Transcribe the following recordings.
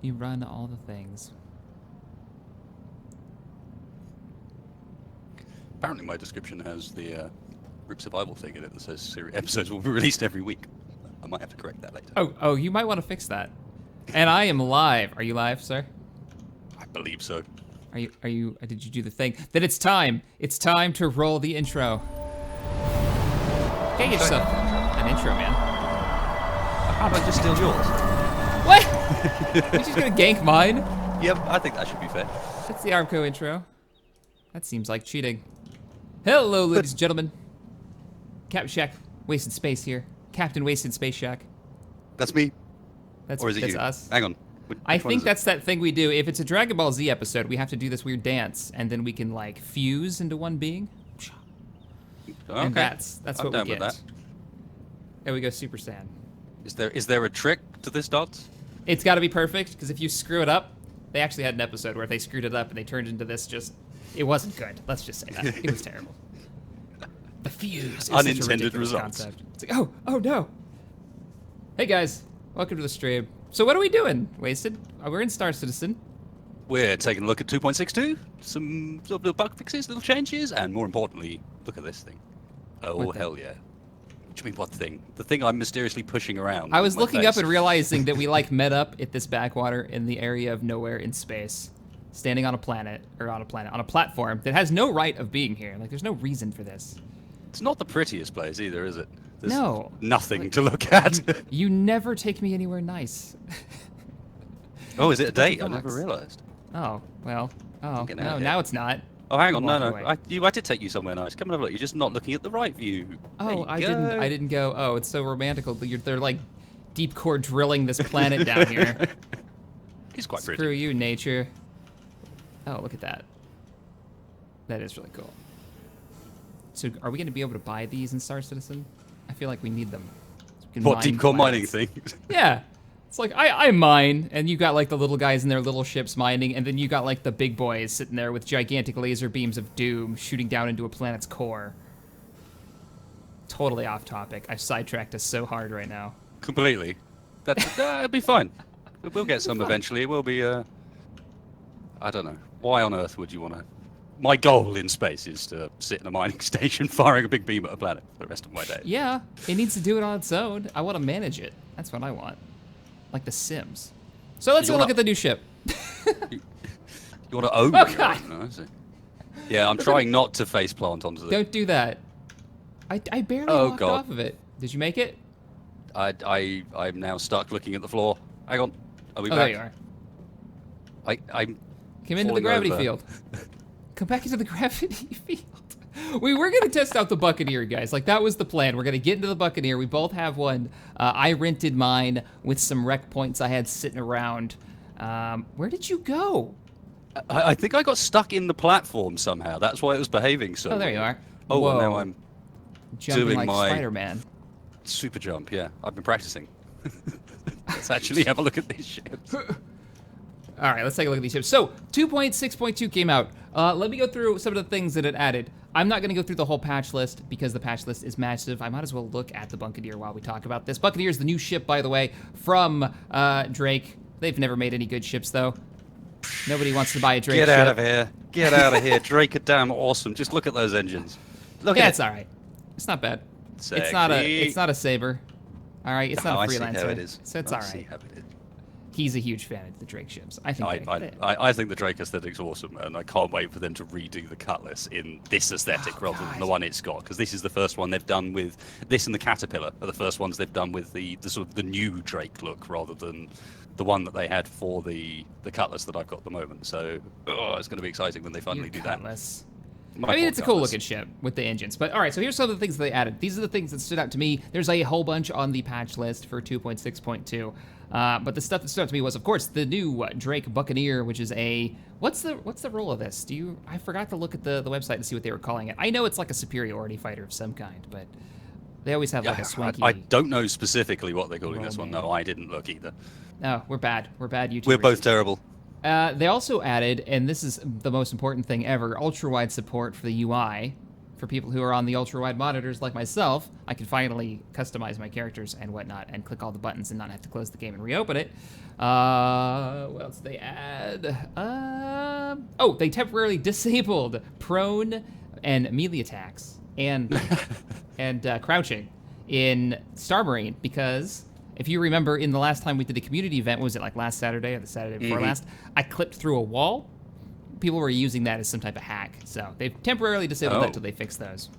You run all the things. Apparently my description has the group survival thing in it that says episodes will be released every week. I might have to correct that later. Oh, you might want to fix that. And I am live. Are you live, sir? I believe so. Are you, did you do the thing? Then it's time. It's time to roll the intro. Get yourself an intro, man. How do I just steal yours? What? You're just gonna gank mine? Yep, I think that should be fair. That's the Armco intro. That seems like cheating. Hello, ladies and gentlemen. Captain Shack, Wasted Space here. Captain Wasted Space Shack. That's me. That's, Or is it that's you? us. Hang on. I Which one think is it? that's that thing we do. If it's a Dragon Ball Z episode, we have to do this weird dance, and then we can like fuse into one being. Okay. And that's I'm what down we with get. that. There we go, Super Saiyan. Is there a trick to this dance? It's got to be perfect, because if you screw it up, they actually had an episode where they screwed it up and they turned into this just. It wasn't good. Let's just say that. It was terrible. The fuse. Is Unintended such a ridiculous results. Concept. It's like, oh no. Hey guys, welcome to the stream. So what are we doing, Wasted? We're in Star Citizen. We're taking a look at 2.62, some sort of little bug fixes, little changes, and more importantly, look at this thing. Oh, What thing? hell yeah. What do you mean, what thing? The thing I'm mysteriously pushing around. I with was my looking face. up and realizing that we like met up at this backwater in the area of nowhere in space, standing on a planet, on a platform that has no right of being here. Like, there's no reason for this. It's not the prettiest place either, is it? There's No. nothing to look at. You never take me anywhere nice. Oh, is it a date? I Box. never realised. Oh, well. Oh, Getting no, out here. now it's not. Oh, hang on, I'm no, walking no. away. I did take you somewhere nice. Come and have a look. You're just not looking at the right view. There Oh, you I go. didn't go, oh, it's so romantical. They're like deep core drilling this planet down here. He's quite Screw pretty. you, nature. Oh, look at that. That is really cool. So are we going to be able to buy these in Star Citizen? I feel like we need them. So we can What, mine deep core mining planets. thing? Yeah. It's like, I mine, and you got like the little guys in their little ships mining, and then you got like the big boys sitting there with gigantic laser beams of doom shooting down into a planet's core. Totally off topic. I've sidetracked us so hard right now. Completely. It'll be fine. We'll get some eventually. It will be, I don't know. Why on earth would you want to... My goal in space is to sit in a mining station firing a big beam at a planet for the rest of my day. Yeah, it needs to do it on its own. I want to manage it. That's what I want. Like The Sims. So let's You go look wanna- at the new ship. You want to own Oh, me, God. right? No, is it? Yeah, I'm trying not to face plant onto the... Don't do that. I barely Oh, walked God. off of it. Did you make it? I'm now stuck looking at the floor. Hang on. Are we Oh, back? there you are. I'm Come into the falling gravity over. field. Come back into the gravity field. We were gonna test out the Buccaneer, guys. Like, that was the plan. We're gonna get into the Buccaneer. We both have one. I rented mine with some rec points I had sitting around. Where did you go? I think I got stuck in the platform somehow. That's why it was behaving so Oh, there you weird. are. Oh, Whoa. and now I'm Jumping doing like my- Spider-Man. super jump, yeah. I've been practicing. Let's actually have a look at these ships. All right, let's take a look at these ships. So, 2.6.2 came out. Let me go through some of the things that it added. I'm not going to go through the whole patch list because the patch list is massive. I might as well look at the Buccaneer while we talk about this. Buccaneer is the new ship, by the way, from Drake. They've never made any good ships, though. Nobody wants to buy a Drake Get ship. out of here. Get out of here. Drake are damn awesome. Just look at those engines. Look Yeah, at it's all right. It's not bad. Sexy. It's not a Saber. All right, it's Oh, not a I see freelancer. how it is. So it's I all see right. how it is. He's a huge fan of the Drake ships. I think I think the Drake aesthetic's awesome, and I can't wait for them to redo the Cutlass in this aesthetic rather than the one it's got, because this is the first one they've done with this, and the Caterpillar are the first ones they've done with the sort of the new Drake look rather than the one that they had for the Cutlass that I've got at the moment. So it's going to be exciting when they finally do that. Cutlass. My I mean, poor it's a cool Cutlass. looking ship with the engines. But all right, so here's some of the things they added. These are the things that stood out to me. There's a whole bunch on the patch list for 2.6.2. But the stuff that stood out to me was, of course, the new Drake Buccaneer, which is a... What's the role of this? I forgot to look at the website to see what they were calling it. I know it's like a superiority fighter of some kind, but they always have like a swanky... I don't know specifically what they're calling this one. Roll No, I didn't look either. No, we're bad. We're bad YouTubers. We're both terrible. They also added, and this is the most important thing ever, ultra-wide support for the UI for people who are on the ultra-wide monitors like myself, I can finally customize my characters and whatnot and click all the buttons and not have to close the game and reopen it. What else did they add? Oh, they temporarily disabled prone and melee attacks and crouching in Star Marine, because if you remember in the last time we did the community event, was it like last Saturday or the Saturday before last? I clipped through a wall. People were using that as some type of hack. So they've temporarily disabled that till they fix those.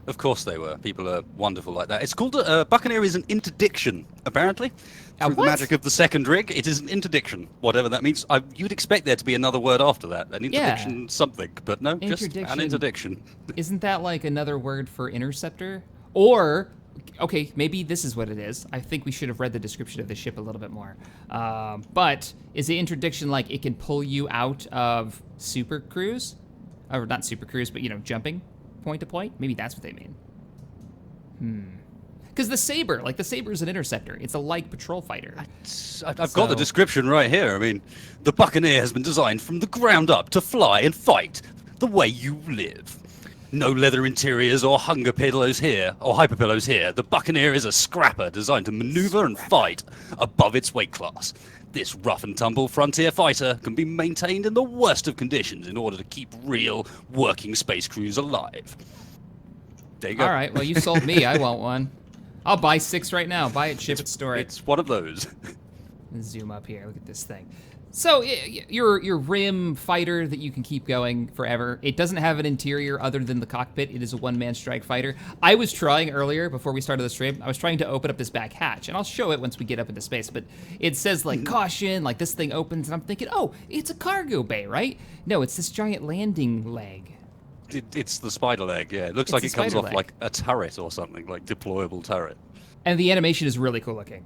Of course they were. People are wonderful like that. It's called Buccaneer is an interdiction, apparently. Through the magic of the second rig, it is an interdiction, whatever that means. You'd expect there to be another word after that, an interdiction something, but no, just an interdiction. Isn't that like another word for interceptor? Or, okay, maybe this is what it is. I think we should have read the description of the ship a little bit more. But is the interdiction like it can pull you out of super cruise? Or not super cruise, but, you know, jumping point to point? Maybe that's what they mean. Because the Saber is an interceptor. It's a light patrol fighter. I've got the description right here. I mean, the Buccaneer has been designed from the ground up to fly and fight the way you live. No leather interiors or hunger pillows here, or hyper pillows here. The Buccaneer is a scrapper designed to maneuver and fight above its weight class. This rough and tumble frontier fighter can be maintained in the worst of conditions in order to keep real working space crews alive. There you go. All right, well, you sold me. I want one. I'll buy 6 right now. Buy it, ship it, store it. It's one of those. Let's zoom up here. Look at this thing. So your rim fighter that you can keep going forever. It doesn't have an interior other than the cockpit. It is a one-man strike fighter. I was trying earlier, before we started the stream, I was trying to open up this back hatch, and I'll show it once we get up into space, but it says, like, caution, like this thing opens, and I'm thinking, oh, it's a cargo bay, right? No, it's this giant landing leg. It's the spider leg, yeah. It looks like it comes off like a turret or something, like deployable turret. And the animation is really cool looking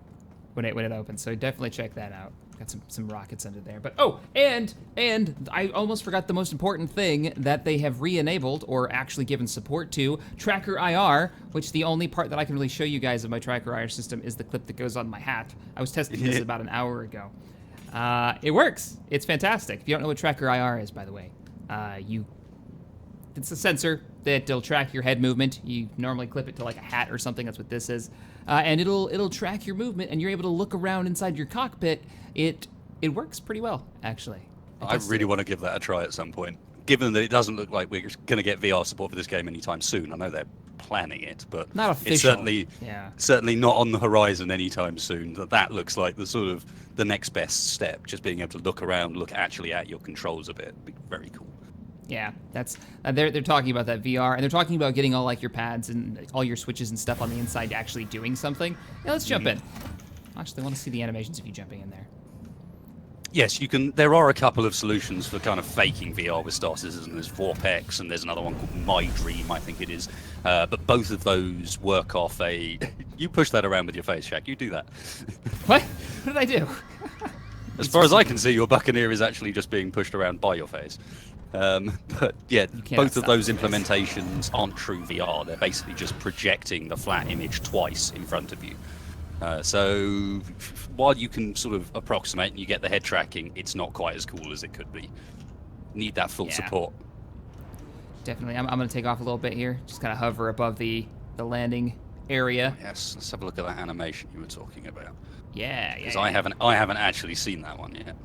when it opens, so definitely check that out. Got some rockets under there. But oh, and I almost forgot the most important thing that they have re-enabled or actually given support to, TrackIR, which the only part that I can really show you guys of my TrackIR system is the clip that goes on my hat. I was testing this about an hour ago. It works. It's fantastic. If you don't know what TrackIR is, by the way, it's a sensor that'll track your head movement. You normally clip it to like a hat or something. That's what this is. And it'll track your movement, and you're able to look around inside your cockpit. It works pretty well, actually. I really want to give that a try at some point. Given that it doesn't look like we're going to get VR support for this game anytime soon. I know they're planning it, but not official. It's certainly not on the horizon anytime soon. That looks like the next best step. Just being able to look around, look actually at your controls a bit. Be very cool. Yeah, that's they're talking about that VR, and they're talking about getting all like your pads and all your switches and stuff on the inside actually doing something. Yeah, let's jump in. Actually, I want to see the animations of you jumping in there. Yes, you can. There are a couple of solutions for kind of faking VR with Star Citizen. There's Vorpex, and there's another one called My Dream, I think it is. But both of those work off a... You push that around with your face, Shaq. You do that. What? What did I do? As far as I can see, your Buccaneer is actually just being pushed around by your face. But yeah, both of those implementations aren't true VR. They're basically just projecting the flat image twice in front of you. So while you can sort of approximate and you get the head tracking, it's not quite as cool as it could be. Need that full support. Definitely. I'm going to take off a little bit here. Just kind of hover above the landing area. Oh, yes, let's have a look at that animation you were talking about. Yeah. Because I haven't actually seen that one yet.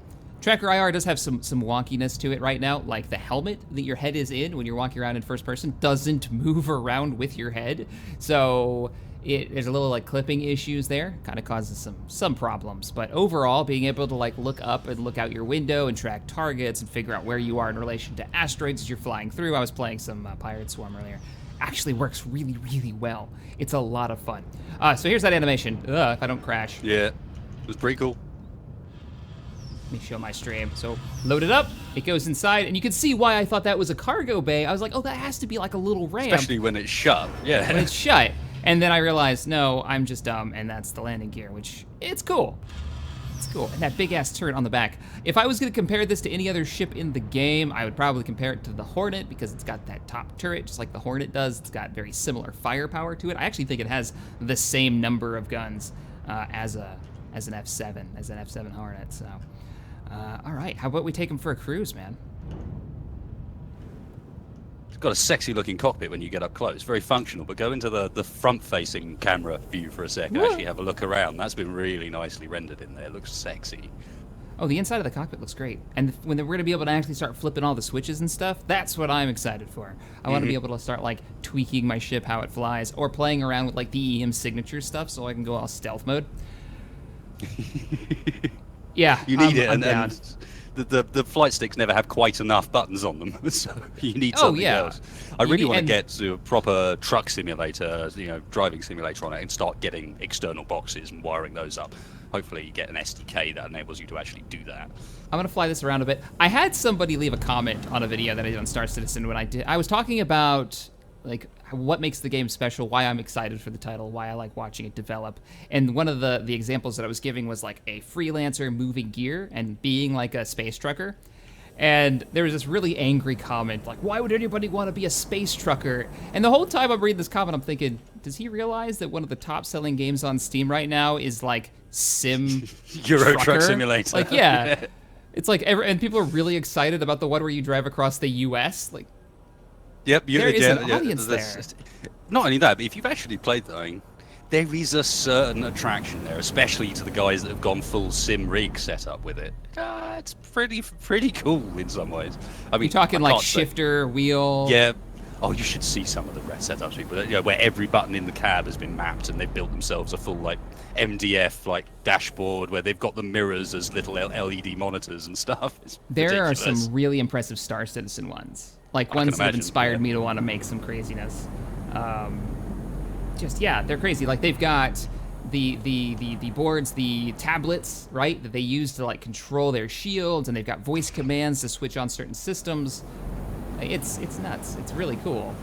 TrackIR does have some wonkiness to it right now, like the helmet that your head is in when you're walking around in first person doesn't move around with your head. So there's a little like clipping issues there, kind of causes some problems. But overall, being able to like look up and look out your window and track targets and figure out where you are in relation to asteroids as you're flying through. I was playing some Pirate Swarm earlier. Actually works really, really well. It's a lot of fun. So here's that animation. If I don't crash. Yeah, it was pretty cool. Let me show my stream. So load it up, it goes inside, and you can see why I thought that was a cargo bay. I was like, oh, that has to be like a little ramp. Especially when it's shut, yeah. When it's shut. And then I realized, no, I'm just dumb, and that's the landing gear, which, it's cool. It's cool. And that big-ass turret on the back. If I was going to compare this to any other ship in the game, I would probably compare it to the Hornet, because it's got that top turret, just like the Hornet does. It's got very similar firepower to it. I actually think it has the same number of guns as an F7, as an F7 Hornet, so... all right, how about we take him for a cruise, man? got a sexy looking cockpit when you get up close. Very functional, but go into the front facing camera view for a sec and actually have a look around. That's been really nicely rendered in there. It looks sexy. Oh, the inside of the cockpit looks great. And when we're gonna be able to actually start flipping all the switches and stuff, that's what I'm excited for. I want to be able to start like tweaking my ship how it flies, or playing around with like the EM signature stuff so I can go all stealth mode. Yeah, You need I'm it, down. and the flight sticks never have quite enough buttons on them, so you need something else. I really want to get to a proper truck simulator, driving simulator on it, and start getting external boxes and wiring those up. Hopefully you get an SDK that enables you to actually do that. I'm gonna fly this around a bit. I had somebody leave a comment on a video that I did on Star Citizen when I was talking about like what makes the game special, why I'm excited for the title, why I like watching it develop. And one of the examples that I was giving was like a freelancer moving gear and being like a space trucker. And there was this really angry comment, like, why would anybody want to be a space trucker? And the whole time I'm reading this comment, I'm thinking, does he realize that one of the top selling games on Steam right now is like Sim Euro Trucker? Truck Simulator. Like, yeah. It's like, and people are really excited about the one where you drive across the US. Like, Yep, there is an audience there. Not only that, but if you've actually played the thing, there is a certain attraction there, especially to the guys that have gone full sim rig setup with it. It's pretty cool in some ways. I mean, you're talking I like can't say- shifter, wheel. Yeah. Oh, you should see some of the setups, people. Where every button in the cab has been mapped, and they've built themselves a full like MDF like dashboard where they've got the mirrors as little LED monitors and stuff. It's There ridiculous. are some really impressive Star Citizen ones. Like I ones can that have imagine, inspired yeah. me to want to make some craziness. They're crazy. Like they've got the boards, the tablets, right, that they use to like control their shields, and they've got voice commands to switch on certain systems. It's nuts. It's really cool.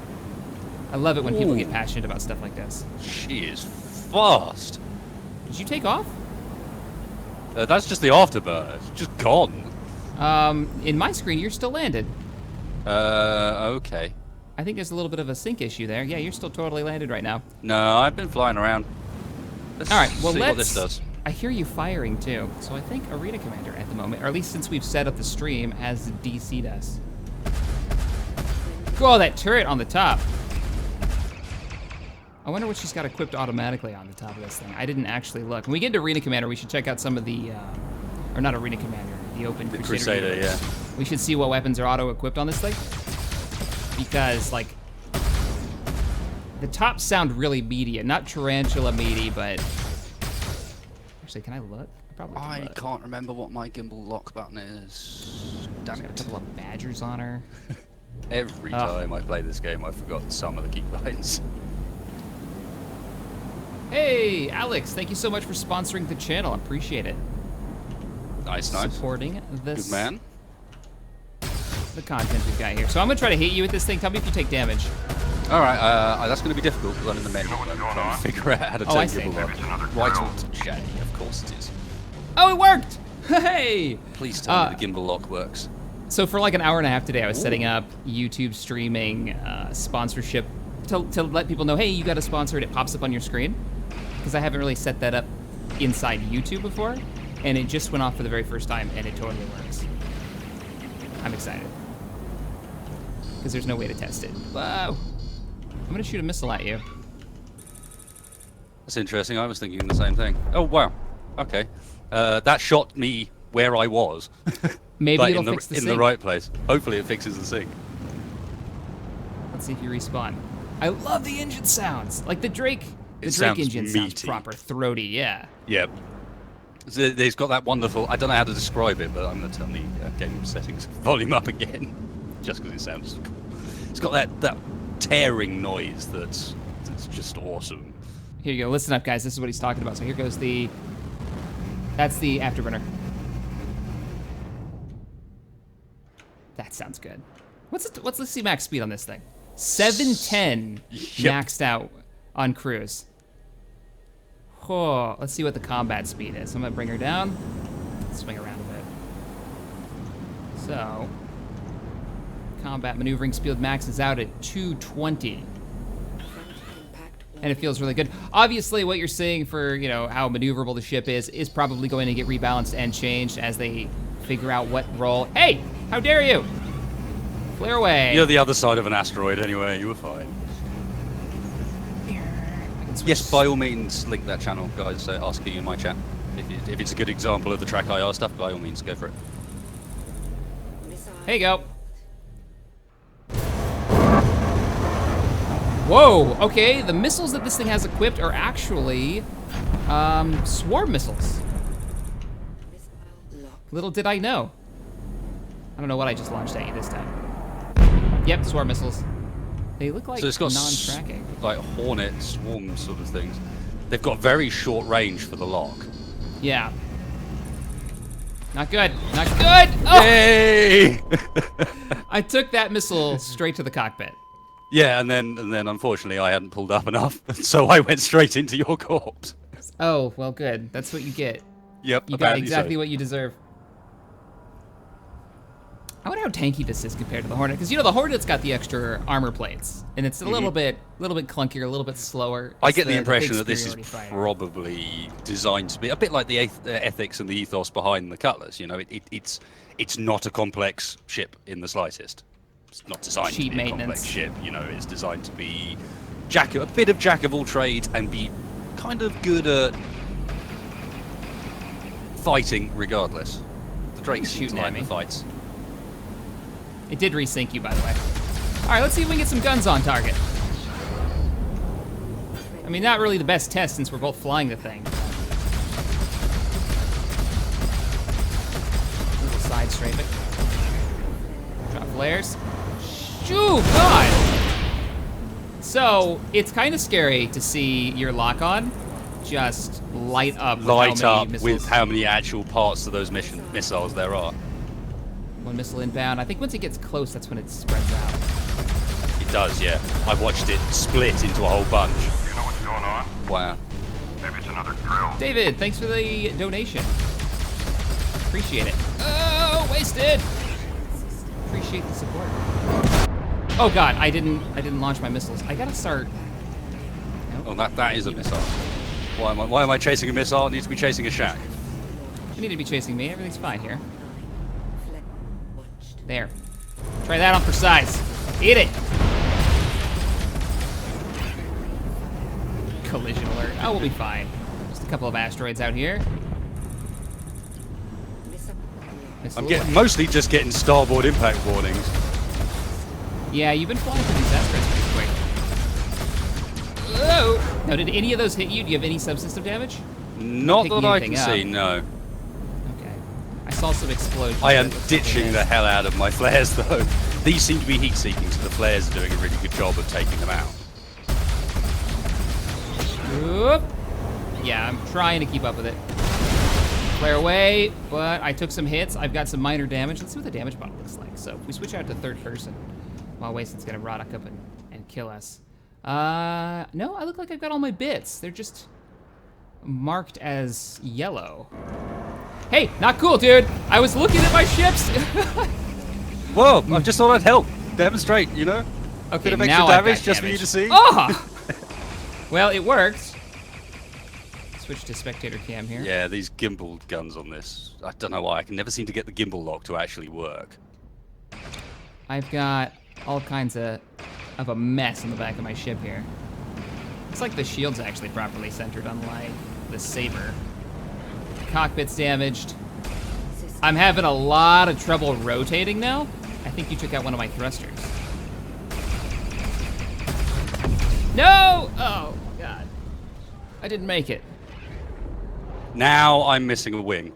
I love it when people get passionate about stuff like this. She is fast. Did you take off? That's just the afterburner. It's just gone. In my screen, you're still landed. Okay. I think there's a little bit of a sync issue there. Yeah, you're still totally landed right now. No, I've been flying around. Let's All right, well, see let's... what this does. I hear you firing, too. So I think Arena Commander at the moment, or at least since we've set up the stream, has DC'd us. Oh, that turret on the top. I wonder what she's got equipped automatically on the top of this thing. I didn't actually look. When we get into Arena Commander, we should check out some of the... or not Arena Commander, the Open Crusader, yeah. We should see what weapons are auto-equipped on this thing. Because, like, the tops sound really meaty. Not tarantula meaty, but... Actually, can I look? I probably can I look. can't remember what my gimbal lock button is. Damn She's got a it. couple of badgers on her. Every time I play this game, I forgot some of the keybinds. Hey, Alex, thank you so much for sponsoring the channel. I appreciate it. Nice. Supporting this, Good man. the content we've got here. So I'm gonna try to hit you with this thing. Tell me if you take damage. All right, that's going to be difficult because I'm in the menu. I'm trying to figure out how to Oh, I turn see. gimbal up. Right on to J, of course it is. Oh, it worked! Hey! Please tell me the gimbal lock works. So for like an hour and a half today, I was setting up YouTube streaming sponsorship to let people know, hey, you got a sponsor, and it pops up on your screen. Because I haven't really set that up inside YouTube before, and it just went off for the very first time, and it totally works. I'm excited. Because there's no way to test it. Wow. I'm gonna shoot a missile at you. That's interesting. I was thinking the same thing. Oh, wow. Okay. That shot me where I was. Maybe but it'll in the, fix the in sync. the right place. Hopefully it fixes the sync. Let's see if you respawn. I love the engine sounds. Like the Drake sounds engine sounds meaty. proper throaty, yeah. Yep. So there's got that wonderful... I don't know how to describe it, but I'm going to turn the game settings volume up again. Just because it sounds cool. It's got that tearing noise that's just awesome. Here you go. Listen up, guys. This is what he's talking about. So here goes the... That's the afterburner. That sounds good. What's the C-max speed on this thing? 710 Yep. maxed out on cruise. Oh, let's see what the combat speed is. I'm gonna bring her down. Swing around a bit. So, combat maneuvering speed max is out at 220. And it feels really good. Obviously, what you're seeing for, you know, how maneuverable the ship is probably going to get rebalanced and changed as they figure out what role. Hey, how dare you? Flare away. You're the other side of an asteroid anyway. You were fine. Yes, by all means, link that channel, guys. Asking in my chat if it's a good example of the TrackIR stuff. By all means, go for it. Here you go. Whoa. Okay, the missiles that this thing has equipped are actually swarm missiles. Little did I know. I don't know what I just launched at you this time. Yep, swarm missiles. They look like So it's got non-tracking. like hornet swarm sort of things. They've got very short range for the lock. Yeah. Not good. Not good. Oh! Yay! I took that missile straight to the cockpit. Yeah, and then unfortunately I hadn't pulled up enough, so I went straight into your corpse. Oh, well, good. That's what you get. Yep, You got apparently exactly so. what you deserve. I wonder how tanky this is compared to the Hornet, because you know the Hornet's got the extra armor plates, and it's a little bit clunkier, a little bit slower. I It's get the big impression that this is superiority fighter. probably designed to be a bit like the ethics and the ethos behind the Cutlass. You know, it's not a complex ship in the slightest. It's not designed Cheap to be a maintenance. complex ship. You know, it's designed to be a bit of jack of all trades and be kind of good at fighting regardless. The Drake seems Shooting to at like me. the fights. It did resync you, by the way. All right, let's see if we can get some guns on target. I mean, not really the best test since we're both flying the thing. A little side strafing. Drop flares. Shoo, God! So, it's kind of scary to see your lock-on just light up with Light how many up missiles. with how many actual parts to those missiles there are. One missile inbound. I think once it gets close, that's when it spreads out. It does, yeah. I've watched it split into a whole bunch. You know what's going on? Wow. Maybe it's another drill. David, thanks for the donation. Appreciate it. Oh, wasted. Appreciate the support. Oh God, I didn't launch my missiles. I gotta start. Oh, that is a missile. Why am I chasing a missile? It needs to be chasing a shack. You need to be chasing me. Everything's fine here. There. Try that on for size. Eat it. Collision alert. Oh, we'll be fine. Just a couple of asteroids out here. I'm mostly just getting starboard impact warnings. Yeah, you've been flying through these asteroids pretty quick. Oh! Now, did any of those hit you? Do you have any subsystem damage? Not Picking that I anything can up. see, no. Okay. I saw some explosions. I am That looks ditching like the it is. hell out of my flares, though. These seem to be heat-seeking, so the flares are doing a really good job of taking them out. Oop. Yeah, I'm trying to keep up with it. Flare away, but I took some hits. I've got some minor damage. Let's see what the damage bottle looks like. So if we switch out to third person, while Waston's gonna rock up and kill us. No, I look like I've got all my bits. They're just marked as yellow. Hey, not cool, dude. I was looking at my ships. Whoa, I just thought I'd help. Demonstrate, you know? Okay, Bit of now extra I've damage got just for damage. you to see. Oh! Well, it worked. Switch to spectator cam here. Yeah, these gimbal guns on this. I don't know why. I can never seem to get the gimbal lock to actually work. I've got all kinds of a mess in the back of my ship here. Looks like the shield's actually properly centered, unlike the Saber. Cockpit's damaged. I'm having a lot of trouble rotating now. I think you took out one of my thrusters. No! Oh, God. I didn't make it. Now I'm missing a wing.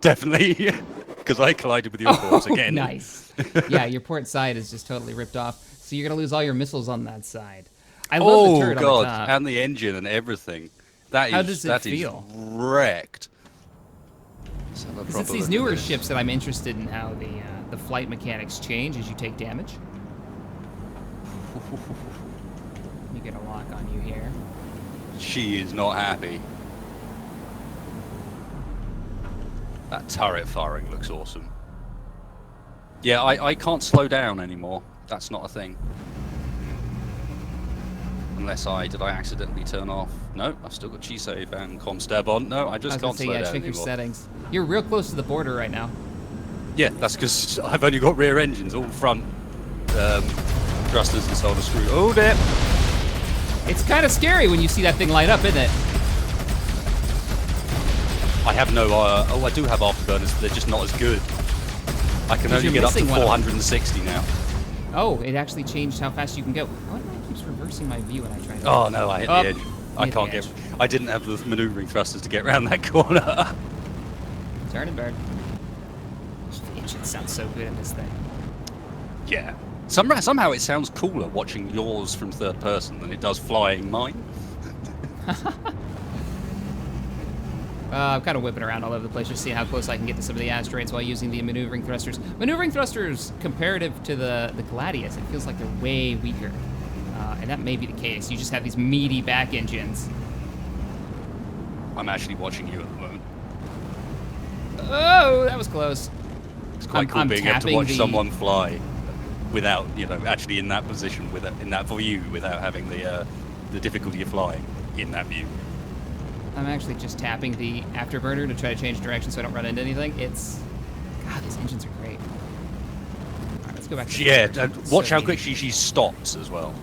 Definitely. Because I collided with your corpse again. Nice. Yeah, your port side is just totally ripped off. So you're going to lose all your missiles on that side. I love the turret on the God, top. and the engine and everything. That How is does it feel? wrecked. Let's have a It's proper these look at newer this. ships that I'm interested in how the flight mechanics change as you take damage. Let me get a lock on you here. She is not happy. That turret firing looks awesome. Yeah, I can't slow down anymore. That's not a thing. Unless did I accidentally turn off? No, I've still got G-Save and ComStab on. No, I just can't slow down check your anymore. settings. You're real close to the border right now. Yeah, that's because I've only got rear engines, all front. thrusters and solder screw. Oh, there. It's kind of scary when you see that thing light up, isn't it? I have no. Oh, I do have afterburners, but they're just not as good. I can only get up to 460 now. Oh, it actually changed how fast you can go. Why do I keep reversing my view when I try to... Oh no, I hit the edge. I can't get. I didn't have the maneuvering thrusters to get around that corner. Turn and burn. The engine sounds so good in this thing. Yeah. Somehow it sounds cooler watching yours from third person than it does flying mine. I'm kind of whipping around all over the place, just seeing how close I can get to some of the asteroids while using the maneuvering thrusters. Maneuvering thrusters, comparative to the Gladius, it feels like they're way weaker. And that may be the case. You just have these meaty back engines. I'm actually watching you at the moment. Oh, that was close. It's quite cool being able to watch someone fly without, actually in that position, in that view, without having the difficulty of flying in that view. I'm actually just tapping the afterburner to try to change direction so I don't run into anything. God, these engines are great. All right, let's go back to watch how quick she stops as well.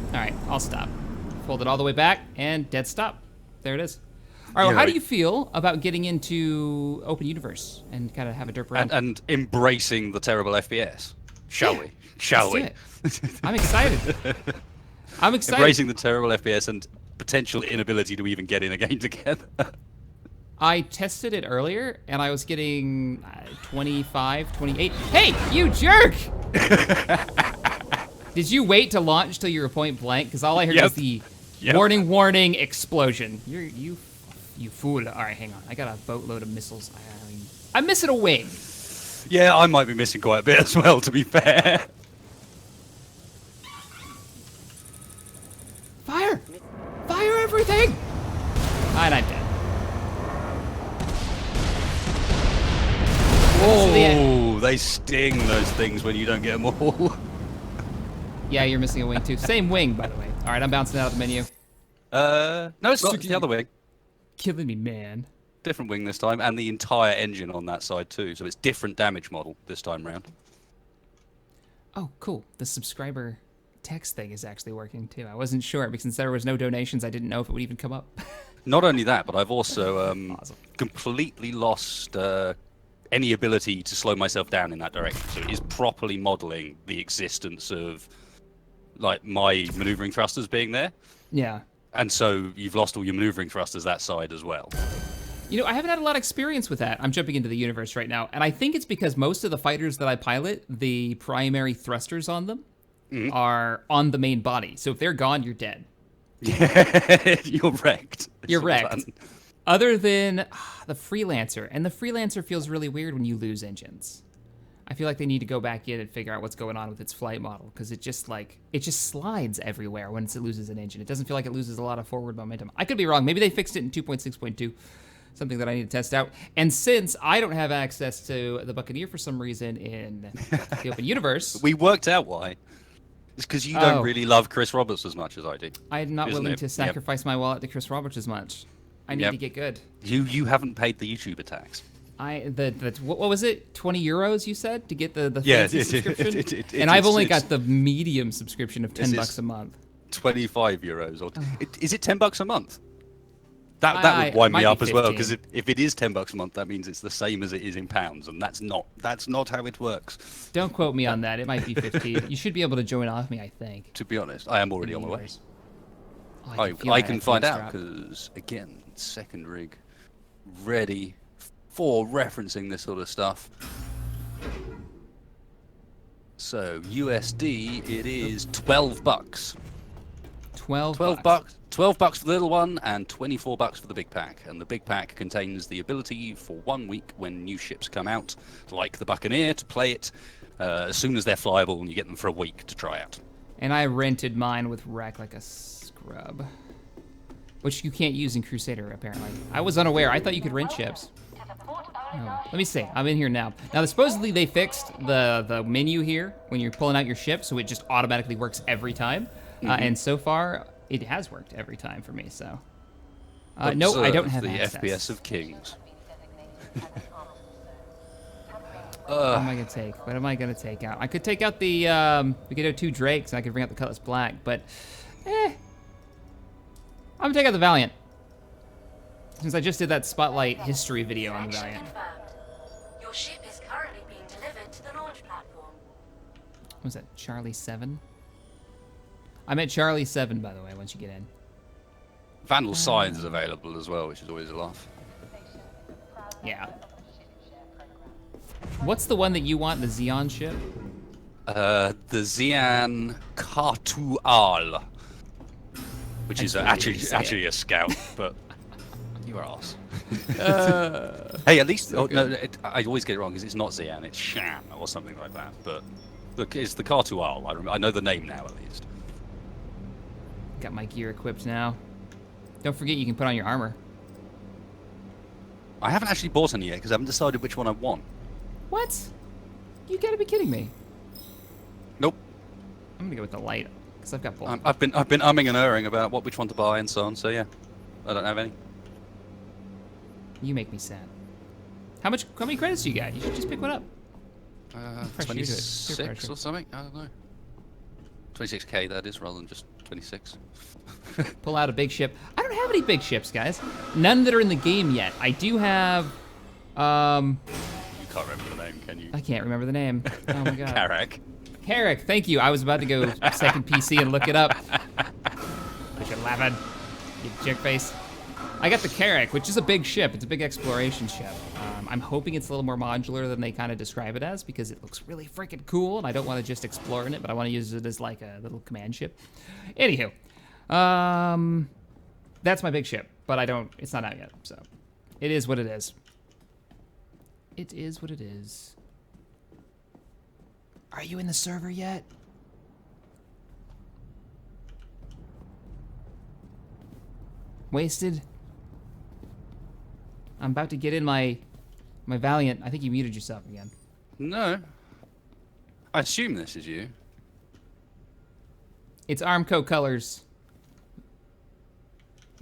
All right, I'll stop. Fold it all the way back, and dead stop. There it is. All right, well, how do you feel about getting into open universe and kind of have a derp around? And embracing the terrible FPS? Shall we? Shall we? I'm excited. I'm excited. Embracing the terrible FPS and potential inability to even get in a game together. I tested it earlier, and I was getting 25, 28. Hey, you jerk! Did you wait to launch till you were point blank? Because all I heard was the warning, warning, explosion. You fool. All right, hang on. I got a boatload of missiles. I'm missing a wing. Yeah, I might be missing quite a bit as well, to be fair. Fire! Fire everything! And I'm dead. Oh, they sting, those things, when you don't get them all. Yeah, you're missing a wing too. Same wing, by the way. All right, I'm bouncing out of the menu. No, it's not the other wing. Killing me, man. Different wing this time, and the entire engine on that side too. So it's different damage model this time round. Oh, cool. The subscriber text thing is actually working too. I wasn't sure because since there was no donations, I didn't know if it would even come up. Not only that, but I've also awesome. completely lost any ability to slow myself down in that direction. So it is properly modeling the existence of like my maneuvering thrusters being there. Yeah. And so you've lost all your maneuvering thrusters that side as well. I haven't had a lot of experience with that. I'm jumping into the universe right now, and I think it's because most of the fighters that I pilot, the primary thrusters on them are on the main body. So if they're gone, you're dead. Yeah, you're wrecked. You're wrecked. Other than the Freelancer, and the Freelancer feels really weird when you lose engines. I feel like they need to go back in and figure out what's going on with its flight model, because it just slides everywhere once it loses an engine. It doesn't feel like it loses a lot of forward momentum. I could be wrong. Maybe they fixed it in 2.6.2, something that I need to test out. And since I don't have access to the Buccaneer for some reason in the open universe, we worked out why. It's because you don't really love Chris Roberts as much as I do. I'm not willing to sacrifice my wallet to Chris Roberts as much. I need to get good. You haven't paid the YouTuber tax. What was it? 20 euros you said to get the fancy subscription? And I've only got the medium subscription of $10 a month. 25 euros. Is it $10 a month? That would wind me up as well, because if it is $10 a month, that means it's the same as it is in pounds, and that's not how it works. Don't quote me on that. It might be 15. You should be able to join off me, I think. To be honest, I am already on my way. I can find out, because again, second rig, ready for referencing this sort of stuff. So USD, it is $12. 12 bucks. $12 for the little one and $24 for the big pack. And the big pack contains the ability for 1 week when new ships come out, like the Buccaneer, to play it as soon as they're flyable, and you get them for a week to try out. And I rented mine with Wreck like a scrub, which you can't use in Crusader, apparently. I was unaware. I thought you could rent ships. Oh, let me see. I'm in here now. Now, supposedly they fixed the menu here when you're pulling out your ship, so it just automatically works every time. And so far, it has worked every time for me, so. No, I don't have the access. FPS of kings. What am I gonna take? What am I gonna take out? I could take out the, we could do 2 Drakes and I could bring out the Cutlass Black, but, I'm gonna take out the Valiant. Since I just did that Spotlight history video on the Valiant. Confirmed. Your ship is currently being delivered to the launch platform. What was that, Charlie 7? I meant Charlie 7, by the way, once you get in. Vandal Signs is available as well, which is always a laugh. Yeah. What's the one that you want, the Xeon ship? The Xian Cartual, which is actually a scout, but you are arse. Hey, at least I always get it wrong because it's not Xian, it's Shan or something like that. But look, it's the Cartual. I know the name now at least. Got my gear equipped now. Don't forget you can put on your armor. I haven't actually bought any yet because I haven't decided which one I want. What? You gotta be kidding me. Nope. I'm gonna go with the light, because I've got both. I've been umming and erring about which one to buy and so on. So yeah, I don't have any. You make me sad. How many credits do you got? You should just pick one up. Pressure you to it. Peer 26 pressure. or something. I don't know. 26k that is, rather than just 26. Pull out a big ship. I don't have any big ships, guys. None that are in the game yet. I do have, You can't remember the name, can you? I can't remember the name. Oh my god. Carrack. Carrack, thank you. I was about to go second PC and look it up. But you're laughing, you jerkface. I got the Carrack, which is a big ship. It's a big exploration ship. I'm hoping it's a little more modular than they kind of describe it as because it looks really freaking cool, and I don't want to just explore in it, but I want to use it as like a little command ship. Anywho, that's my big ship, but it's not out yet, so it is what it is. It is what it is. Are you in the server yet? Wasted? I'm about to get in my Valiant. I think you muted yourself again. No. I assume this is you. It's Armco Colors.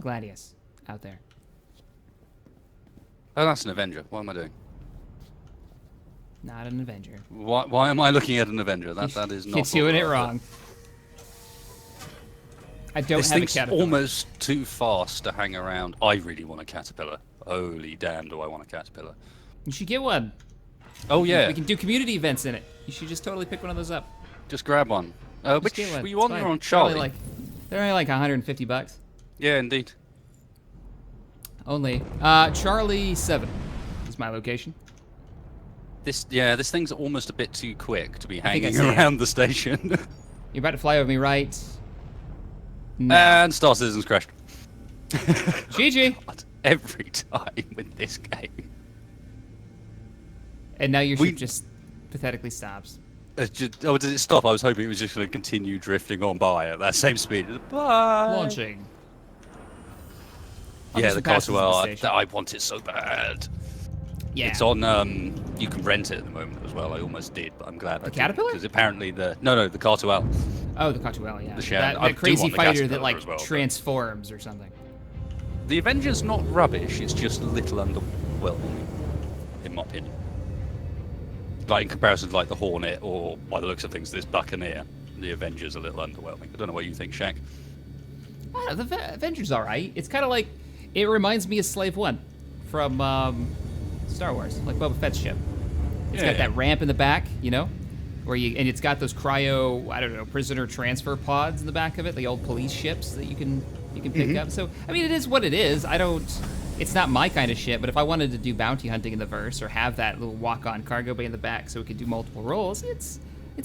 Gladius out there. Oh, that's an Avenger. What am I doing? Not an Avenger. Why am I looking at an Avenger? That is not. You're doing it wrong. I don't This have a thing's Caterpillar. almost too fast to hang around. I really want a Caterpillar. Holy damn, do I want a Caterpillar? You should get one. Oh yeah. We can do community events in it. You should just totally pick one of those up. Just grab one. Just Which get one. were you It's on? fine. You're on They're only Charlie. they're only like 150 bucks. Yeah, indeed. Only. Charlie 7 is my location. This thing's almost a bit too quick to be think I hanging see it. around the station. You're about to fly over me, right? No. And Star Citizen's crashed. GG. God, every time with this game. And now your ship just pathetically stops. Did it stop? I was hoping it was just going to continue drifting on by at that same speed. Bye. Launching. Yeah, the passes Cartuel. the station. I want it so bad. Yeah. It's on. You can rent it at the moment as well. I almost did, but I'm glad. The Caterpillar? Because apparently the Cartuel. Oh, the Cartuel, yeah. The Shan. I That do crazy want the fighter that Caterpillar like as well, but- transforms or something. The Avenger's not rubbish. It's just a little underwhelming, in my opinion. Like in comparison to like the Hornet or, by the looks of things, this Buccaneer, the Avenger's a little underwhelming. I don't know what you think, Shaq. I don't know, the Avenger's alright. It's kind of like, it reminds me of Slave 1 from Star Wars, like Boba Fett's ship. It's got that ramp in the back, you know? And it's got those cryo, I don't know, prisoner transfer pods in the back of it, the old police ships that you can pick up. So, I mean, it is what it is. It's not my kind of shit, but if I wanted to do bounty hunting in the verse or have that little walk-on cargo bay in the back so it could do multiple roles, it's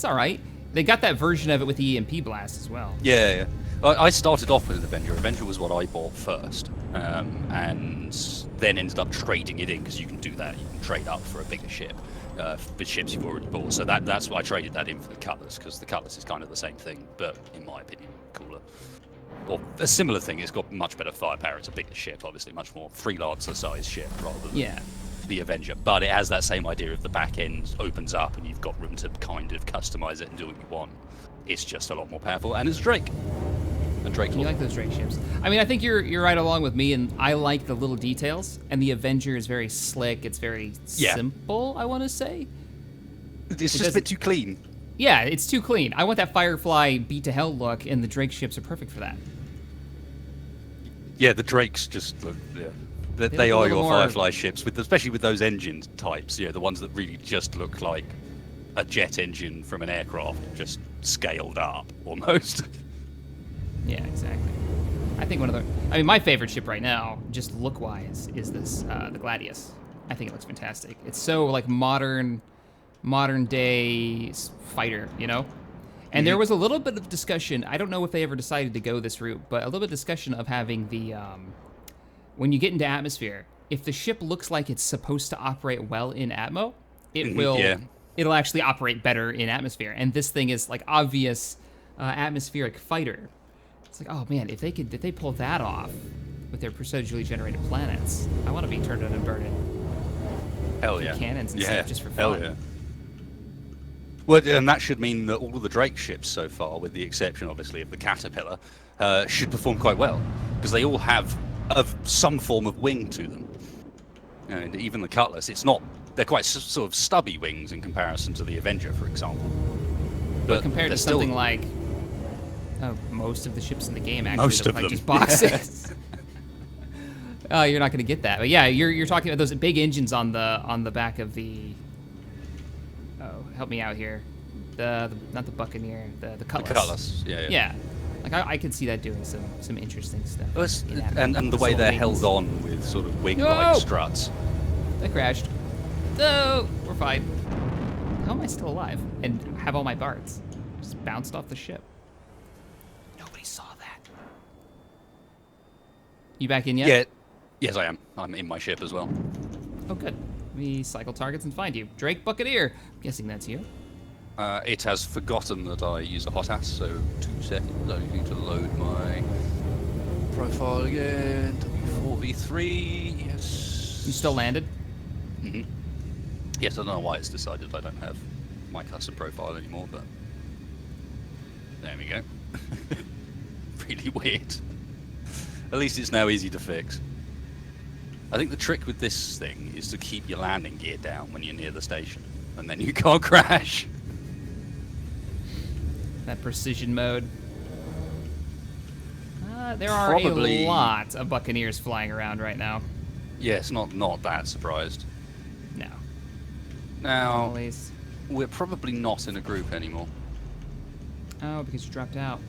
alright. They got that version of it with the EMP blast as well. Yeah. I started off with an Avenger. Avenger was what I bought first, and then ended up trading it in because you can do that. You can trade up for a bigger ship, for ships you've already bought. So that's why I traded that in for the Cutlass, because the Cutlass is kind of the same thing, but in my opinion, cooler. Or a similar thing. It's got much better firepower. It's a bigger ship, obviously, much more freelancer-sized ship rather than the Avenger. But it has that same idea of the back end opens up and you've got room to kind of customize it and do what you want. It's just a lot more powerful, and it's Drake. And Drake. You like those Drake ships. I mean, I think you're right along with me, and I like the little details. And the Avenger is very slick. It's very simple, I want to say. It's just a bit too clean. Yeah, it's too clean. I want that Firefly beat to hell look, and the Drake ships are perfect for that. Yeah, the Drakes just look. Yeah, they look a are little your more- Firefly ships, especially with those engine types. Yeah, the ones that really just look like a jet engine from an aircraft, just scaled up almost. Yeah, exactly. I think my favorite ship right now, just look-wise, is this, the Gladius. I think it looks fantastic. It's so, like, modern day fighter, you know? And there was a little bit of discussion, I don't know if they ever decided to go this route, but a little bit of discussion of having the, when you get into atmosphere, if the ship looks like it's supposed to operate well in Atmo, it'll actually operate better in atmosphere. And this thing is, like, obvious atmospheric fighter. It's like, oh man, if they pull that off with their procedurally generated planets, I want to be turned on and burned. Hell yeah. Cannons and stuff just for fun. Hell yeah. Well, and that should mean that all the Drake ships so far, with the exception obviously of the Caterpillar, should perform quite well because they all have some form of wing to them. And even the Cutlass, they're quite sort of stubby wings in comparison to the Avenger, for example. But compared to something like most of the ships in the game actually look like just boxes. You're not going to get that. But yeah, you're talking about those big engines on the back of the. Oh, help me out here. Not the Buccaneer, the Cutlass. The Cutlass, yeah. Yeah, like I could see that doing some interesting stuff. Well, and the way they're held on with sort of wing-like struts. I crashed. No, we're fine. How am I still alive and have all my bards? Just bounced off the ship. Nobody saw that. You back in yet? Yeah. Yes, I am. I'm in my ship as well. Oh, good. Let me cycle targets and find you. Drake Buccaneer. I'm guessing that's you. It has forgotten that I use a hot ass, so 2 seconds. I need to load my profile again. W4V3. Yes. You still landed? Mm-hmm. Yes, I don't know why it's decided I don't have my custom profile anymore, but there we go. Really weird. At least it's now easy to fix. I think the trick with this thing is to keep your landing gear down when you're near the station, and then you can't crash. That precision mode. There are a lot of Buccaneers flying around right now. Yes, not that surprised. No. Now, At least. we're probably not in a group anymore Oh, because you dropped out.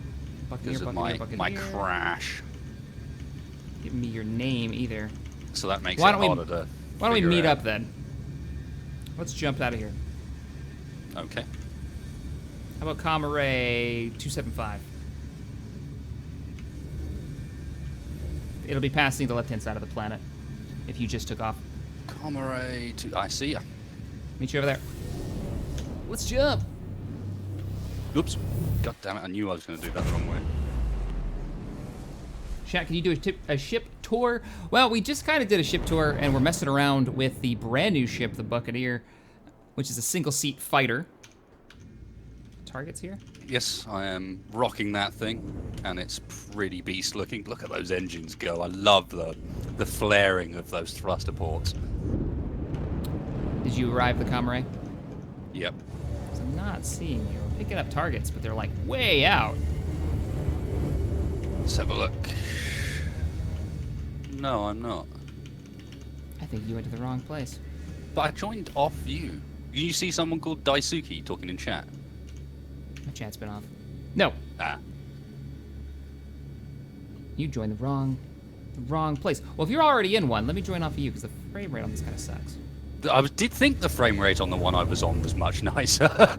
Buccaneer, because of Buccaneer, my Buccaneer. crash. Give me your name either. So that makes Why it don't we- harder to Why don't we figure meet out. up then? Let's jump out of here. Okay. How about Comaray 275? It'll be passing the left-hand side of the planet if you just took off. Comaray, I see ya. Meet you over there. Let's jump. Oops. God damn it, I knew I was going to do that the wrong way. Chat, can you do a ship tour? Well, we just kind of did a ship tour, and we're messing around with the brand new ship, the Buccaneer, which is a single-seat fighter. Targets here? Yes, I am rocking that thing, and it's pretty beast looking. Look at those engines go. I love the flaring of those thruster ports. Did you arrive the Comaray? Yep. 'Cause I'm not seeing you. I'm picking up targets, but they're like way out. Let's have a look. No, I'm not. I think you went to the wrong place. But I joined off you. You see someone called Daisuke talking in chat? My chat's been off. No, Ah. you joined the wrong place. Well, if you're already in one, let me join off of you because the frame rate on this kind of sucks. Did think the frame rate on the one I was on was much nicer. I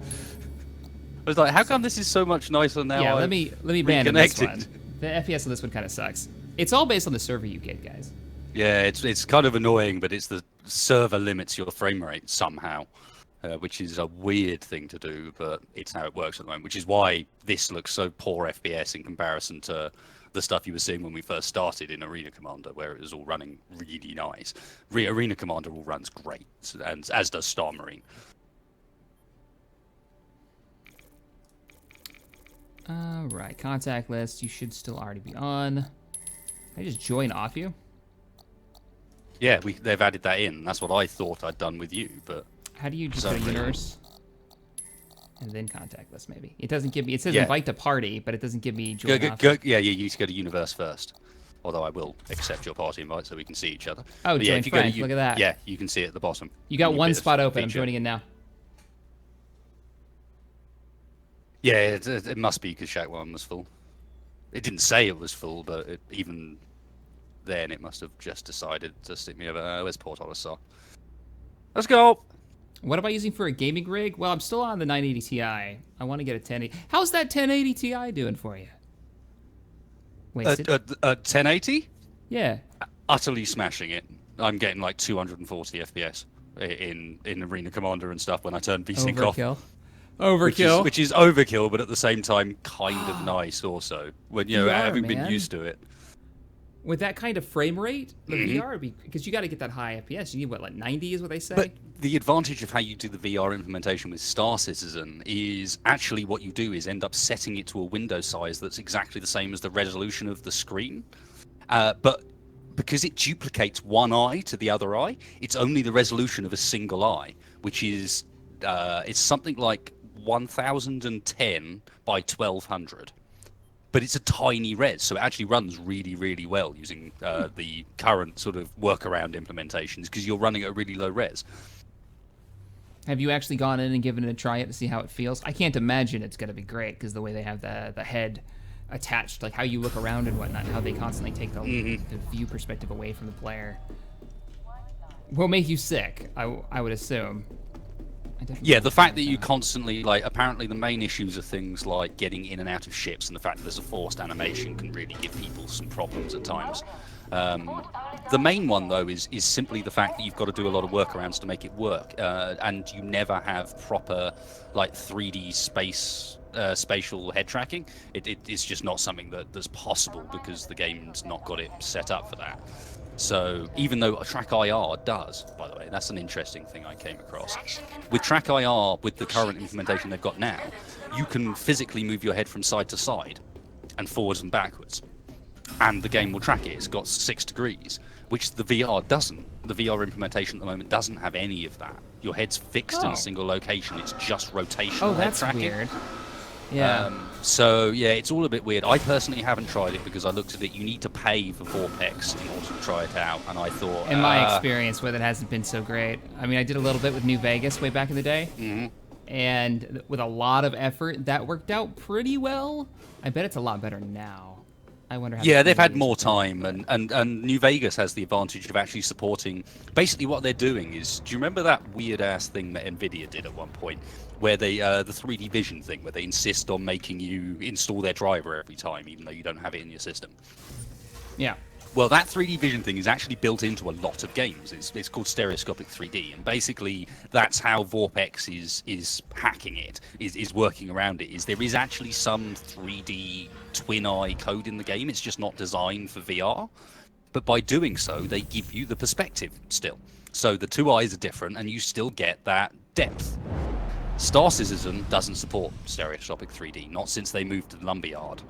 was like, how come this is so much nicer now? Yeah, I've let me abandon this one. reconnected? The FPS of this one kind of sucks. It's all based on the server you get, guys. Yeah, it's kind of annoying, but it's the server limits your frame rate somehow, which is a weird thing to do, but it's how it works at the moment, which is why this looks so poor FPS in comparison to the stuff you were seeing when we first started in Arena Commander, where it was all running really nice. Arena Commander all runs great, and as does Star Marine. Alright, contact list. You should still already be on. Can I just join off you? Yeah, they've added that in. That's what I thought I'd done with you, but How do you just So go to really- universe? And then contactless, maybe. It doesn't give me... It says Yeah. invite to party, but it doesn't give me join Go, option. yeah, you need to go to universe first. Although I will accept your party invite so we can see each other. Oh, But yeah, join if you go to friends. Look at that. Yeah, you can see it at the bottom. You got Your one bit of spot open. I'm feature. joining in now. Yeah, it must be because Shack 1 was full. It didn't say it was full, but even then it must have just decided to stick me over. Where's Port Olisar? Let's go! What am I using for a gaming rig? Well, I'm still on the 980 Ti. I want to get a 1080. How's that 1080 Ti doing for you? Wasted? 1080? Yeah. Utterly smashing it. I'm getting like 240 FPS in Arena Commander and stuff when I turn VSync off. Overkill. Overkill. Which is overkill, but at the same time, kind of nice also. When VR, having been man. used to it. With that kind of frame rate, the Mm-hmm. VR would be... Because you got to get that high FPS. You need, what, like 90 is what they say? But the advantage of how you do the VR implementation with Star Citizen is actually what you do is end up setting it to a window size that's exactly the same as the resolution of the screen. But because it duplicates one eye to the other eye, it's only the resolution of a single eye, which is it's something like 1010 by 1200. But it's a tiny res, so it actually runs really, really well using the current sort of workaround implementations because you're running at a really low res. Have you actually gone in and given it a try yet to see how it feels? I can't imagine it's going to be great because the way they have the head attached, like how you look around and whatnot, how they constantly take the view perspective away from the player. Will make you sick, I would assume. Yeah, the fact that you constantly, like, apparently the main issues are things like getting in and out of ships, and the fact that there's a forced animation can really give people some problems at times. The main one, though, is simply the fact that you've got to do a lot of workarounds to make it work, and you never have proper, like, 3D spatial head tracking. It's just not something that's possible because the game's not got it set up for that. So even though TrackIR does, by the way, that's an interesting thing I came across. With TrackIR, with the current implementation they've got now, you can physically move your head from side to side and forwards and backwards. And the game will track it. It's got 6 degrees, which the VR doesn't. The VR implementation at the moment doesn't have any of that. Your head's fixed in a single location. It's just rotational Oh, head that's tracking. weird. Yeah. So yeah, it's all a bit weird. I personally haven't tried it because I looked at it. You need to pay for Vorpex in order to try it out, and I thought. In my experience with it, hasn't been so great. I mean, I did a little bit with New Vegas way back in the day, and with a lot of effort, that worked out pretty well. I bet it's a lot better now. I wonder how. Yeah, they've had more time, and New Vegas has the advantage of actually supporting. Basically, what they're doing is, do you remember that weird ass thing that Nvidia did at one point, where they the 3D vision thing, where they insist on making you install their driver every time, even though you don't have it in your system? Yeah. Well, that 3D vision thing is actually built into a lot of games. It's called stereoscopic 3D, and basically that's how Vorpex is hacking it, is working around it. Is there is actually some 3D twin eye code in the game. It's just not designed for VR. But by doing so, they give you the perspective still. So the two eyes are different, and you still get that depth. Star Citizen doesn't support stereoscopic 3D, not since they moved to the Lumberyard.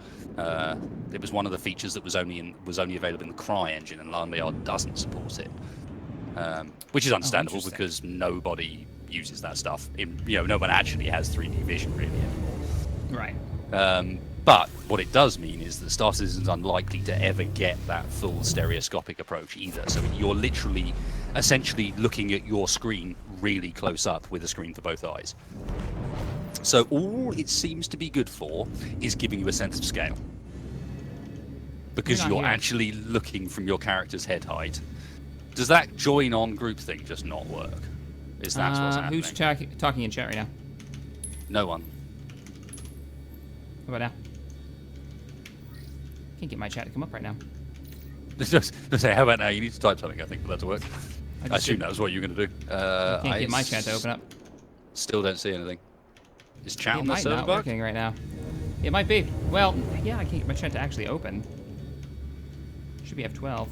It was one of the features that was only available in the Cry engine, and Lumberyard doesn't support it, which is understandable because nobody uses that stuff. No one actually has 3D vision really anymore. Right. But what it does mean is that Star Citizen's unlikely to ever get that full stereoscopic approach either. So you're literally, essentially looking at your screen really close up with a screen for both eyes. So all it seems to be good for is giving you a sense of scale. Because you're actually looking from your character's head height. Does that join on group thing just not work? Is that what's happening? Who's talking in chat right now? No one. How about now? Can't get my chat to come up right now. Just say, how about now? You need to type something, I think, for that to work. I assume did. that was what you were going to do. Can't get my chat to open up. Still don't see anything. Is chat It on the might server not bug? working right now. It might be. Well, yeah, I can't get my chat to actually open. Should be F12.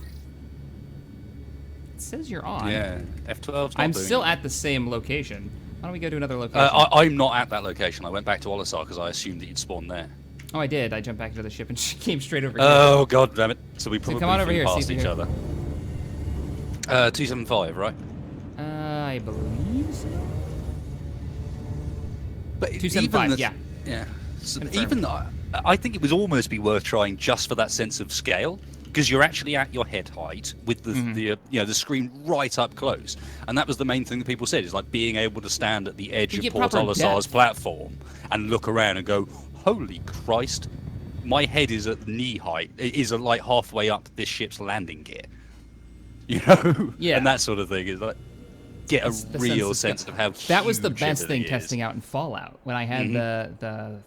It says you're on. Yeah, F12's not I'm doing still it. at the same location. Why don't we go to another location? I'm not at that location. I went back to Olisar because I assumed that you'd spawn there. Oh, I did. I jumped back into the ship and came straight over here. Oh, god damn it. So we probably come on over flew here, see past if each you- other. 275, right? I believe so. But 275, yeah. Yeah. So Confirmed. even I think it would almost be worth trying just for that sense of scale, because you're actually at your head height with the screen right up close, and that was the main thing that people said is like being able to stand at the edge You of get Port proper Olisar's depth. platform and look around and go, "Holy Christ, my head is at knee height. It is like halfway up this ship's landing gear." You know, Yeah. and that sort of thing is like get a The real scale. sense of how That was the huge best thing everything is. testing out in Fallout when I had the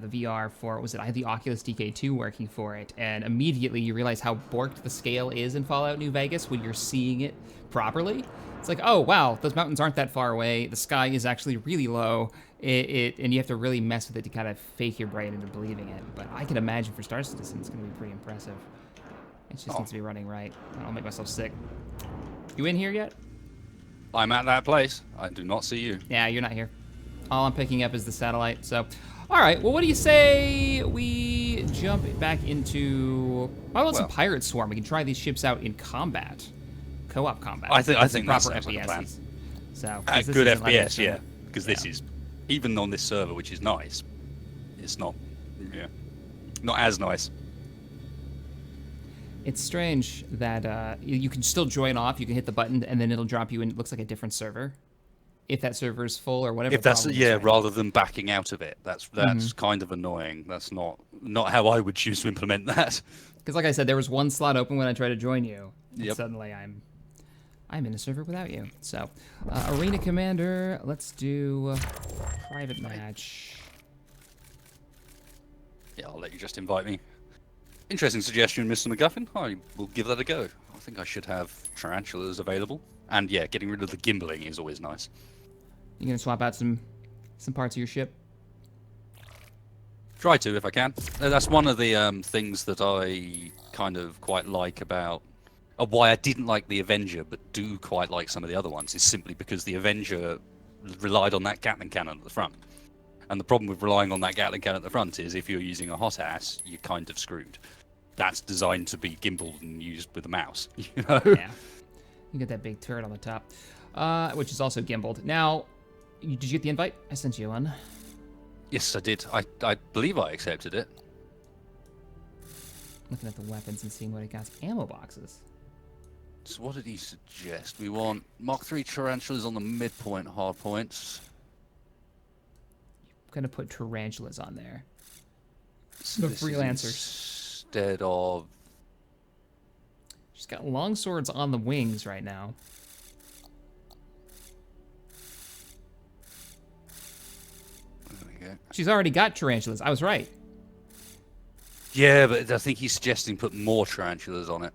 VR for what was it? I had the Oculus DK2 working for it, and immediately you realize how borked the scale is in Fallout New Vegas when you're seeing it properly. It's like, oh wow, those mountains aren't that far away. The sky is actually really low. And you have to really mess with it to kind of fake your brain into believing it. But I can imagine for Star Citizen, it's going to be pretty impressive. It just needs to be running right. I'll make myself sick. You in here yet? I'm at that place. I do not see you. Yeah, you're not here. All I'm picking up is the satellite. So, all right. Well, what do you say we jump back into? How about some Pirate Swarm? We can try these ships out in combat, co-op combat. I think Some that proper sounds like a plan. FPSs. So Good isn't like FPS, a- yeah. Because this is even on this server, which is nice. It's not, not as nice. It's strange that you can still join off. You can hit the button, and then it'll drop you in. It looks like a different server, if that server is full or whatever. If that's the problem is, right? rather than backing out of it, that's kind of annoying. That's not how I would choose to implement that. Because, like I said, there was one slot open when I tried to join you, and Yep. suddenly I'm in a server without you. So, Arena Commander, let's do private match. Yeah, I'll let you just invite me. Interesting suggestion, Mr. McGuffin. I will give that a go. I think I should have tarantulas available. And yeah, getting rid of the gimbling is always nice. You gonna swap out some parts of your ship? Try to if I can. That's one of the things that I kind of quite like about why I didn't like the Avenger, but do quite like some of the other ones, is simply because the Avenger relied on that Gatling cannon at the front. And the problem with relying on that Gatling cannon at the front is if you're using a hot ass, you're kind of screwed. That's designed to be gimbaled and used with a mouse, you know? Yeah. You get that big turret on the top, which is also gimbaled. Now, did you get the invite? I sent you one. Yes, I did. I believe I accepted it. Looking at the weapons and seeing what it got. Ammo boxes. So what did he suggest? We want Mark III tarantulas on the midpoint hard points. I'm gonna put tarantulas on there. So The this is freelancers. Instead of... She's got long swords on the wings right now. There we go. She's already got tarantulas. I was right. Yeah, but I think he's suggesting put more tarantulas on it.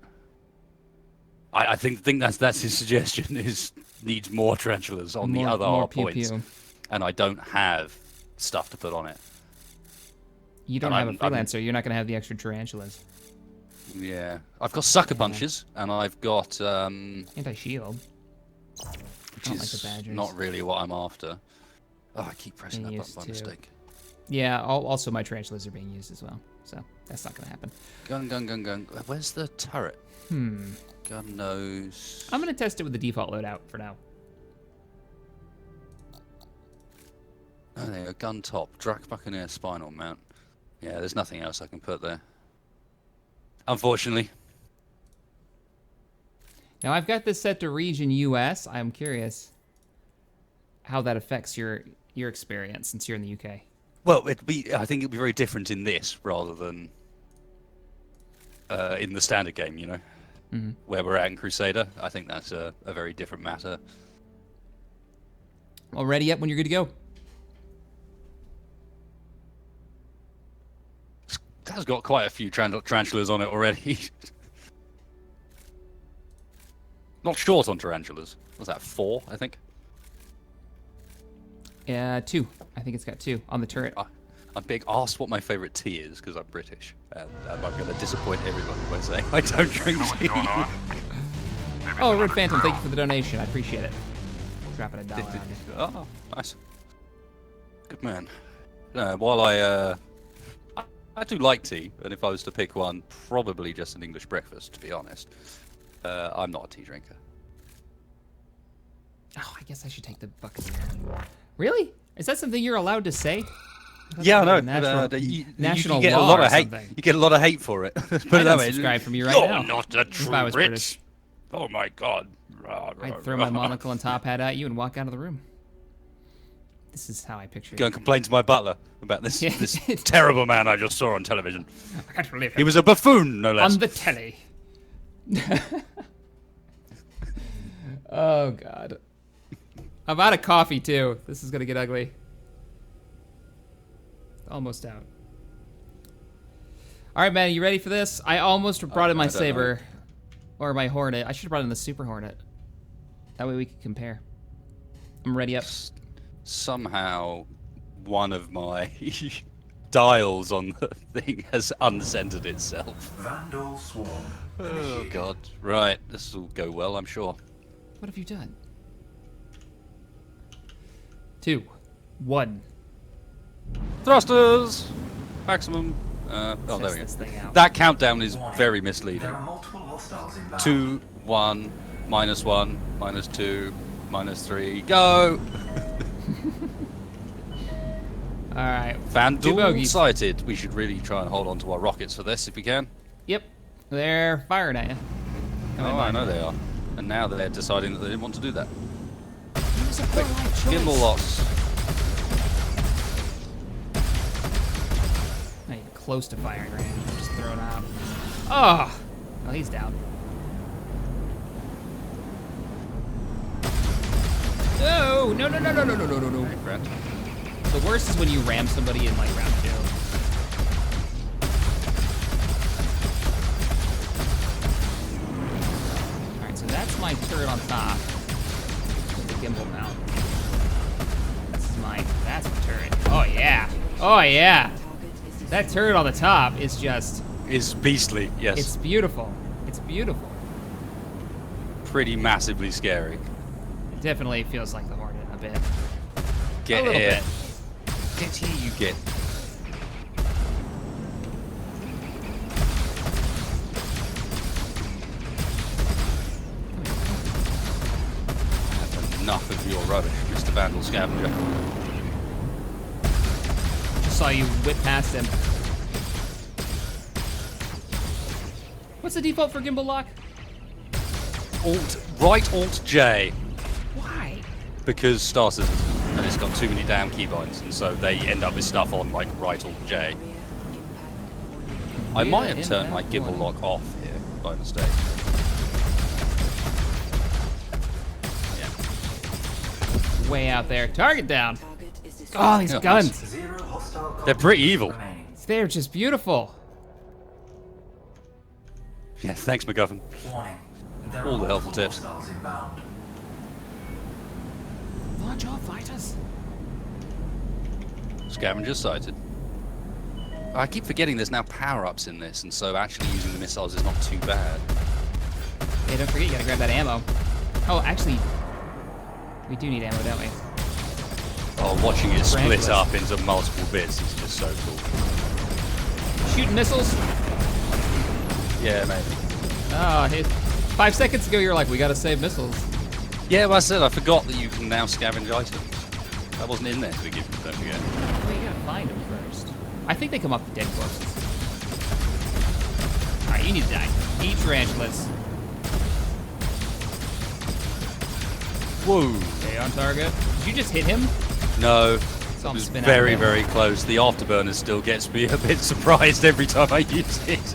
I think that's his suggestion, is needs more tarantulas on the other more hard pew points. pew. And I don't have stuff to put on it. You don't And have a freelancer. You're not gonna have the extra tarantulas. Yeah. I've got sucker punches, and I've got... Anti-shield. which don't like the is badgers. not really what I'm after. Oh, I keep pressing Being that button by used to- mistake. Yeah. Also, my tarantulas are being used as well, so that's not gonna happen. Gun. Where's the turret? Gun nose. I'm gonna test it with the default loadout for now. Oh, there you go. Gun top. Drake Buccaneer spinal mount. Yeah, there's nothing else I can put there. Unfortunately. Now I've got this set to region US. I'm curious how that affects your experience since you're in the UK. Well, I think it'd be very different in this rather than in the standard game, you know, where we're at in Crusader. I think that's a very different matter. All ready up when you're good to go. That's got quite a few tarantulas on it already. Not short on tarantulas. Was that 4, I think? 2. I think it's got 2 on the turret. I'm being asked what my favourite tea is because I'm British. And I'm going to disappoint everybody by saying I don't drink What's tea. going on? Oh, Red Phantom, thank you for the donation. I appreciate it. Dropping a dollar on you. Oh, nice. Good man. While I do like tea, and if I was to pick one, probably just an English breakfast, to be honest. I'm not a tea drinker. Oh, I guess I should take the Buccaneer. Really? Is that something you're allowed to say? Yeah, I know. National you get a law lot or of hate. something. You get a lot of hate for it. Put it I'd that way. unsubscribe from you right You're now. not a If I was true British. Brit. Oh my god. I'd throw my monocle and top hat at you and walk out of the room. This is how I picture Go it. and complain to my butler about this Yeah. this terrible man I just saw on television. I can't believe He it. was a buffoon, no less. On the telly. Oh, God. I'm out of coffee, too. This is going to get ugly. Almost out. All right, man, you ready for this? I almost brought in my I don't Saber. Or my Hornet. I should have brought in the Super Hornet. That way we could compare. I'm ready up. Somehow, one of my dials on the thing has uncentered itself. Vandal Swarm. Oh god. Right, this will go well, I'm sure. What have you done? 2, 1. Thrusters! Maximum. Oh, there Test we go. this thing out. That countdown is very misleading. There are multiple hostiles inbound. 2, 1, -1, -2, -3, go! All right. Two Vandal bogeys. sighted. We should really try and hold on to our rockets for this if we can. Yep. They're firing at you. Oh, I know they are. And now they're deciding that they didn't want to do that. It was a poor life choice. Gimbal loss. Not even close to firing range. Just thrown out. Oh! Well, he's down. No! No, no, no, no, no, no, no, no, no. Hey, friend. The worst is when you ram somebody in, like, round 2. Alright, so that's my turret on top. With the gimbal mount. That's my turret. Oh, yeah. Oh, yeah. That turret on the top is just... Is beastly, yes. It's beautiful. It's beautiful. pretty massively scary. It definitely feels like the Hornet a bit. Get a little here. bit. Get here, you get. Have enough of your rubbish, Mr. Vandal Scavenger. Just saw you whip past him. What's the default for gimbal lock? Right Alt J, Why? because Star Citizen, and it's got too many damn keybinds, and so they end up with stuff on like Right Alt J. I might have turned my gimbal lock off here by mistake. Yeah. Way out there. Target down. Oh, these Yeah, guns. Zero hostile They're pretty evil. remaining. They're just beautiful. Yeah, thanks, MacGuffin. Warning. There All are the helpful multiple tips. hostiles inbound. Launch all fighters. Scavenger sighted. I keep forgetting there's now power-ups in this, and so actually using the missiles is not too bad. Hey, don't forget, you gotta grab that ammo. Oh, actually, we do need ammo, don't we? Oh, watching it split Rankless. up into multiple bits is just so cool. Shooting missiles. Yeah, maybe. Oh, 5 seconds ago you were like, we gotta save missiles. Yeah, well, I said I forgot that you can now scavenge items. That wasn't in there to begin with, don't forget. Well, you gotta find them first. I think they come off the dead corpses. Alright, you need to die. Eat tarantulas. Whoa. Stay on target. Did you just hit him? No, Saw it him was spin out very, of there. very close. The afterburner still gets me a bit surprised every time I use it.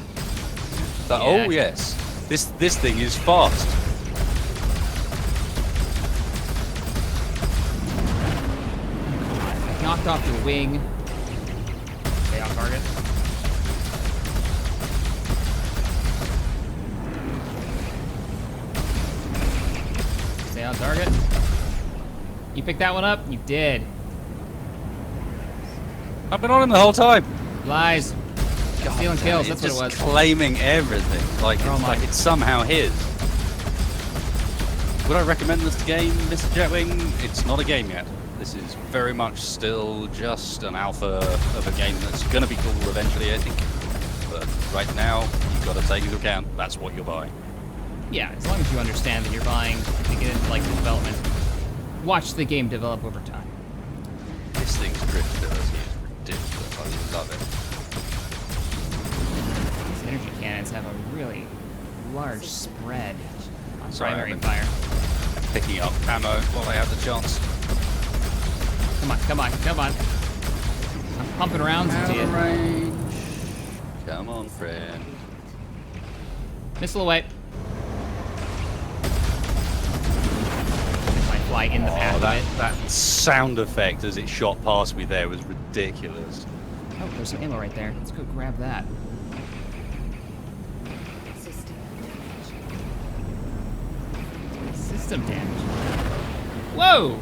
But, Yeah. oh yes, this thing is fast. Knocked off your wing. Stay on target. Stay on target. You picked that one up? You did. I've been on him the whole time. Lies. Stealing kills, that's what it was. Just claiming everything, like Oh it's, my. like it's somehow his. Would I recommend this game, Mr. Jetwing? It's not a game yet. This is very much still just an alpha of a game that's going to be cool eventually, I think. But right now, you've got to take into account that's what you're buying. Yeah, as long as you understand that you're buying to get into like the development. Watch the game develop over time. This thing's driftability is ridiculous. I love it. These energy cannons have a really large spread on Sorry, primary I've fire. Picking up ammo while I have the chance. Come on, come on, come on. I'm pumping rounds into you. Range. Come on, friend. Missile away. Might fly in the path of it. That sound effect as it shot past me there was ridiculous. Oh, there's some ammo right there. Let's go grab that. System damage. Whoa!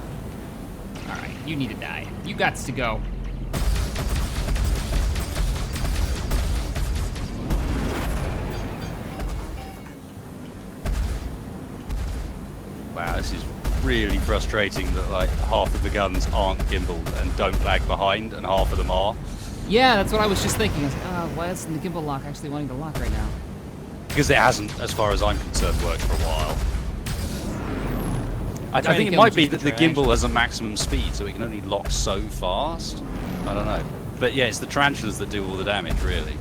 Alright, you need to die. You gots to go. Wow, this is really frustrating that like half of the guns aren't gimbaled and don't lag behind, and half of them are. Yeah, that's what I was just thinking. I was like, oh, why isn't the gimbal lock actually wanting to lock right now? Because it hasn't, as far as I'm concerned, worked for a while. I Trying to think it kill might him be just that the for gimbal has a maximum speed, so it can only lock so fast. I don't know. But yeah, it's the tarantulas that do all the damage, really.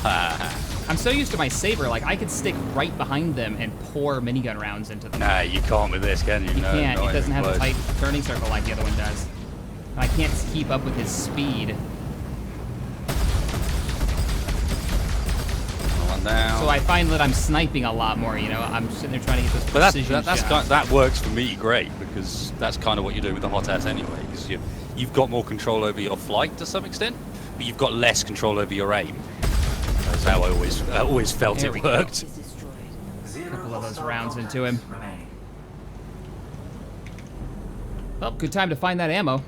I'm so used to my saber, like I could stick right behind them and pour minigun rounds into them. Nah, you can't with this, can you? You No, can't. not It doesn't even have a close. tight turning circle like the other one does. And I can't keep up with his speed. One down. So I find that I'm sniping a lot more, you know? I'm sitting there trying to get those But precision shots. that works for me great, because that's kind of what you're doing with the hot ass anyway. Because you've got more control over your flight to some extent, but you've got less control over your aim. That's how I always felt There it we go. worked. Zero Couple of those hostile rounds contacts into him. remaining. Well, good time to find that ammo.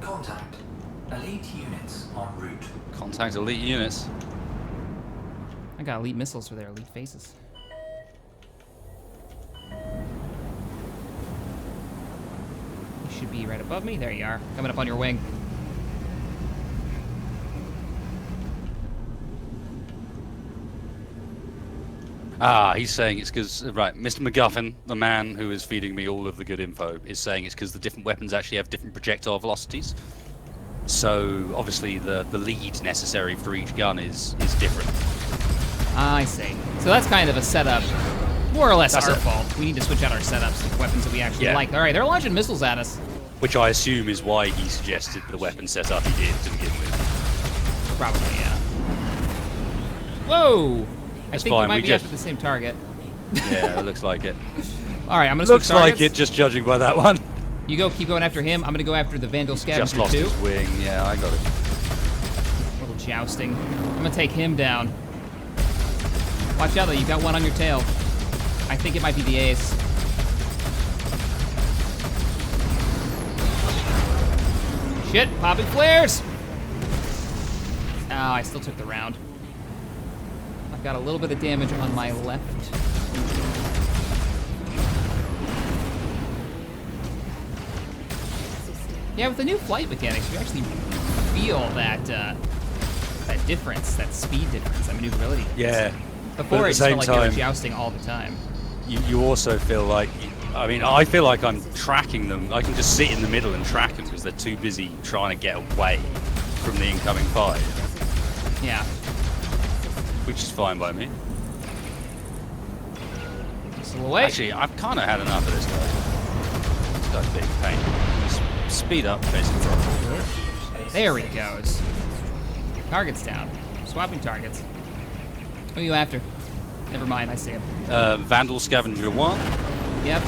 Contact. Elite units en route. Contact elite units. I got elite missiles for their elite faces. You should be right above me. There you are. Coming up on your wing. Ah, he's saying it's because, right, Mr. MacGuffin, the man who is feeding me all of the good info, is saying it's because the different weapons actually have different projectile velocities. So, obviously, the lead necessary for each gun is different. I see. So that's kind of a setup, more or less That's our it. fault. We need to switch out our setups of weapons that we actually Yeah. like. All right, they're launching missiles at us. Which I assume is why he suggested the weapon setup he did to begin with. Probably, yeah. Whoa! I think we fine, might we be just- after the same target. Yeah, it looks like it. All right, I'm gonna Looks switch like targets. it, just judging by that one. You go, keep going after him. I'm gonna go after the Vandal Just Scavenger lost too. his wing. Yeah, I got it. Little jousting. I'm gonna take him down. Watch out though, you've got one on your tail. I think it might be the ace. Shit, popping flares! Oh, I still took the round. I've got a little bit of damage on my left. Yeah, with the new flight mechanics, you actually feel that that difference, that speed difference, that maneuverability difference. Yeah. Before But at it the just felt same like they were time- jousting all the time. You also feel like, I mean, I feel like I'm tracking them. I can just sit in the middle and track them because they're too busy trying to get away from the incoming fire, Yeah. which is fine by me. Missile away. Actually, I've kind of had enough of this guy. This guy's being a pain. Just speed up, basically. There he goes. Target's down. Swapping targets. Who are you after? Never mind, I see him. Vandal Scavenger 1. Yep.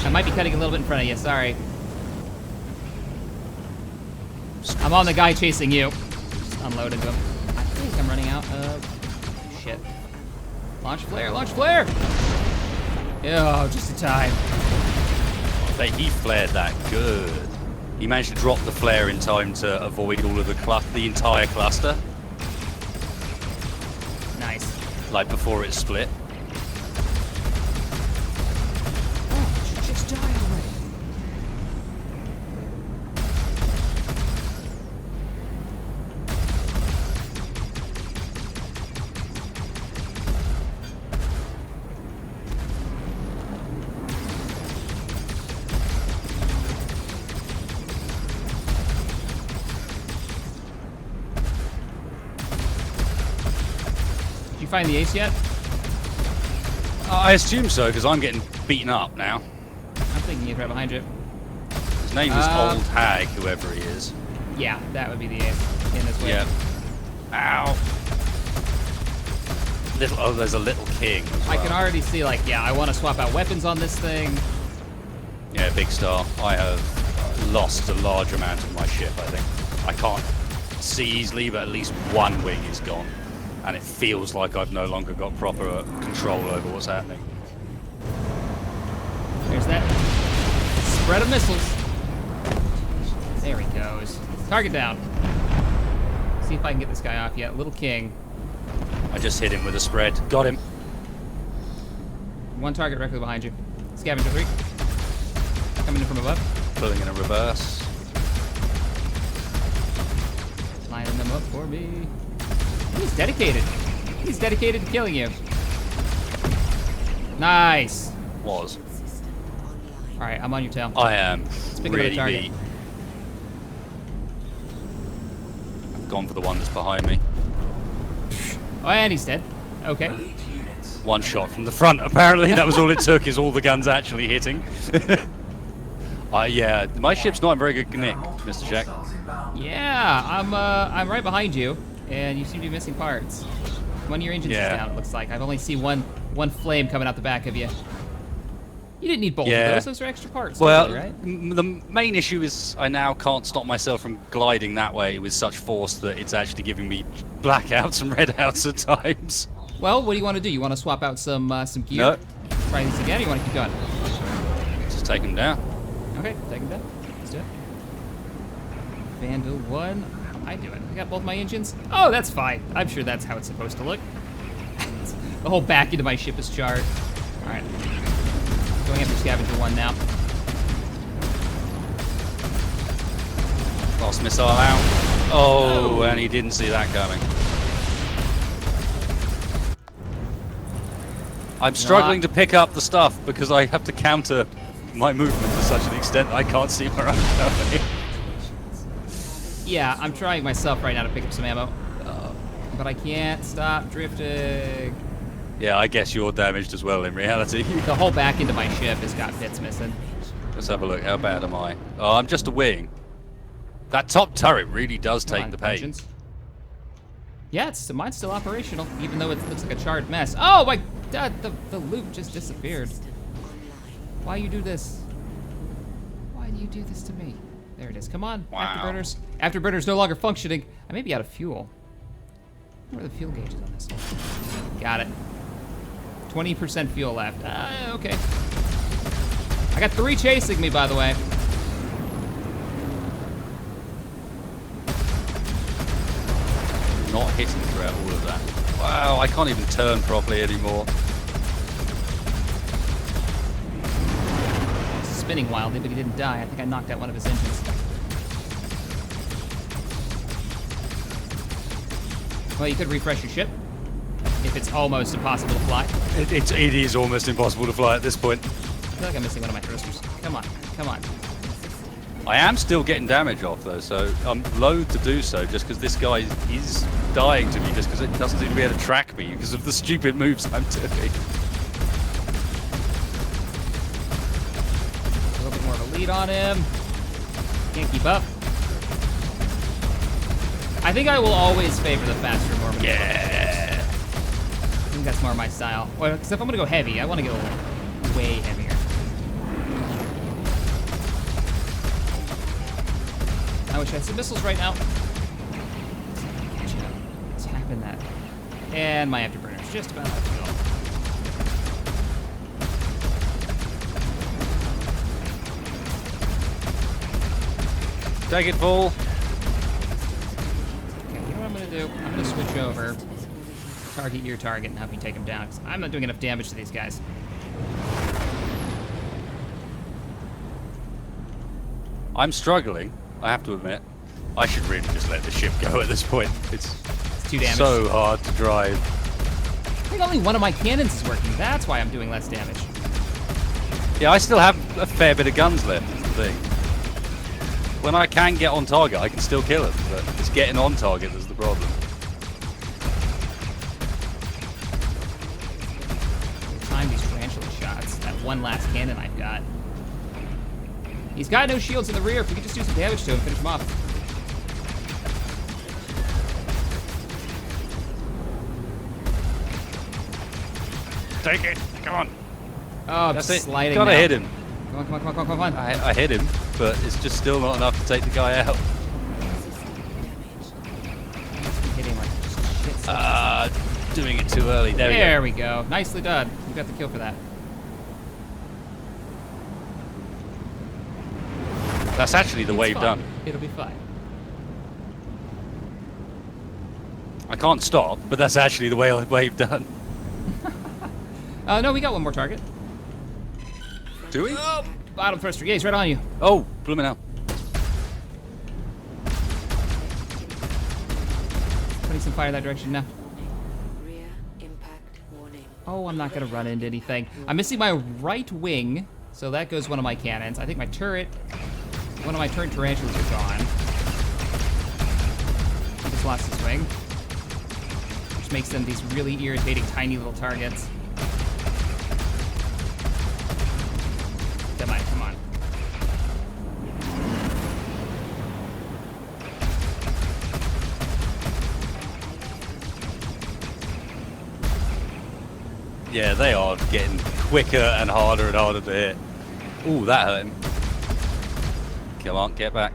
I might be cutting a little bit in front of you, sorry. I'm on the guy chasing you. Just unloaded him. I think I'm running out of shit. Launch flare, launch flare! Oh, just in time. He flared that good. He managed to drop the flare in time to avoid all of the entire cluster, Nice. like before it split. Oh, just die already. find the ace yet? I assume so, because I'm getting beaten up now. I'm thinking he's right behind you. His name is Old Hag, whoever he is. Yeah, that would be the ace in this way. Yeah. Ow. There's a little king as well. I can already see, like, yeah, I want to swap out weapons on this thing. Yeah, big star. I have lost a large amount of my ship, I think. I can't see easily, but at least one wing is gone. And it feels like I've no longer got proper control over what's happening. There's that spread of missiles. There he goes. Target down. See if I can get this guy off yet. Little king. I just hit him with a spread. Got him. One target directly behind you. Scavenger 3. Coming in from above. Pulling in a reverse. Lining them up for me. He's dedicated. He's dedicated to killing you. Nice. Was. All right, I'm on your tail. I am pick another really target. beat. I've gone for the one that's behind me. Oh, and he's dead. Okay. Elite units. One shot from the front, apparently. That was all it took, is all the guns actually hitting. Yeah, my ship's not in very good nick, Mr. Jack. Hostiles inbound. Yeah, I'm right behind you, and you seem to be missing parts. One of your engines Yeah. is down. It looks like I've only seen one flame coming out the back of you. You didn't need both Yeah. of those. Those are extra parts. Well, totally, right? the main issue is I now can't stop myself from gliding that way with such force that it's actually giving me blackouts and redouts at times. Well, what do you want to do? You want to swap out some gear? No, Try these again. Or you want to keep going? just take them down. Okay, take them down. Let's do it. Vandal 1. How am I doing? I got both my engines? Oh, that's fine. I'm sure that's how it's supposed to look. The whole back end of my ship is charred. All right. Going after Scavenger 1 now. Last missile out. Oh, and he didn't see that coming. I'm struggling to pick up the stuff because I have to counter my movement to such an extent that I can't see where I'm going. Yeah, I'm trying myself right now to pick up some ammo. But I can't stop drifting. Yeah, I guess you're damaged as well in reality. The whole back end of my ship has got bits missing. Let's have a look. How bad am I? Oh, I'm just a wing. That top turret really does Come take on, the pain. engines. Yeah, mine's still operational, even though it looks like a charred mess. Oh my god, the loop just disappeared. Why you do this? Why do you do this to me? There it is. Come on, Wow. afterburners. Afterburners no longer functioning. I may be out of fuel. Where are the fuel gauges on this? Got it. 20% fuel left. Okay. I got 3 chasing me, by the way. Not hitting throughout all of that. Wow, I can't even turn properly anymore. He's spinning wildly, but he didn't die. I think I knocked out one of his engines. Well, you could refresh your ship if it's almost impossible to fly. It is almost impossible to fly at this point. I feel like I'm missing one of my thrusters. Come on, come on. I am still getting damage off though, so I'm loath to do so just because this guy is dying to me just because it doesn't seem to be able to track me because of the stupid moves I'm doing. A little bit more of a lead on him. Can't keep up. I think I will always favor the faster, more. Yeah. I think that's more my style. Well, because if I'm gonna go heavy, I want to go way heavier. I wish I had some missiles right now. Catch up. Tapping that. And my afterburner's just about out of fuel. Take it full. Okay, you know what I'm gonna do? I'm gonna switch over. Target your target and help you take him down, because I'm not doing enough damage to these guys. I'm struggling, I have to admit. I should really just let the ship go at this point. It's It's 2 damage. so hard to drive. I think only one of my cannons is working. That's why I'm doing less damage. Yeah, I still have a fair bit of guns left, is the thing. When I can get on target, I can still kill them, but it's getting on target that's the problem. one last cannon I've got. He's got no shields in the rear. If we could just do some damage to him, finish him off. Take it. Come on. Oh, I'm That's it. sliding Gotta now. hit him. Come on, come on, come on, come on, come on. I hit him, but it's just still not enough to take the guy out. Hitting like shit. Doing it too early. There we go. Nicely done. We got the kill for that. That's actually the It's wave fine. done. It'll be fine. I can't stop, but that's actually the wave done. No, we got one more target. Do we? Oh, bottom thruster. Yeah, he's right on you. Oh, blooming hell. Putting some fire in that direction now. Rear impact warning. Oh, I'm not gonna run into anything. I'm missing my right wing, so that goes one of my cannons. I think my turret, one of my turret tarantulas are gone. I just lost his wing, which makes them these really irritating tiny little targets. Come on, come on. Yeah, they are getting quicker and harder to hit. Ooh, that hurt him. Come on, get back.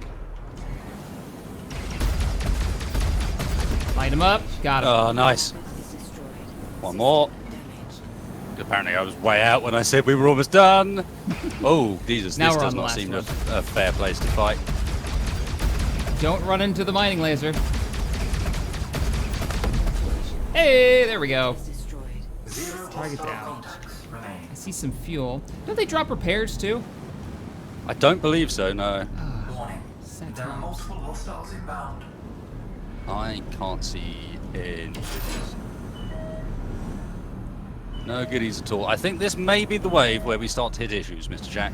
Light him up. Got him. Oh, nice. One more. Apparently I was way out when I said we were almost done. Oh, Jesus, Now this we're on does the not last seem one. a fair place to fight. Don't run into the mining laser. Hey, there we go. Destroyed. 0 Target hostile down. contacts remain. I see some fuel. Don't they drop repairs too? I don't believe so, no. Warning. Set There are time. multiple hostiles inbound. I can't see any goodies. No goodies at all. I think this may be the wave where we start to hit issues, Mr. Jack.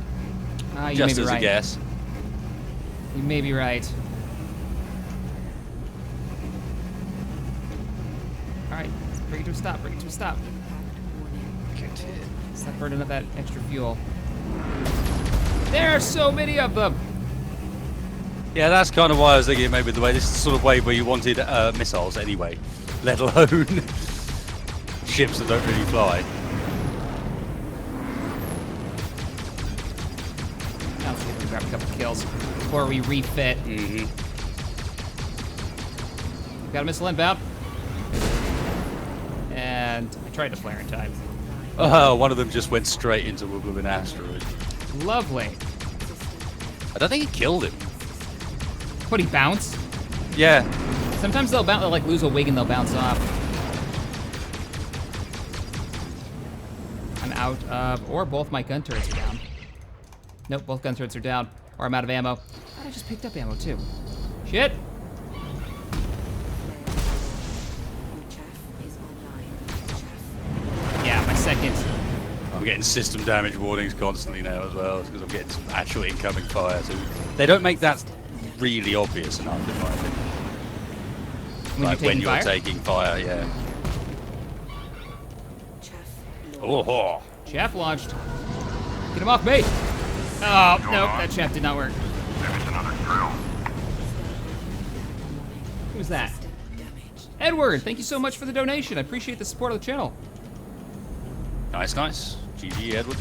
You Just may be as right. a guess. You may be right. All right, bring it to a stop. Bring it to a stop. Stop burning up that extra fuel. There are so many of them. Yeah, that's kind of why I was thinking maybe the way. This is the sort of wave where you wanted missiles anyway, let alone ships that don't really fly. Now let's see if we can grab a couple kills before we refit. Mm-hmm. Got a missile inbound. And I tried to flare in time. One of them just went straight into a blooming asteroid. Lovely. I don't think it killed him. What, he bounce? Yeah. Sometimes they'll like lose a wing and they'll bounce off. I'm out of, or both my gun turrets are down. Nope, both gun turrets are down, or I'm out of ammo. I just picked up ammo too. Shit. Yeah, my second. I'm getting system damage warnings constantly now as well because I'm getting some actual incoming fire. So they don't make that really obvious enough, in my opinion. When you're taking fire, yeah. Oh, Chaff launched. Get him off me. Oh, nope, that chaff did not work. Maybe it's another drill. Who's that? Edward, thank you so much for the donation. I appreciate the support of the channel. nice, nice. GG, Edward.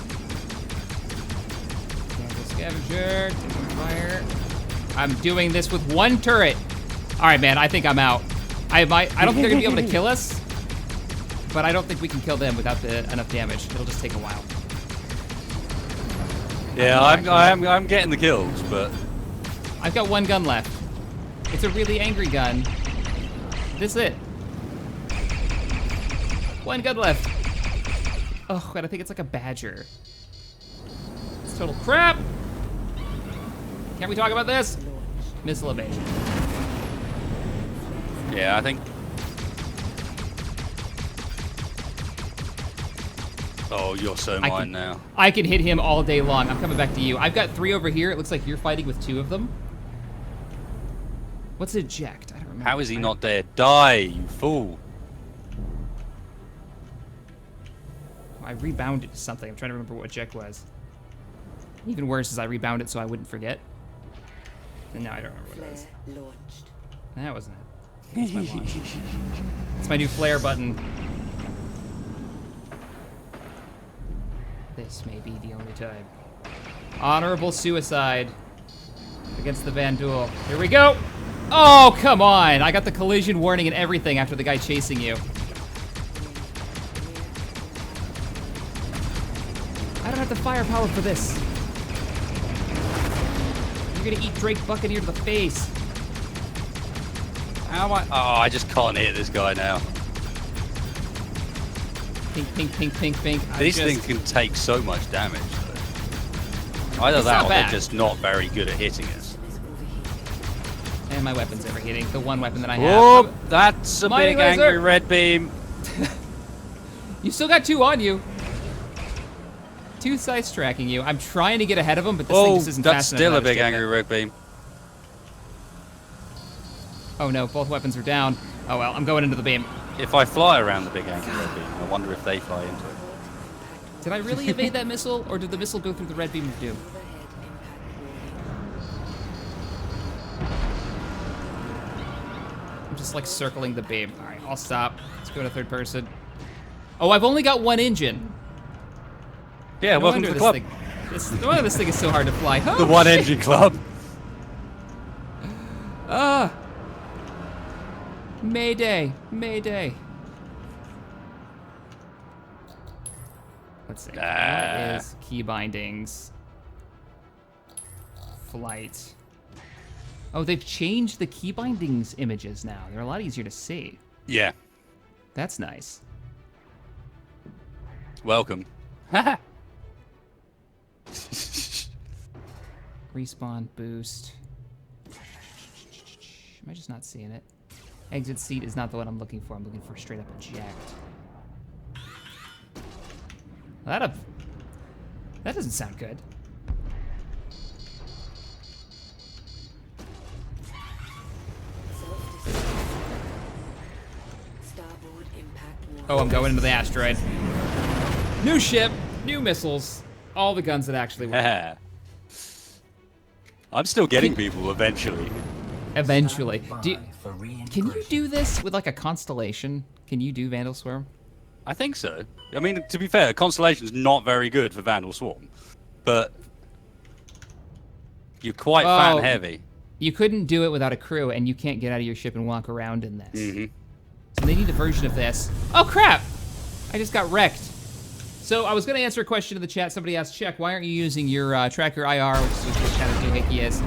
Scavenger, fire. I'm doing this with one turret. All right, man, I think I'm out. I don't think they're gonna be able to kill us, but I don't think we can kill them without enough damage. It'll just take a while. Yeah, I'm getting the kills, but I've got one gun left. It's a really angry gun. This is it. One gun left. Oh, and I think it's like a badger. It's total crap. Can't we talk about this? Missile evasion. yeah, I think. Oh, you're so mine now. I can hit him all day long. I'm coming back to you. I've got 3 over here. It looks like you're fighting with 2 of them. What's eject? I don't remember. How is he not dead? Die, you fool! I I rebounded something. I'm trying to remember what check was. Even worse is I rebounded so I wouldn't forget. And now I don't remember what it was. Launched. That wasn't it. That's my launch. It's my new flare button. This may be the only time. Honorable suicide against the Vandal. Here we go. Oh, come on. I got the collision warning and everything after the guy chasing you. I don't have the firepower for this. You're gonna eat Drake Buccaneer to the face. How am I? Oh, I just can't hit this guy now. Pink, pink, pink, pink, pink. These things can take so much damage. Either It's that not or bad. they're just not very good at hitting us. And my weapon's overheating. The one weapon that I have. Oh, that's a Mighty big laser. angry red beam. You still got 2 on you. 2 sights tracking you. I'm trying to get ahead of him, but this thing Oh, just isn't that's fast enough. still to a big understand angry red beam. Oh no, both weapons are down. Oh well, I'm going into the beam. If I fly around the big angry red beam, I wonder if they fly into it. Did I really evade that missile, or did the missile go through the red beam of doom? I'm just like circling the beam. All right, I'll stop. Let's go to third person. Oh, I've only got 1 engine. Yeah, No welcome to wonder the club. No wonder this thing is so hard to fly. Oh, The one shit. engine club. Mayday, Mayday. Let's see. What is key bindings? Flight. Oh, they've changed the key bindings images now. They're a lot easier to see. Yeah, That's nice. welcome. Respawn boost. Am I just not seeing it? Exit seat is not the one I'm looking for. I'm looking for straight up eject. That doesn't sound good. Starboard impact warning. Oh, I'm going into the asteroid. New ship, new missiles, all the guns that actually work. I'm still getting people eventually. Eventually. Do you, For can you do this with like a constellation? Can you do Vandal Swarm? I think so. I mean, to be fair, Constellation's not very good for Vandal Swarm, but you're quite fat and heavy. You couldn't do it without a crew, and you can't get out of your ship and walk around in this. Mm-hmm. So they need a version of this. Oh crap! I just got wrecked. So I was gonna answer a question in the chat. Somebody asked, Check, why aren't you using your TrackIR, which is what kind of doohickey is?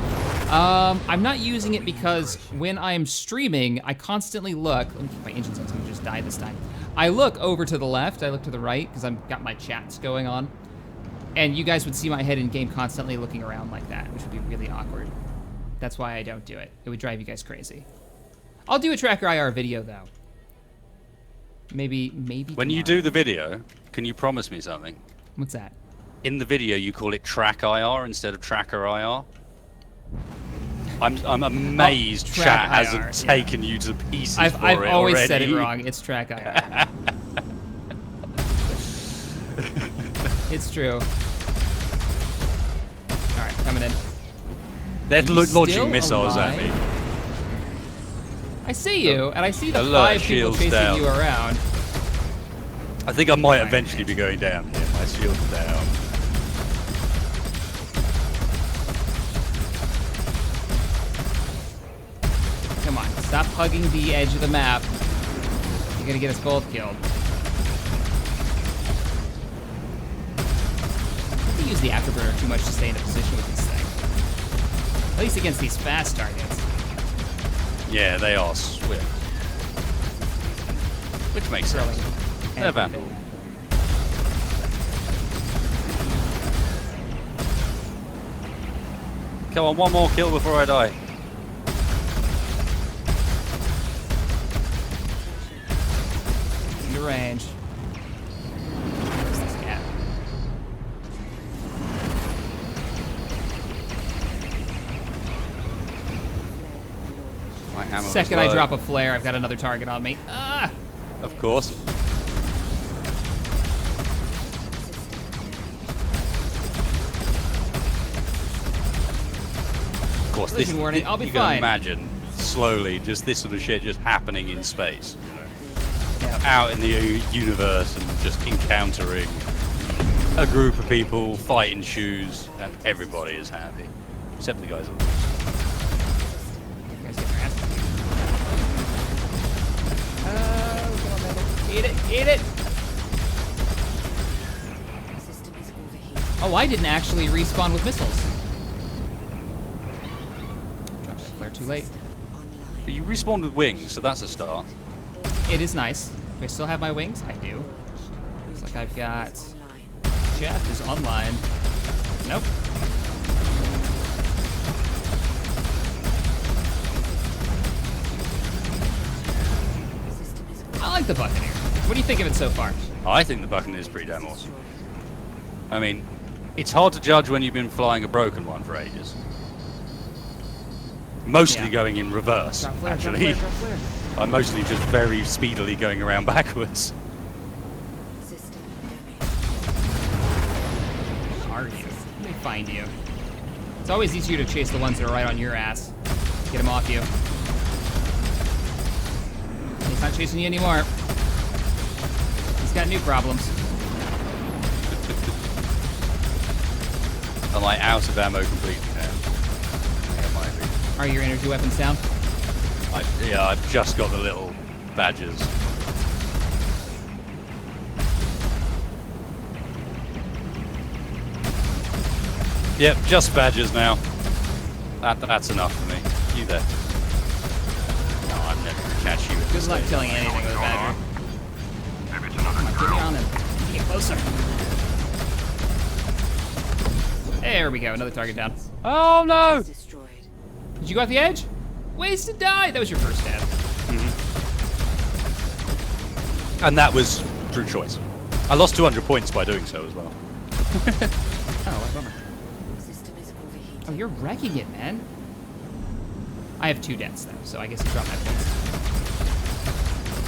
I'm not using it because when I'm streaming, I constantly look. Let me keep my engines on so I'm gonna just die this time. I look over to the left, I look to the right, because I've got my chats going on. And you guys would see my head in game constantly looking around like that, which would be really awkward. That's why I don't do it. It would drive you guys crazy. I'll do a TrackIR video though. Maybe. When you tomorrow. do the video, can you promise me something? What's that? In the video, you call it TrackIR instead of TrackIR. I'm amazed chat TrackIR, hasn't yeah. taken you to pieces I've for it always already. said it wrong. It's TrackIR. It's true. All right, coming in. They're Are you launching still missiles at me. alive? I see you, and I see the Alert, 5 people shields chasing down. you around. I think I might eventually be going down here. My shield's down. Come on, stop hugging the edge of the map. You're gonna get us both killed. I use the afterburner too much to stay in a position with this thing. At least against these fast targets. Yeah, they are swift. Which makes sense. They're Vandal. Come on, one more kill before I die. Into range. Where's this cat? My hammer was Second I low. drop a flare, I've got another target on me. Ah! Of course. course, Collision warning, I'll be you fine. can imagine slowly just this sort of shit just happening in space. You know, out in the universe and just encountering a group of people fighting shoes, and everybody is happy, except the guys. You guys get your ass. Oh, come on, man. Eat it, eat it! System is overheating. Oh, I didn't actually respawn with missiles. Dropped that flare too late. Online. But you respawned with wings, so that's a start. It is nice. Do I still have my wings? I do. Looks like I've got... Online. Jeff is online. Nope. System is I like the Buccaneer. What do you think of it so far? I think the Buccaneer is pretty damn awesome. I mean, it's hard to judge when you've been flying a broken one for ages. Mostly Yeah. going in reverse, Drop flare, drop actually. flare, drop flare. I'm mostly just very speedily going around backwards. System Where are you? Let me find you. It's always easier to chase the ones that are right on your ass. Get them off you. He's not chasing you anymore. He's got new problems. Am I out of ammo completely now? Yeah, it might be. Are your energy weapons down? Yeah, I've just got the little badges. Yep, just badges now. That's enough for me. You there. No, I'm never gonna catch you. Good luck killing anything with a badger. Maybe it's another Come on, get me drill. on him. Get closer. There we go, another target down. Oh no! destroyed. Did you go off the edge? Ways to die! That was your first stab. And that was through choice. I lost 200 points by doing so as well. Oh, what a bummer. System is overheating. Oh, you're wrecking it, man. I have 2 deaths, though, so I guess you dropped my points.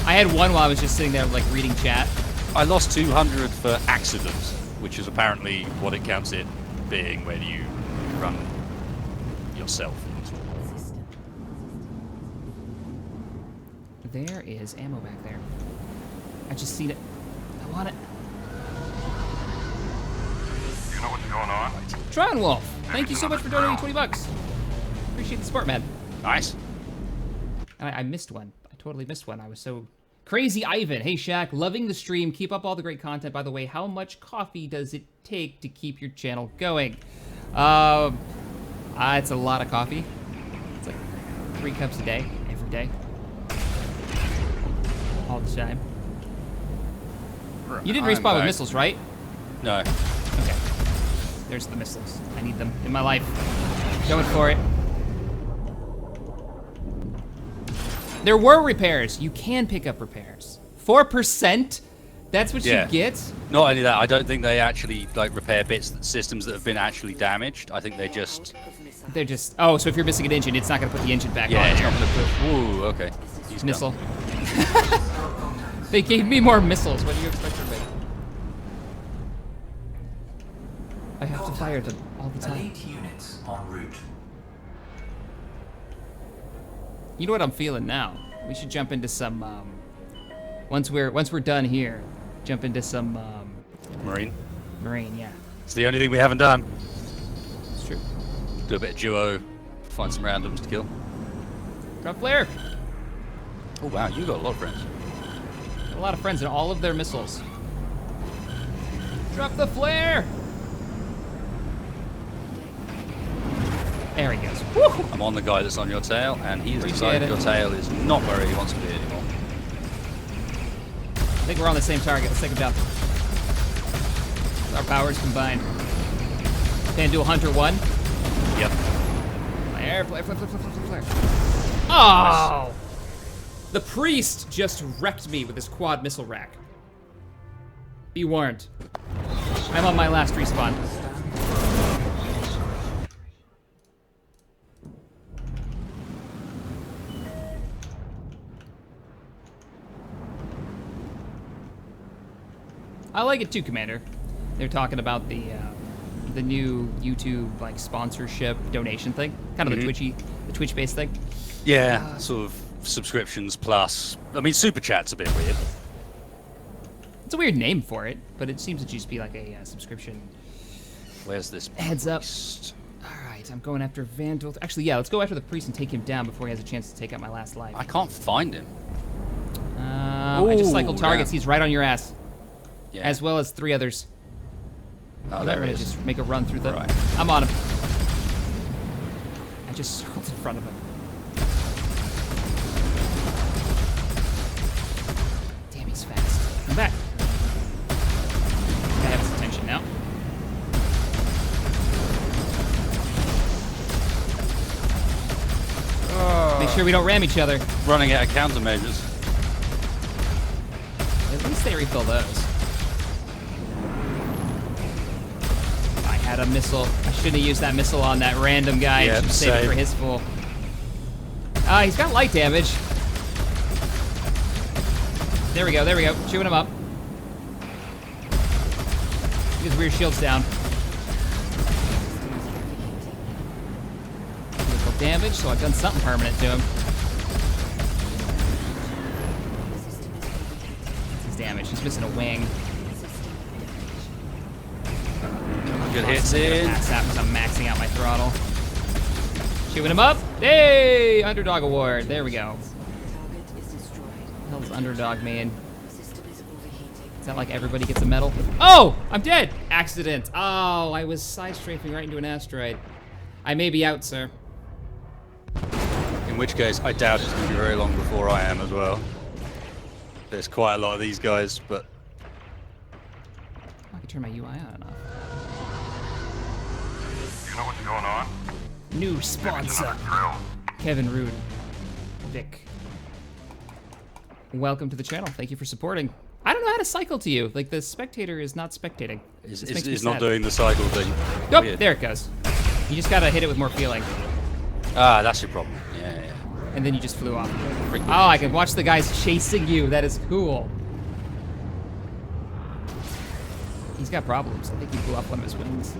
I had one while I was just sitting there, like, reading chat. I lost 200 for accidents, which is apparently what it counts it being when you run yourself. System. There is ammo back there. I just seen it. I want it. You know what's going on? Tron Wolf, thank you so much for donating 20 bucks. Appreciate the support, man. Nice. I missed one. I totally missed one. I was so... Crazy Ivan, hey Shaq, loving the stream. Keep up all the great content. By the way, how much coffee does it take to keep your channel going? It's a lot of coffee. It's like 3 cups a day, every day. All the time. You didn't I'm respawn with back. missiles, right? No. Okay. There's the missiles. I need them in my life. Going for it. There were repairs. You can pick up repairs. 4%? That's what Yeah. you get? Not only that, I don't think they actually like repair systems that have been actually damaged. I think they just Of missile. They're just... Oh, so if you're missing an engine, it's not going to put the engine back on. it's here. not gonna put. Ooh, okay. He's done. Missile. They gave me more missiles. What do you expect from me? I have to fire them all the time. Elite units en route. You know what I'm feeling now? We should jump into some, once we're done here, jump into some, Marine. Marine, yeah. It's the only thing we haven't done. It's true. Do a bit of duo, find some randoms to kill. Drop flare. Oh wow, you got a lot of friends. A lot of friends and all of their missiles. Drop the flare! There he goes. Woo! I'm on the guy that's on your tail, and he's Appreciate decided it. your tail is not where he wants to be anymore. I think we're on the same target. Let's take him down. Our powers combined. Vandal Hunter 1. Yep. Flare, flare, flare, flare, flare, flare, flare. Oh! The priest just wrecked me with his quad missile rack. Be warned. I'm on my last respawn. I like it too, Commander. They're talking about the the new YouTube like sponsorship donation thing, kind of the Twitch-based thing. Yeah, sort of subscriptions plus. I mean, super chat's a bit weird. It's a weird name for it, but it seems to just be like a subscription. Where's this? Heads up. priest? All right, I'm going after Vandal. Actually, yeah, let's go after the priest and take him down before he has a chance to take out my last life. I can't find him. I just cycled Ooh, targets. damn. He's right on your ass, Yeah. as well as 3 others. Oh, I'm there gonna it is. just make a run through the. Right. I'm on him. I just circled in front of him. Damn, he's fast. I'm back. I have his attention now. Make sure we don't ram each other. Running out of countermeasures. At least they refill those. I had a missile. I shouldn't have used that missile on that random guy. I Yeah, should save it same. for his full. He's got light damage. There we go, there we go. Chewing him up. His rear shield's down. Critical damage, so I've done something permanent to him. That's his damage. He's missing a wing. Good hits in. Pass out because I'm maxing out my throttle. Chewing him up. Hey! Underdog award. There we go. Target is destroyed. Hell's underdog man. System is overheating. Is that like everybody gets a medal? Oh! I'm dead! Accident. Oh, I was side strafing right into an asteroid. I may be out, sir. In which case, I doubt it's going to be very long before I am as well. There's quite a lot of these guys, but I can turn my UI on and off. You know what's going on? New Maybe it's sponsor. another drill. Kevin Rude. Vic. Welcome to the channel. Thank you for supporting. I don't know how to cycle to you. Like, the spectator is not spectating. This makes me it's not sad. doing the cycle thing. Nope, Weird. there it goes. You just gotta hit it with more feeling. Ah, that's your problem. Yeah, yeah. And then you just flew off. Freaking Oh, I can watch the guys chasing you. That is cool. He's got problems. I think he blew off one of his wings.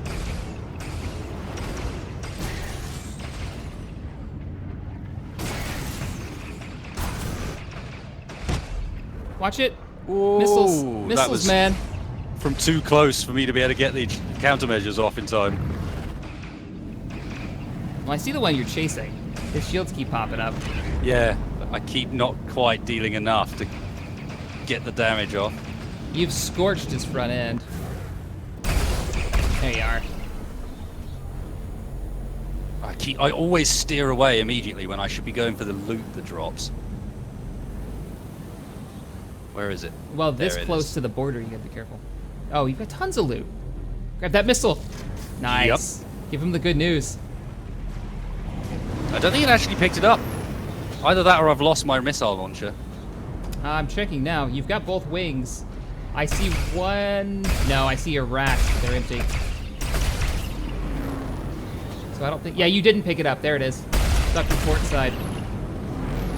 Watch it. Missiles. Ooh, that Missiles, was man. from too close for me to be able to get the countermeasures off in time. Well, I see the one you're chasing. His shields keep popping up. Yeah, but I keep not quite dealing enough to get the damage off. You've scorched his front end. There you are. I always steer away immediately when I should be going for the loot that drops. Where is it? Well, this There it close is. to the border, you gotta be careful. Oh, you've got tons of loot. Grab that missile. Nice. Give him the good news. I don't think it actually picked it up. Either that or I've lost my missile launcher. I'm checking now. You've got both wings. I see one. No, I see a rack. They're empty. So I don't think. Yeah, you didn't pick it up. There it is. Stuck to port side.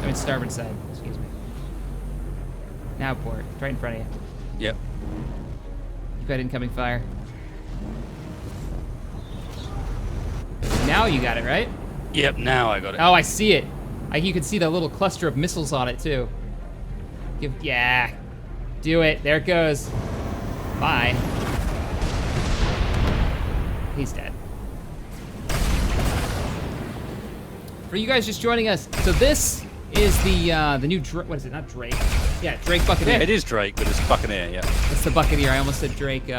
I mean, starboard side. Excuse me. Now port. It's right in front of you. Yep. You've got incoming fire. Now you got it, right? Yep, now I got it. Oh, I see it. You can see the little cluster of missiles on it, too. Yeah. Do it. There it goes. Bye. He's dead. For you guys just joining us, so this is the new what is it? Not Drake. Yeah, Drake Buccaneer. Yeah, it is Drake, but it's Buccaneer, yeah. It's the Buccaneer. I almost said Drake. The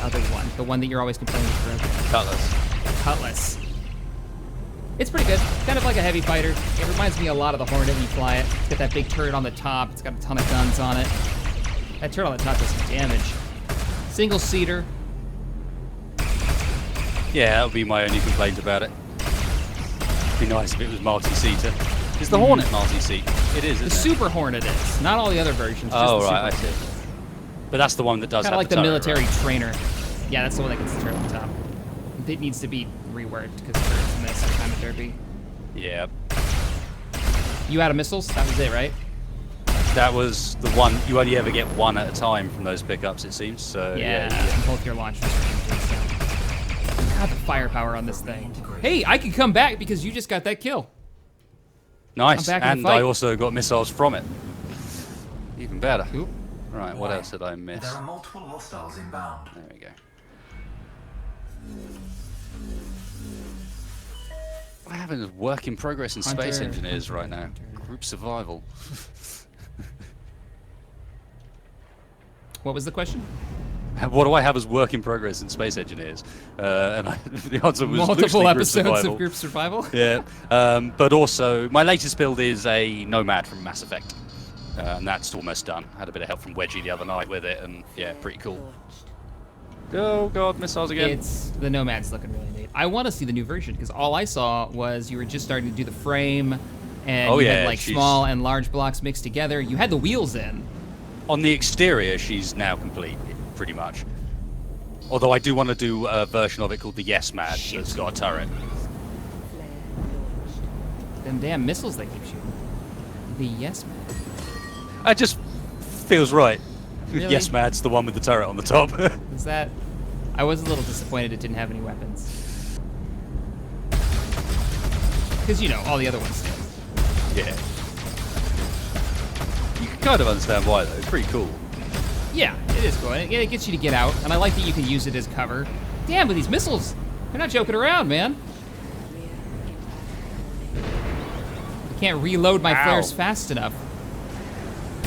other one, the one that you're always complaining for. Cutlass. Cutlass. It's pretty good. Kind of like a heavy fighter. It reminds me a lot of the Hornet when you fly it. It's got that big turret on the top. It's got a ton of guns on it. That turret on the top does some damage. Single seater. Yeah, that would be my only complaint about it. It'd be nice if it was multi-seater. Is the Hornet multi-seat? It is, The isn't it? Super Hornet is. Not all the other versions. Oh, just the right, I Super see. But that's the one that does Kind have of like the turret, military right? trainer. Yeah, that's the one that gets the turret on the top. It needs to be reworked because the turrets in this are kind of derpy. Yeah. You out of missiles? That was it, right? That was the one. You only ever get one at a time from those pickups, it seems. So Yeah. And both your launchers are empty, so. God, the firepower on this thing. Hey, I can come back because you just got that kill. Nice, I'm back in the and fight. I also got missiles from it. Even better. Oop. Right, what else did I miss? There are multiple hostiles inbound. There we go. What happened to work in progress in space Hunter, engineers right now? Hunter. Group survival. What was the question? What do I have as work in progress in space engineers? The answer was Multiple loosely episodes group survival. of group survival? Yeah, but also my latest build is a Nomad from Mass Effect, and that's almost done. Had a bit of help from Wedgie the other night with it, and yeah, pretty cool. Oh god, missiles again. It's the Nomad's looking really neat. I want to see the new version because all I saw was you were just starting to do the frame, and Oh, you yeah, had like she's- small and large blocks mixed together. You had the wheels in. On the exterior, she's now complete, pretty much. Although I do want to do a version of it called the Yes Mad that's got a turret. Flare launched. Them damn missiles they keep shooting. The Yes Man. It just feels right. Really? Yes Mad's the one with the turret on the top. Is that? I was a little disappointed it didn't have any weapons. Because you know all the other ones did. Yeah. You can kind of understand why though. It's pretty cool. Yeah, it is cool. It gets you to get out, and I like that you can use it as cover. Damn, with these missiles, they're not joking around, man. Rear impact warning. I can't reload my Ow. flares fast enough.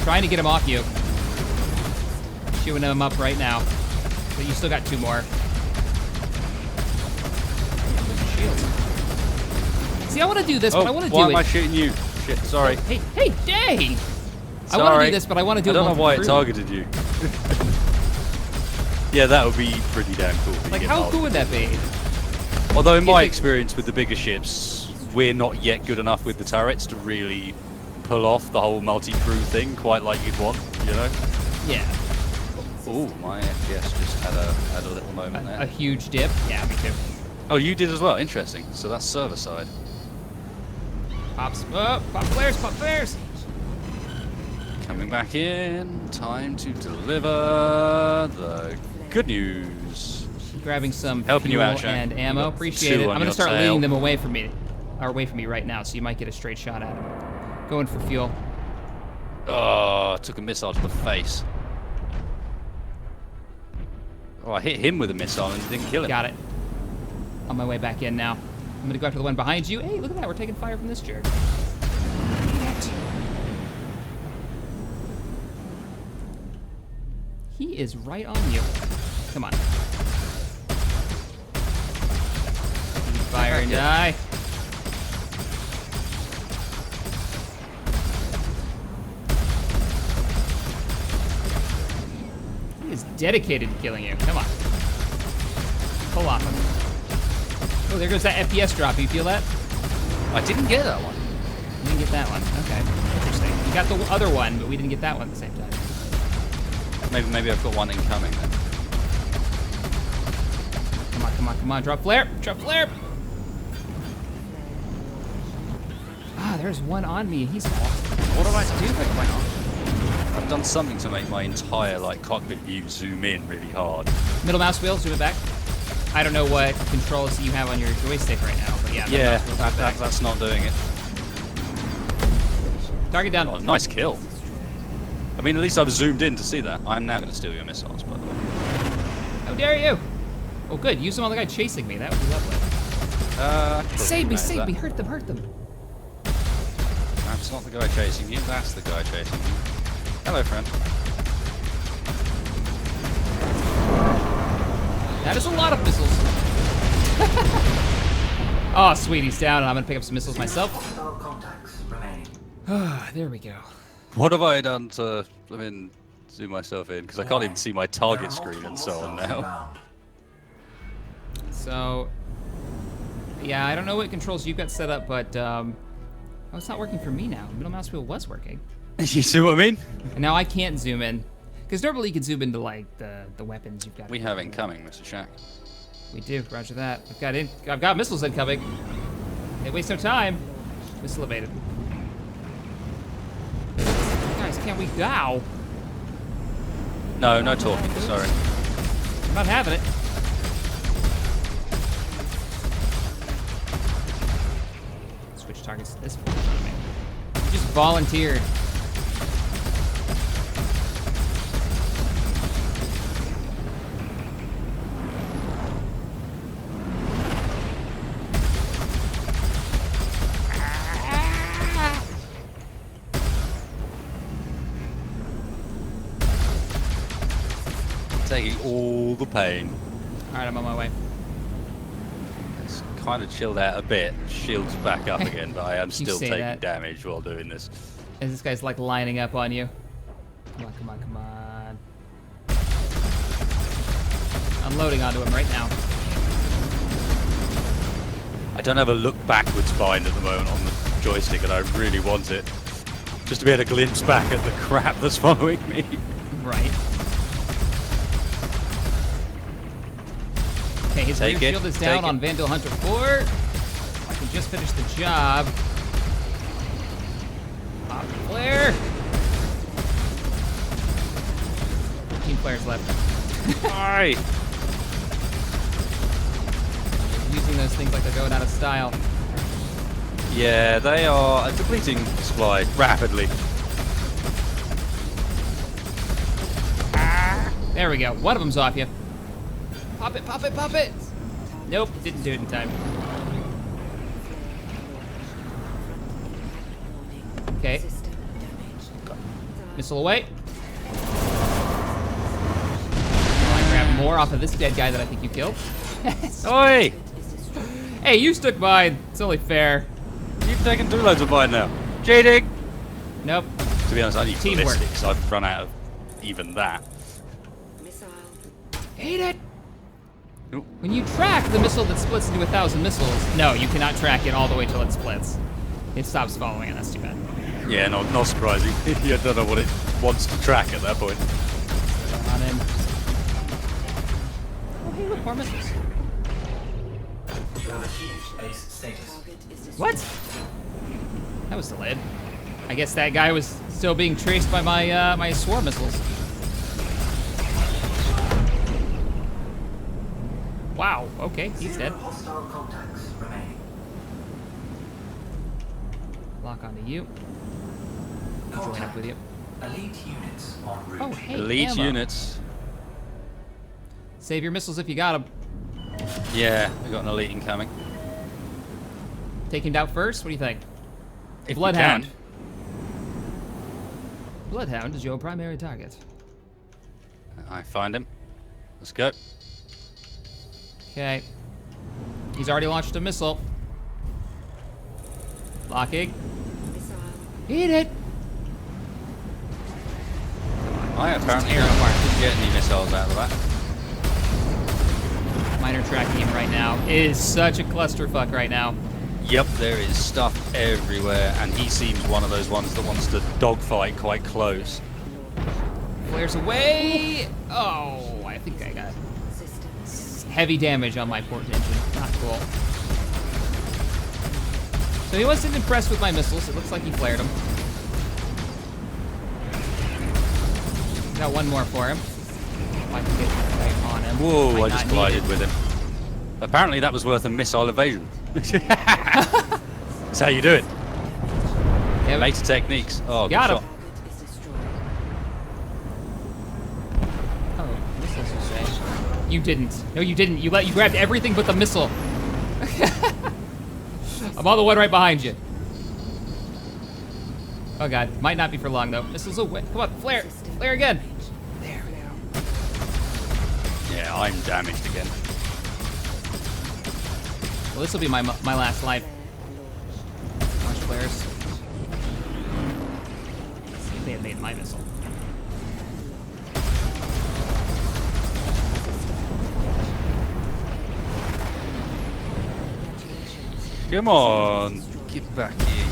Trying to get them off you. Shooting them up right now. But you still got 2 more. Shields. See, I want to do this, but I want to do why it. am I shooting you? Shit, sorry. Hey, Dave! I want to Sorry. do this, but I want to do I it don't know multiple why it crew. targeted you. Yeah, that would be pretty damn cool. if you Like, get how targeted. cool would that be? Although in my If it- experience with the bigger ships, we're not yet good enough with the turrets to really pull off the whole multi-crew thing quite like you'd want, you know? Yeah. Ooh, my FPS just had a little moment A there. huge dip. Yeah, me too. Oh, you did as well. Interesting. So that's server side. Pops. Oh, pop flares. Coming back in. Time to deliver the good news. Grabbing some Helping you fuel out, Shaq. and You ammo. got Appreciate 2 it. on I'm gonna your start tail. leading them away from me, right now. So you might get a straight shot at them. Going for fuel. Oh, took a missile to the face. Oh, I hit him with a missile and didn't kill him. Got it. On my way back in now. I'm gonna go after the one behind you. Hey, look at that. We're taking fire from this jerk. He is right on you. Come on. Fire and die. He is dedicated to killing you. Come on. Pull off him. Oh, there goes that FPS drop. You feel that? I didn't get that one. You didn't get that one. Okay. Interesting. You got the other one, but we didn't get that one at the same time. Maybe I've got one incoming then. Come on. Drop flare. Ah, there's one on me. He's awesome. What did I do? I've done something to make my entire cockpit view zoom in really hard. Middle mouse wheel, zoom it back. I don't know what controls you have on your joystick right now, but yeah. middle Yeah, mouse wheel, zoom it back. that's not doing it. Target down. Oh, nice kill. I mean, at least I've zoomed in to see that. I'm now going to steal your missiles, by the way. How dare you? Oh, good. Use them on the guy chasing me. That would be lovely. Save me. Hurt them. That's not the guy chasing you, that's the guy chasing you. Hello, friend. That is a lot of missiles. Oh, sweet. He's down, and I'm going to pick up some missiles myself. Hostile contacts remaining. There we go. What have I done to, zoom myself in? Because I can't even see my There are target screen multiple and so on hostiles now. inbound. So, yeah, I don't know what controls you've got set up, but oh, it's not working for me now. Middle mouse wheel was working, You see what I mean? and now I can't zoom in. Because normally you can zoom into the weapons you've got. We have incoming, Mr. Shack. We do. Roger that. I've got missiles incoming. They waste no time. Missile evaded. Guys, can't we go? No talking, sorry. I'm not having it. targets this far from me. You just volunteered. Taking all the pain. All right, I'm on my way. It's kind of chilled out a bit. Shield's back up again, but I am still say taking that. damage while doing this. As this guy's like lining up on you. Come on, come on, come on. I'm loading onto him right now. I don't have a look backwards bind at the moment on the joystick, and I really want it. Just to be able to glimpse back at the crap that's following me. Right. Okay, his rear shield is down on Vandal Hunter 4. I can just finish the job. Pop flare. 15 players left. Alright. Using those things like they're going out of style. Yeah, they are depleting supply rapidly. There we go. One of them's off you. Pop it, pop it, pop it! Nope, didn't do it in time. Okay. Missile away. I grab more off of this dead guy that I think you killed. Oi! Hey, you stuck mine. It's only fair. You've taken 2 loads of mine now. Cheating! Nope. To be honest, I need Teamwork. ballistics. I've run out of even that. Hate it! Oop. When you track the missile that splits into 1,000 missiles, no, you cannot track it all the way till it splits. It stops following it, that's too bad. Yeah, not surprising. You don't know what it wants to track at that point. On in. Oh, hey, look, more missiles. You have achieved base status. What? That was delayed. I guess that guy was still being traced by my my swarm missiles. Wow, okay, he's dead. 0 hostile contacts remaining. Lock onto you. I'll join up with you. Elite units en route. Oh, hey, Elite ammo. units. Save your missiles if you got them. Yeah, we got an elite incoming. Take him down first? What do you think? If we Bloodhound. can. Bloodhound is your primary target. I find him. Let's go. Okay. He's already launched a missile. Locking. Eat it! I apparently Air apart. didn't get any missiles out of that. Miner tracking him right now. It is such a clusterfuck right now. Yep, there is stuff everywhere, and he seems one of those ones that wants to dogfight quite close. Flares away! Oh, I think I got heavy damage on my port engine. Not cool. So he wasn't impressed with my missiles. It looks like he flared them. Got one more for him. If I can get right on him. Whoa, Might I just not need collided it. with him. Apparently that was worth a missile evasion. That's how you do it. Yeah, but- Later techniques. Oh, good Got him. shot. Oh, missiles you say. You didn't. No, you didn't. You grabbed everything but the missile. I'm on the one right behind you. Oh god, might not be for long though. Missiles away. Come on, flare. Flare again. There we go. Yeah, I'm damaged again. Well, this will be my last life. Launch flares. See if they had made my missile. Come on. Get back here,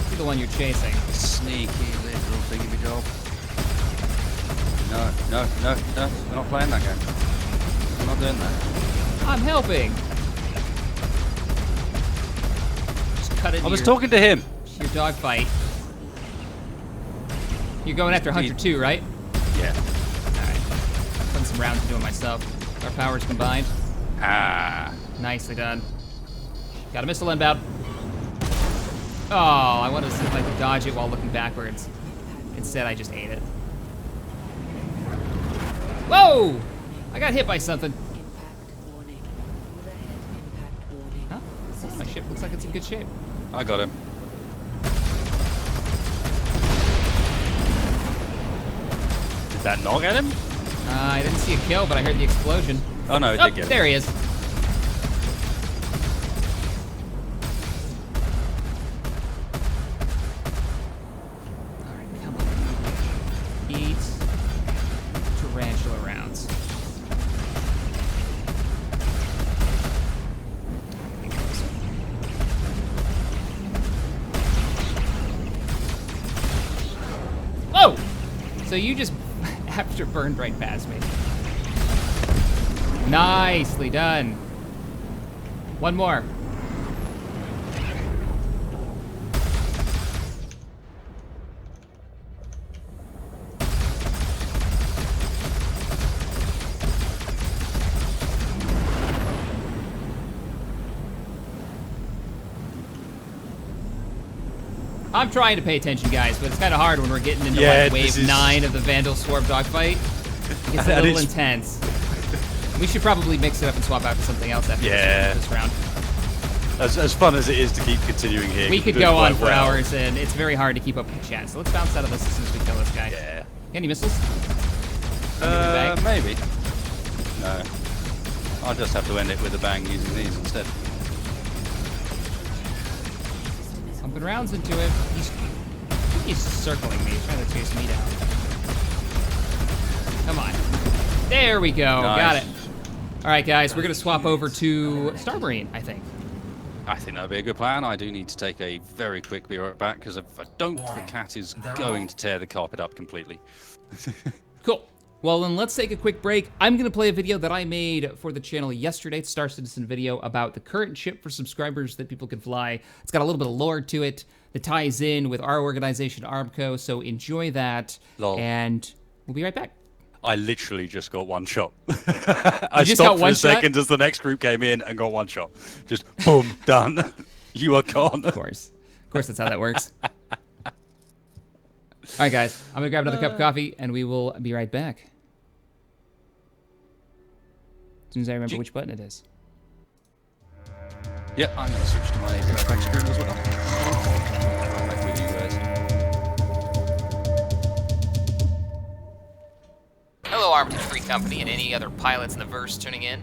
You're the one you're chasing. you sneaky little thingy job. No. We're not playing that game. We're not doing that. I'm helping. Just cut it. I was talking to him. Your dogfight. You're going after Hunter 2, right? Yeah. Alright. Putting some rounds into it myself. Our powers combined. Ah. Nicely done. Got a missile inbound. Oh, I wanted to see if I could dodge it while looking backwards. Instead, I just ate it. Whoa! I got hit by something. Impact warning. Overhead impact warning. Huh? My ship looks like it's in good shape. I got him. Did that not get him? I didn't see a kill, but I heard the explosion. Oh no, it Oh, did get him. there he is. All right, come on. Eat tarantula rounds. Whoa! So you just after burned right past me. Nicely done. One more. I'm trying to pay attention, guys, but it's kind of hard when we're getting into like wave 9 of the Vandal Swarm dogfight. It's a little intense. We should probably mix it up and swap out to something else after this round. As fun as it is to keep continuing here. We could go on for hours, and it's very hard to keep up with the chat. So let's bounce out of this as soon as we kill this guy. Yeah. Any missiles? Maybe. No. I'll just have to end it with a bang using these instead. Pumping rounds into him. He's circling me. He's trying to chase me down. Come on. There we go. Nice. Got it. All right, guys. We're going to swap over to Star Marine, I think. I think that'd be a good plan. I do need to take a very quick be right back because if I don't, the cat is going to tear the carpet up completely. Cool. Well, then let's take a quick break. I'm going to play a video that I made for the channel yesterday. It's Star Citizen video about the current ship for subscribers that people can fly. It's got a little bit of lore to it that ties in with our organization, Armco, so enjoy that. Lol. And we'll be right back. I literally just got one shot. just I got stopped for one a second shot? as the next group came in and got one shot. Just boom, done. You are gone. Of course, that's how that works. All right, guys. I'm going to grab another cup of coffee, and we will be right back. As soon as I remember which button it is. Yeah, I'm going to switch to my back screen as well. I'm back with you guys. Hello, Armitage Free Company and any other pilots in the verse tuning in.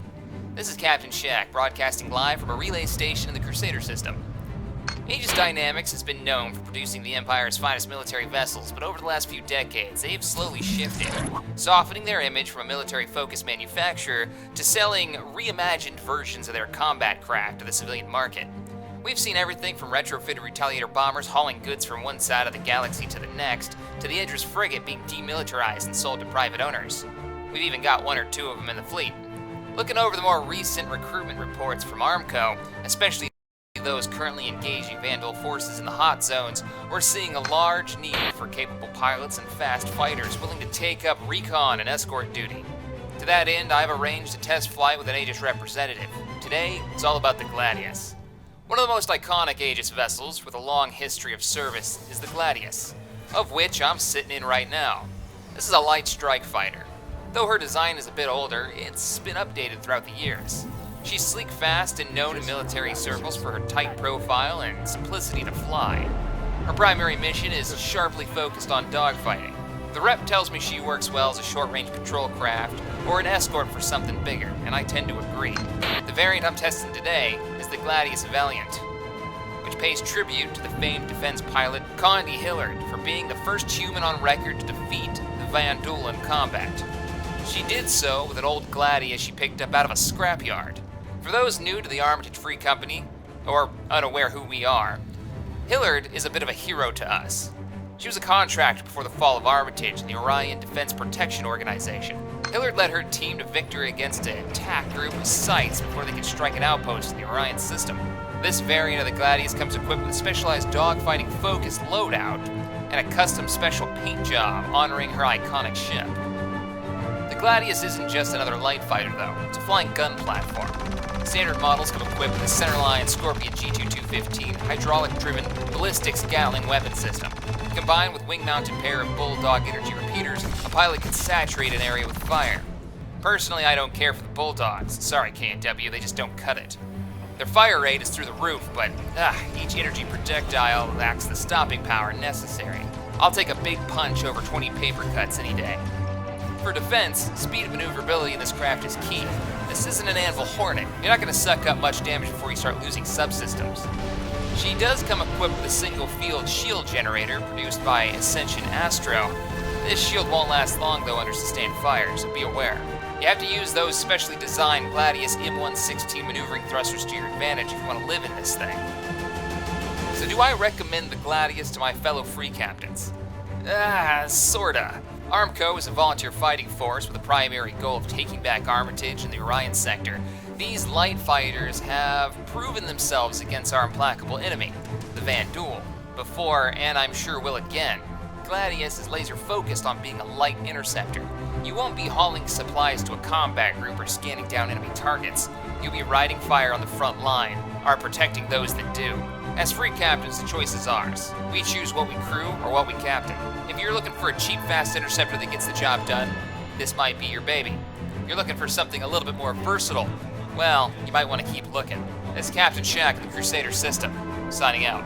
This is Captain Shack, broadcasting live from a relay station in the Crusader system. Aegis Dynamics has been known for producing the Empire's finest military vessels, but over the last few decades, they have slowly shifted, softening their image from a military-focused manufacturer to selling reimagined versions of their combat craft to the civilian market. We've seen everything from retrofitted Retaliator bombers hauling goods from one side of the galaxy to the next, to the Idris frigate being demilitarized and sold to private owners. We've even got one or two of them in the fleet. Looking over the more recent recruitment reports from Armco, especially those currently engaging Vandal forces in the hot zones, we're seeing a large need for capable pilots and fast fighters willing to take up recon and escort duty. To that end, I've arranged a test flight with an Aegis representative. Today, it's all about the Gladius. One of the most iconic Aegis vessels with a long history of service is the Gladius, of which I'm sitting in right now. This is a light strike fighter. Though her design is a bit older, it's been updated throughout the years. She's sleek, fast, and known in military circles for her tight profile and simplicity to fly. Her primary mission is sharply focused on dogfighting. The rep tells me she works well as a short-range patrol craft or an escort for something bigger, and I tend to agree. The variant I'm testing today is the Gladius Valiant, which pays tribute to the famed defense pilot Condi Hillard for being the first human on record to defeat the Vandal in combat. She did so with an old Gladius she picked up out of a scrapyard. For those new to the Armitage Free Company, or unaware who we are, Hillard is a bit of a hero to us. She was a contractor before the fall of Armitage in the Orion Defense Protection Organization. Hillard led her team to victory against an attack group of sites before they could strike an outpost in the Orion system. This variant of the Gladius comes equipped with a specialized dogfighting-focused loadout and a custom special paint job honoring her iconic ship. The Gladius isn't just another light fighter, though. It's a flying gun platform. Standard models come equipped with a centerline Scorpion G2215 hydraulic-driven ballistics Gatling weapon system. Combined with wing-mounted pair of Bulldog energy repeaters, a pilot can saturate an area with fire. Personally, I don't care for the Bulldogs. Sorry, K&W, they just don't cut it. Their fire rate is through the roof, but each energy projectile lacks the stopping power necessary. I'll take a big punch over 20 paper cuts any day. For defense, speed and maneuverability in this craft is key. This isn't an Anvil Hornet. You're not going to suck up much damage before you start losing subsystems. She does come equipped with a single-field shield generator produced by Ascension Astro. This shield won't last long, though, under sustained fire, so be aware. You have to use those specially designed Gladius M116 maneuvering thrusters to your advantage if you want to live in this thing. So do I recommend the Gladius to my fellow free captains? Sorta. Armco is a volunteer fighting force with a primary goal of taking back Armitage and the Orion sector. These light fighters have proven themselves against our implacable enemy, the Vandul, before, and I'm sure will again. Gladius is laser focused on being a light interceptor. You won't be hauling supplies to a combat group or scanning down enemy targets. You'll be riding fire on the front line, or protecting those that do. As free captains, the choice is ours. We choose what we crew or what we captain. If you're looking for a cheap, fast interceptor that gets the job done, this might be your baby. If you're looking for something a little bit more versatile, well, you might want to keep looking. This is Captain Shack of the Crusader system, signing out.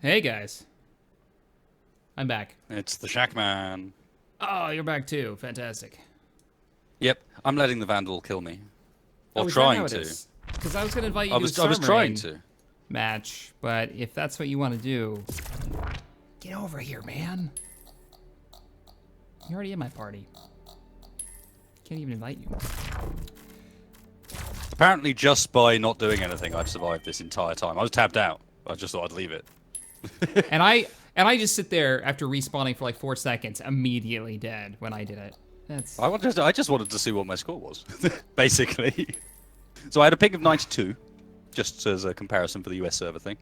Hey guys, I'm back. It's the Shackman. Oh, you're back too. Fantastic. Yep, I'm letting the Vandal kill me. Or is that how trying it to. is? Because I was going to invite you I to was a trying Sarmarain to. match, but if that's what you want to do, get over here, man. You're already in my party. Can't even invite you. Apparently, just by not doing anything, I've survived this entire time. I was tapped out. I just thought I'd leave it. and I just sit there after respawning for like 4 seconds, immediately dead when I did it. That's. I just wanted to see what my score was, basically. So I had a ping of 92, just as a comparison for the US server thing.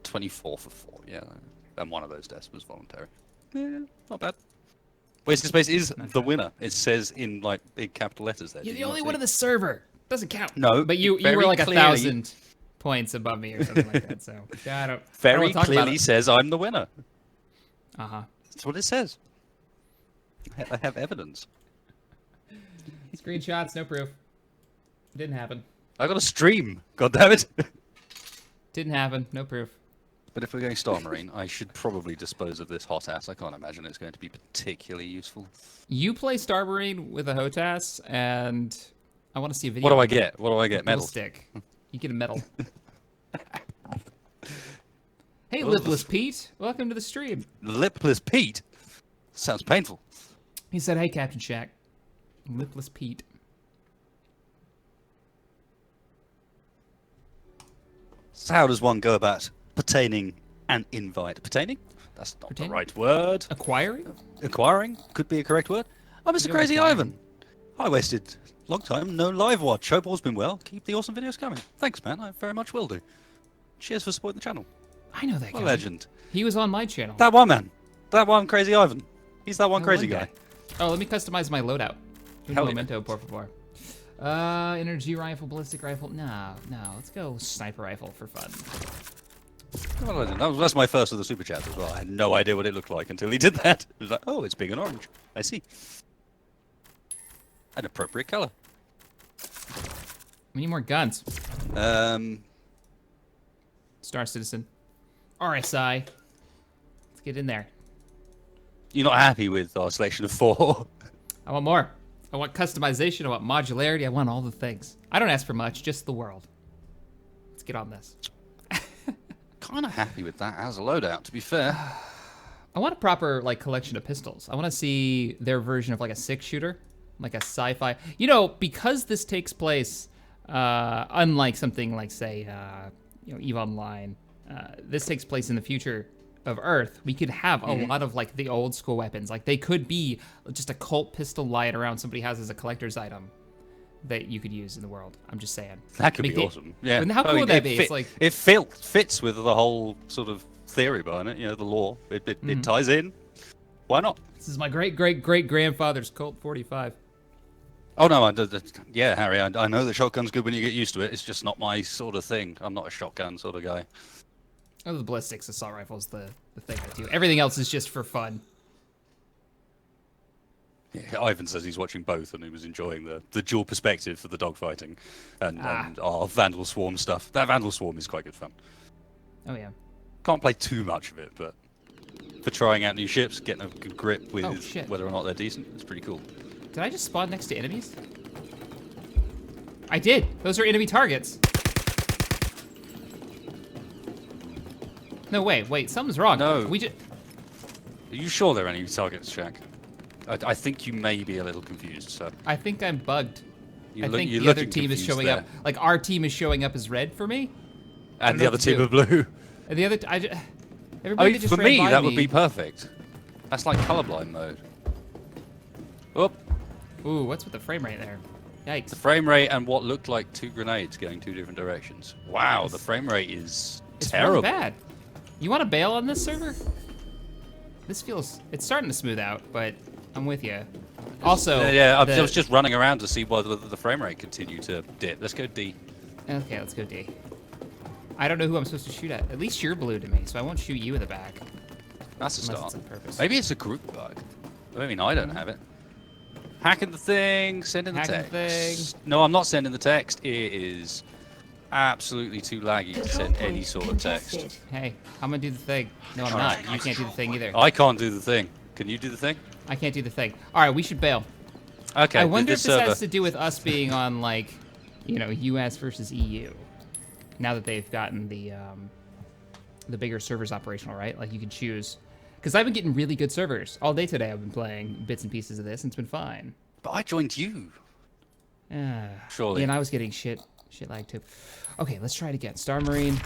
24 for 4, yeah. And one of those deaths was voluntary. Yeah, not bad. Wasted Space is the winner. It says in like big capital letters there. You're the only one in the server. Doesn't count. No, but you were like 1,000 points above me or something like that. So yeah, I don't. Very I don't clearly says I'm the winner. Uh huh. That's what it says. I have evidence. Screenshots, no proof. Didn't happen. I got a stream. God damn it. Didn't happen. No proof. But if we're going Star Marine, I should probably dispose of this hot ass. I can't imagine it's going to be particularly useful. You play Star Marine with a HOTAS, and I want to see a video. What do I get? What do I get? Metal Medal. stick. You get a medal. Hey, Lipless Pete. Welcome to the stream. Lipless Pete? Sounds painful. He said, hey, Captain Shack. Lipless Pete. So how does one go about pertaining an invite? Pertaining? That's not Pertaining? the right word. Acquiring? Acquiring could be a correct word. Oh, Mr. You're Crazy acquiring. Ivan. I wasted long time. No live watch. Hope all's been well. Keep the awesome videos coming. Thanks, man. I very much will do. Cheers for supporting the channel. I know that What guy. a legend. He was on my channel. That one man. That one Crazy Ivan. He's that one That crazy one guy. Oh, let me customize my loadout. Un Hell yeah. momento, por favor. Energy rifle, ballistic rifle. No, let's go sniper rifle for fun. What a legend. That's my first of the super chats as well. I had no idea what it looked like until he did that. It was like, oh, it's big and orange. I see. An appropriate color. We need more guns. Star Citizen. RSI. Let's get in there. You're not happy with our selection of 4? I want more. I want customization. I want modularity. I want all the things. I don't ask for much, just the world. Let's get on this. Kind of happy with that as a loadout, to be fair. I want a proper like collection of pistols. I want to see their version of like a 6-shooter, like a sci-fi. You know, because this takes place, unlike something like say, EVE Online, this takes place in the future of Earth. We could have a lot of like the old school weapons. Like they could be just a Colt pistol lying around somebody has as a collector's item that you could use in the world. I'm just saying. That could Make be it- awesome. Yeah. How cool would that be? It's like it fits with the whole sort of theory behind it. You know, the lore. It ties in. Why not? this is my great grandfather's Colt 45. Oh no, yeah, Harry. I know that shotgun's good when you get used to it. It's just not my sort of thing. I'm not a shotgun sort of guy. Oh, the ballistics assault rifle's the thing I do. Everything else is just for fun. Yeah, Ivan says he's watching both and he was enjoying the dual perspective for the dogfighting and our Vandal Swarm stuff. That Vandal Swarm is quite good fun. Oh yeah. Can't play too much of it, but for trying out new ships, getting a good grip with Oh, shit. whether or not they're decent, it's pretty cool. Did I just spawn next to enemies? I did. Those are enemy targets. No, wait. Something's wrong. No. We just. Are you sure they're enemy targets, Jack? I think you may be a little confused, sir. I think I'm bugged. You're I think you're the other looking team is confused showing there. up. Like our team is showing up as red for me. And know the what other to team do. are blue. And the other, I everybody mean, that just for ran me, by that would be perfect. That's like colorblind mode. Oh, Ooh, what's with the frame rate there? Yikes. the frame rate and what looked like 2 grenades going 2 different directions. Wow, the frame rate is It's terrible. really bad. You want to bail on this server? It's starting to smooth out, but I'm with you. Also, I was just running around to see whether the frame rate continued to dip. Let's go D. Okay, let's go D. I don't know who I'm supposed to shoot at. At least you're blue to me, so I won't shoot you in the back. That's a Unless start. it's on purpose. Maybe it's a group bug. I mean, I don't have it. Hacking the thing, sending the Hacking the text. thing. No, I'm not sending the text. It is absolutely too laggy to send any sort of text. Hey, I'm gonna do the thing. No, I'm not. You can't do the thing either. I can't do the thing. Can you do the thing? I can't do the thing. All right, we should bail. Okay. I wonder if this this server. has to do with us being on like, U.S. versus EU. Now that they've gotten the bigger servers operational, right? Like you can choose. Because I've been getting really good servers all day today. I've been playing bits and pieces of this, and it's been fine. But I joined you. Surely. Yeah, and I was getting shit lag too. Okay, let's try it again. Star Marine.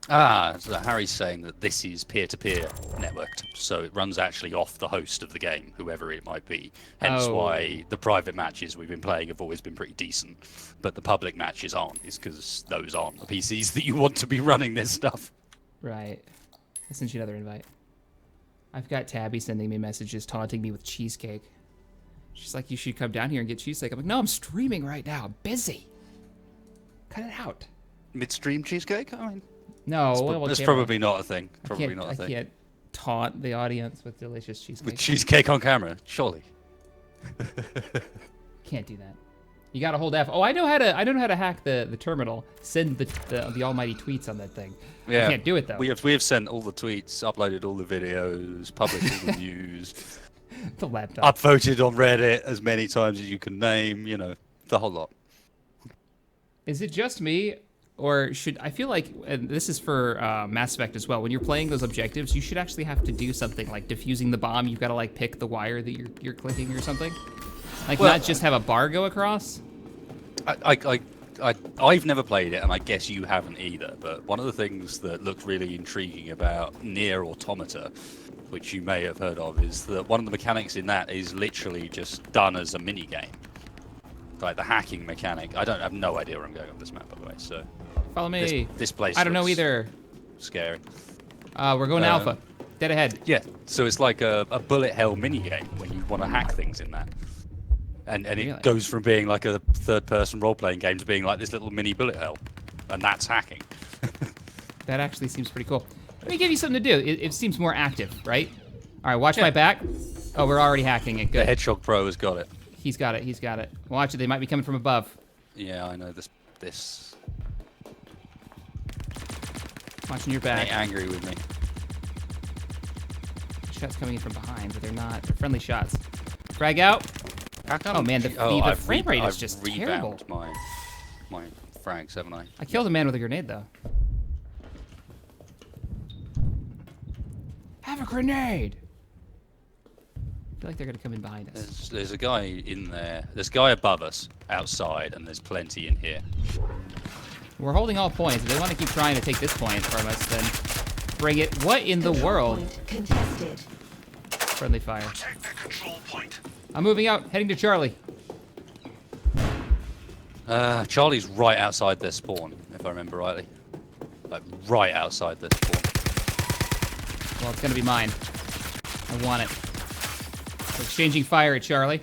So Harry's saying that this is peer-to-peer networked, so it runs actually off the host of the game, whoever it might be. Hence Oh. why the private matches we've been playing have always been pretty decent, but the public matches aren't, is because those aren't the PCs that you want to be running this stuff. Right. I sent you another invite. I've got Tabby sending me messages taunting me with cheesecake. She's like, you should come down here and get cheesecake. I'm like, no, I'm streaming right now. I'm busy. Cut it out. Midstream cheesecake? I mean, No, it's, well, it's camera. probably not a thing. I Probably can't, not a I thing. can't taunt the audience with delicious cheesecake. With cheesecake on camera, surely. Can't do that. You gotta hold F. Oh, I know how to hack the terminal. Send the almighty tweets on that thing. Yeah. I can't do it though. We have sent all the tweets, uploaded all the videos, published all the news, The laptop. upvoted on Reddit as many times as you can name. You know, the whole lot. Is it just me, or should I feel like, and this is for Mass Effect as well, when you're playing those objectives, you should actually have to do something like defusing the bomb. You've got to like pick the wire that you're clicking or something. Like Well, not just have a bar go across. I've never played it, and I guess you haven't either. But one of the things that looked really intriguing about Near Automata, which you may have heard of, is that one of the mechanics in that is literally just done as a mini game. Like the hacking mechanic. I have no idea where I'm going on this map, by the way. So Follow me. this place. I don't know looks either. Scary. We're going alpha. Dead ahead. Yeah. So it's like a bullet hell mini game when you want to hack things in that. And Really? it goes from being like a third-person role-playing game to being like this little mini bullet hell, and that's hacking. That actually seems pretty cool. Let me give you something to do. It seems more active, right? All right, watch Yeah. my back. Oh, we're already hacking it. The Good. Hedgehog Pro has got it. He's got it. He's got it. Watch it. They might be coming from above. Yeah, I know this. Watching your They're back. angry with me. Shots coming in from behind, but they're not. They're friendly shots. Frag out. How come Oh, man, the I've frame rate is I've just rebound terrible. my frags, haven't I? I killed a man with a grenade, though. Have a grenade! I feel like they're gonna come in behind us. There's a guy in there. There's a guy above us outside, and there's plenty in here. We're holding all points. If they want to keep trying to take this point from us, then bring it. What in the Control world? point contested. Friendly fire. Take the control point. I'm moving out, heading to Charlie. Charlie's right outside their spawn, if I remember rightly. Like right outside their spawn. Well, it's gonna be mine. I want it. We're exchanging fire at Charlie.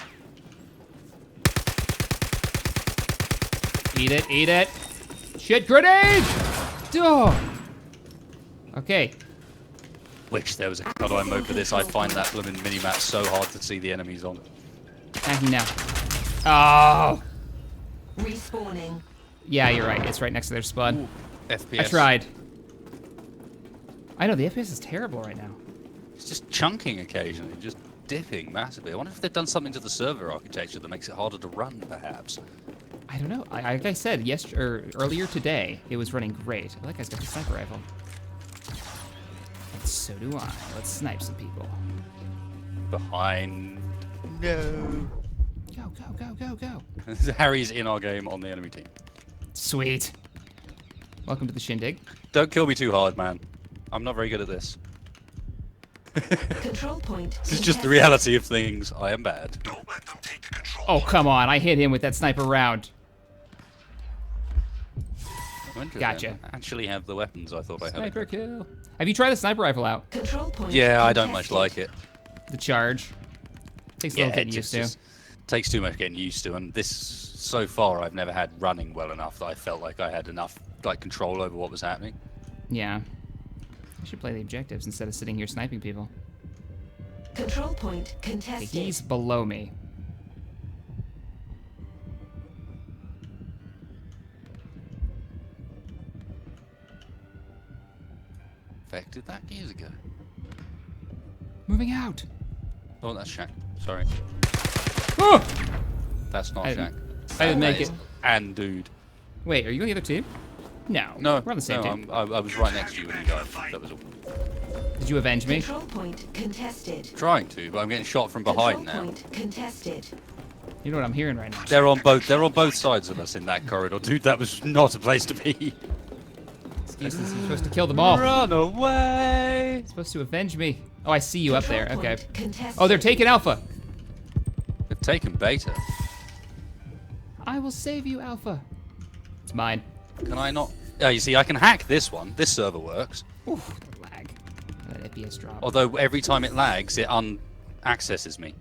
Eat it, eat it. Shit, grenade! Duh! Okay, Wish there was a cut-eye mode for this. I find that blooming minimap so hard to see the enemies on. hacking now. Oh! Respawning. Yeah, you're right. It's right next to their spawn. FPS. I tried. I know, the FPS is terrible right now. It's just chunking occasionally, just dipping massively. I wonder if they've done something to the server architecture that makes it harder to run, perhaps. I don't know. Like I said earlier today, it was running great. Oh, that guy's got the sniper rifle. And so do I. Let's snipe some people. Behind. No. Go, go, go, go, go. Harry's in our game on the enemy team. Sweet. Welcome to the shindig. Don't kill me too hard, man. I'm not very good at this. Control point. This is just the reality of things. I am bad. Don't let them take the control Oh, point. come on. I hit him with that sniper round. Gotcha. I actually have the weapons I thought I had. Sniper kill. Have you tried the sniper rifle out? Control point. Yeah, I don't much contested. like it. The charge. Takes a little getting used to. just takes too much getting used to, and this so far I've never had running well enough that I felt like I had enough like control over what was happening. Yeah. I should play the objectives instead of sitting here sniping people. Control point Okay, contested. he's below me. Affected that years ago. Moving out. Oh, that's Shaq. Sorry, Oh! that's not I Shaq. didn't- I didn't make That is it. And dude. Wait, are you on the other team? No. No, We're on the same no, team. I was right next to you when you died. That was all. Did you avenge me? Control point contested. Trying to, but I'm getting shot from behind Control now. point contested. You know what I'm hearing right now. They're on both sides of us in that corridor, dude. That was not a place to be. Excuses. You're supposed to kill them all. You're Run away! supposed to avenge me. Oh, I see you up there. Control Okay. point contested. Oh, they're taking Alpha. They've taken beta. I will save you, Alpha. It's mine. Can I not? Oh, you see, I can hack this one. This server works. Oof, the lag. That FPS drop. Although every time it lags, it unaccesses me.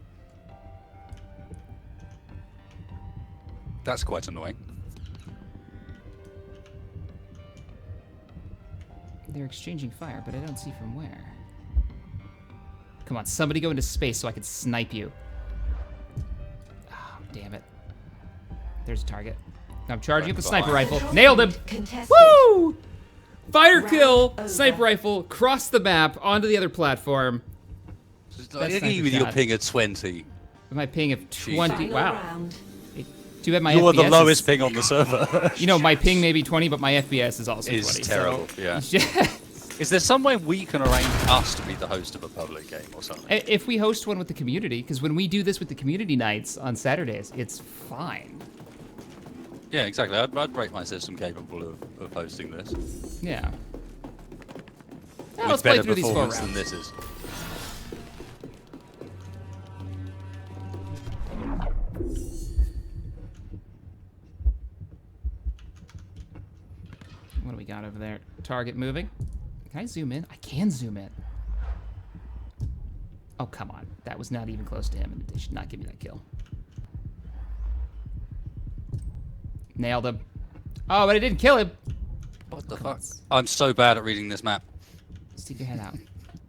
That's quite annoying. They're exchanging fire, but I don't see from where. Come on, somebody go into space so I can snipe you. Oh, damn it. There's a target. I'm charging up the sniper rifle. Nailed him! Contested. Woo! Fire Round kill, over. sniper rifle, cross the map, onto the other platform. Like, That's even nice your shot. ping at 20. With my ping of 20. Final Wow. round. Too bad my You're the FPS lowest is, ping on the server. You know, my ping may be 20, but my FPS is also Is 20. terrible, so. yeah. Is there some way we can arrange us to be the host of a public game or something? If we host one with the community, because when we do this with the community nights on Saturdays, it's fine. Yeah, exactly. I'd rate my system capable of hosting this. Yeah. Yeah, With let's play better through these 4 performance than rounds. this is. What do we got over there? Target moving. Can I zoom in? I can zoom in. Oh, come on. That was not even close to him, and they should not give me that kill. Nailed him. Oh, but I didn't kill him. What the fuck? I'm so bad at reading this map. Stick your head out.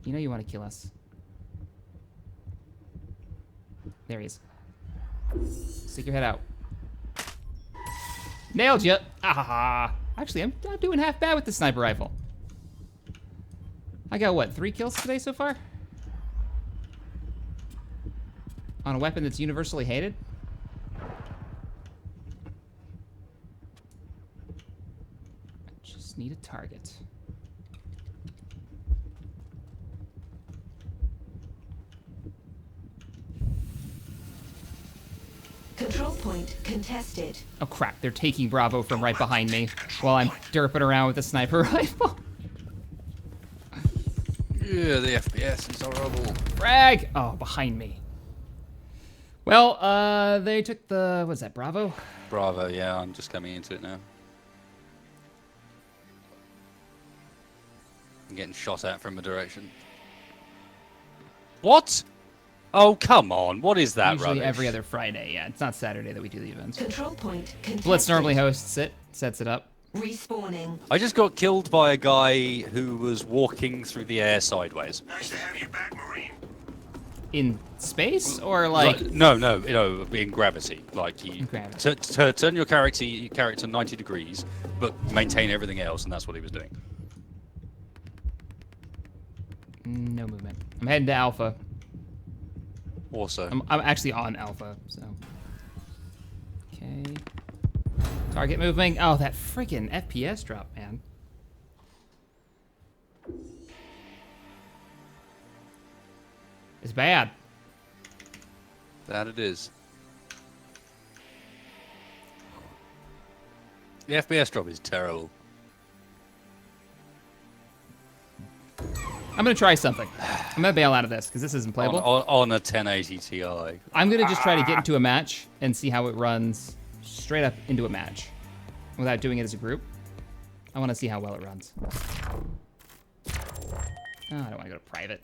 You know you want to kill us. There he is. Stick your head out. Nailed you. Ah. Actually, I'm doing half bad with the sniper rifle. I got, what, 3 kills today so far? On a weapon that's universally hated? I just need a target. Control point contested. Oh crap, they're taking Bravo from right behind me while I'm derping around with a sniper rifle. Yeah, the FPS is horrible. Frag! Oh, behind me. Well, they took the, what's that, Bravo? Bravo, yeah, I'm just coming into it now. I'm getting shot at from a direction. What? Oh, come on. What is that Usually rubbish? every other Friday, yeah. It's not Saturday that we do the events. Control point contested. Blitz normally hosts it, sets it up. Respawning. I just got killed by a guy who was walking through the air sideways. Nice to have you back, Marine. In space, or like... No, in gravity. Like you In gravity. turn your character 90 degrees, but maintain everything else, and that's what he was doing. No movement. I'm heading to Alpha. Also, I'm actually on Alpha, so... Okay. Target moving. Oh, that freaking FPS drop, man. It's bad. that it is. The FPS drop is terrible. I'm gonna try something. I'm gonna bail out of this, because this isn't playable. On a 1080 Ti. I'm gonna just try to get into a match and see how it runs straight up into a match without doing it as a group. I want to see how well it runs. Oh, I don't want to go to private.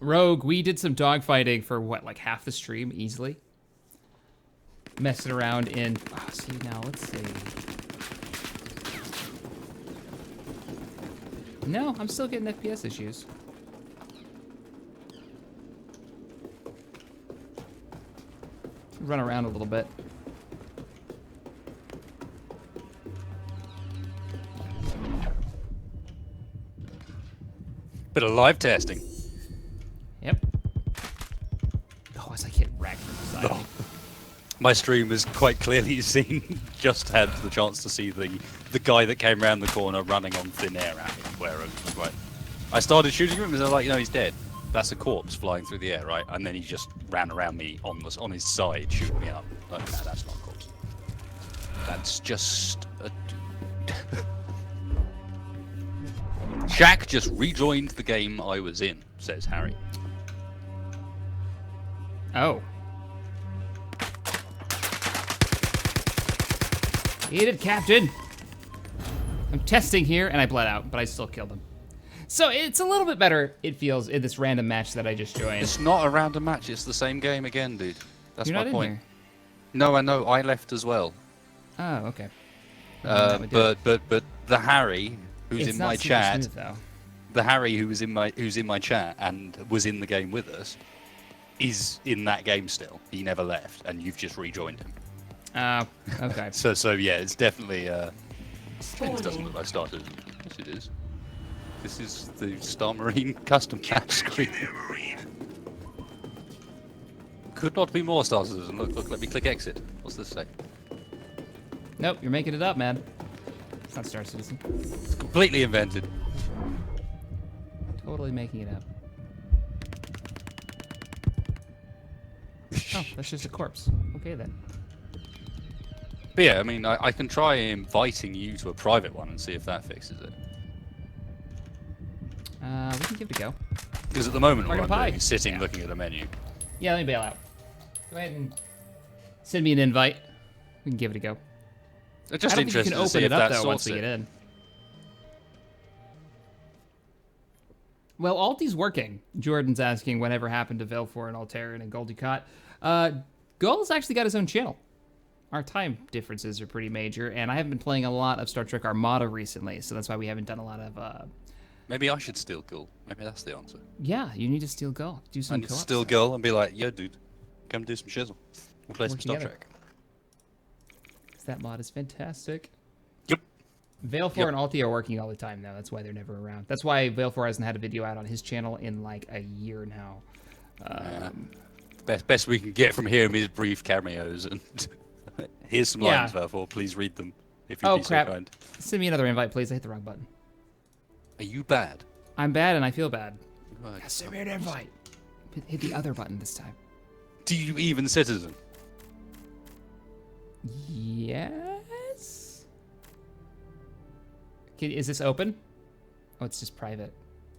Rogue, we did some dogfighting for what, like half the stream easily? Messing around in... Oh, see, now, let's see. No, I'm still getting FPS issues. Run around a little bit. Bit of live testing. Yep. Oh, as I get wrecked beside me. My stream was quite clearly seen. Just had the chance to see the guy that came around the corner running on thin air at me. Where it was like, I started shooting him, and I was like, he's dead. That's a corpse flying through the air, right? And then he just ran around me on his side, shooting me up. Like, no, that's not a corpse. That's just a. Shaq just rejoined the game I was in, says Harry. Oh. Eat it, Captain! I'm testing here, and I bled out, but I still killed him. So it's a little bit better, it feels, in this random match that I just joined. It's not a random match. It's the same game again, dude. That's You're my not point. in here. No, I know. I left as well. Oh, okay. That would do it. But the Harry who's It's in not my super chat, smooth, though. the Harry who's in my chat and was in the game with us, is in that game still. He never left, and you've just rejoined him. Okay. So yeah, it's definitely. It doesn't look like Star Citizen. Yes, it is. This is the Star Marine custom match screen. Could not be more Star Citizen. Look, let me click exit. What's this say? Nope, you're making it up, man. It's not Star Citizen. It's completely invented. Totally making it up. Oh, that's just a corpse. Okay, then. But yeah, I mean, I can try inviting you to a private one and see if that fixes it. We can give it a go. Because at the moment, We're what I'm gonna doing is sitting looking at a menu. Yeah, let me bail out. Go ahead and send me an invite. We can give it a go. I'm just I don't think you interested can to see open if it up, that though, once sorts we it. get in. Well, Alti's working. Jordan's asking whatever happened to Velfor and Altair and Gul Dukat. Gul's actually got his own channel. Our time differences are pretty major, and I haven't been playing a lot of Star Trek Armada recently, so that's why we haven't done a lot of... Maybe I should steal Ghoul. Maybe that's the answer. Yeah, you need to steal Gul. Do I some need to co-op steal stuff. Ghoul and be like, yo, dude, come do some shizzle. We'll play some Work Star together. Trek. That mod is fantastic. Yep. Valefor Yep. and Alti are working all the time now. That's why they're never around. That's why Valefor hasn't had a video out on his channel in like a year now. Best we can get from him is brief cameos, and here's some Yeah. lines, therefore. Please read them, if you'd Oh, be crap. so kind. Send me another invite, please. I hit the wrong button. Are you bad? I'm bad and I feel bad. Well, Send me an invite. Hit the other button this time. do you even citizen? Yes? Is this open? Oh, it's just private.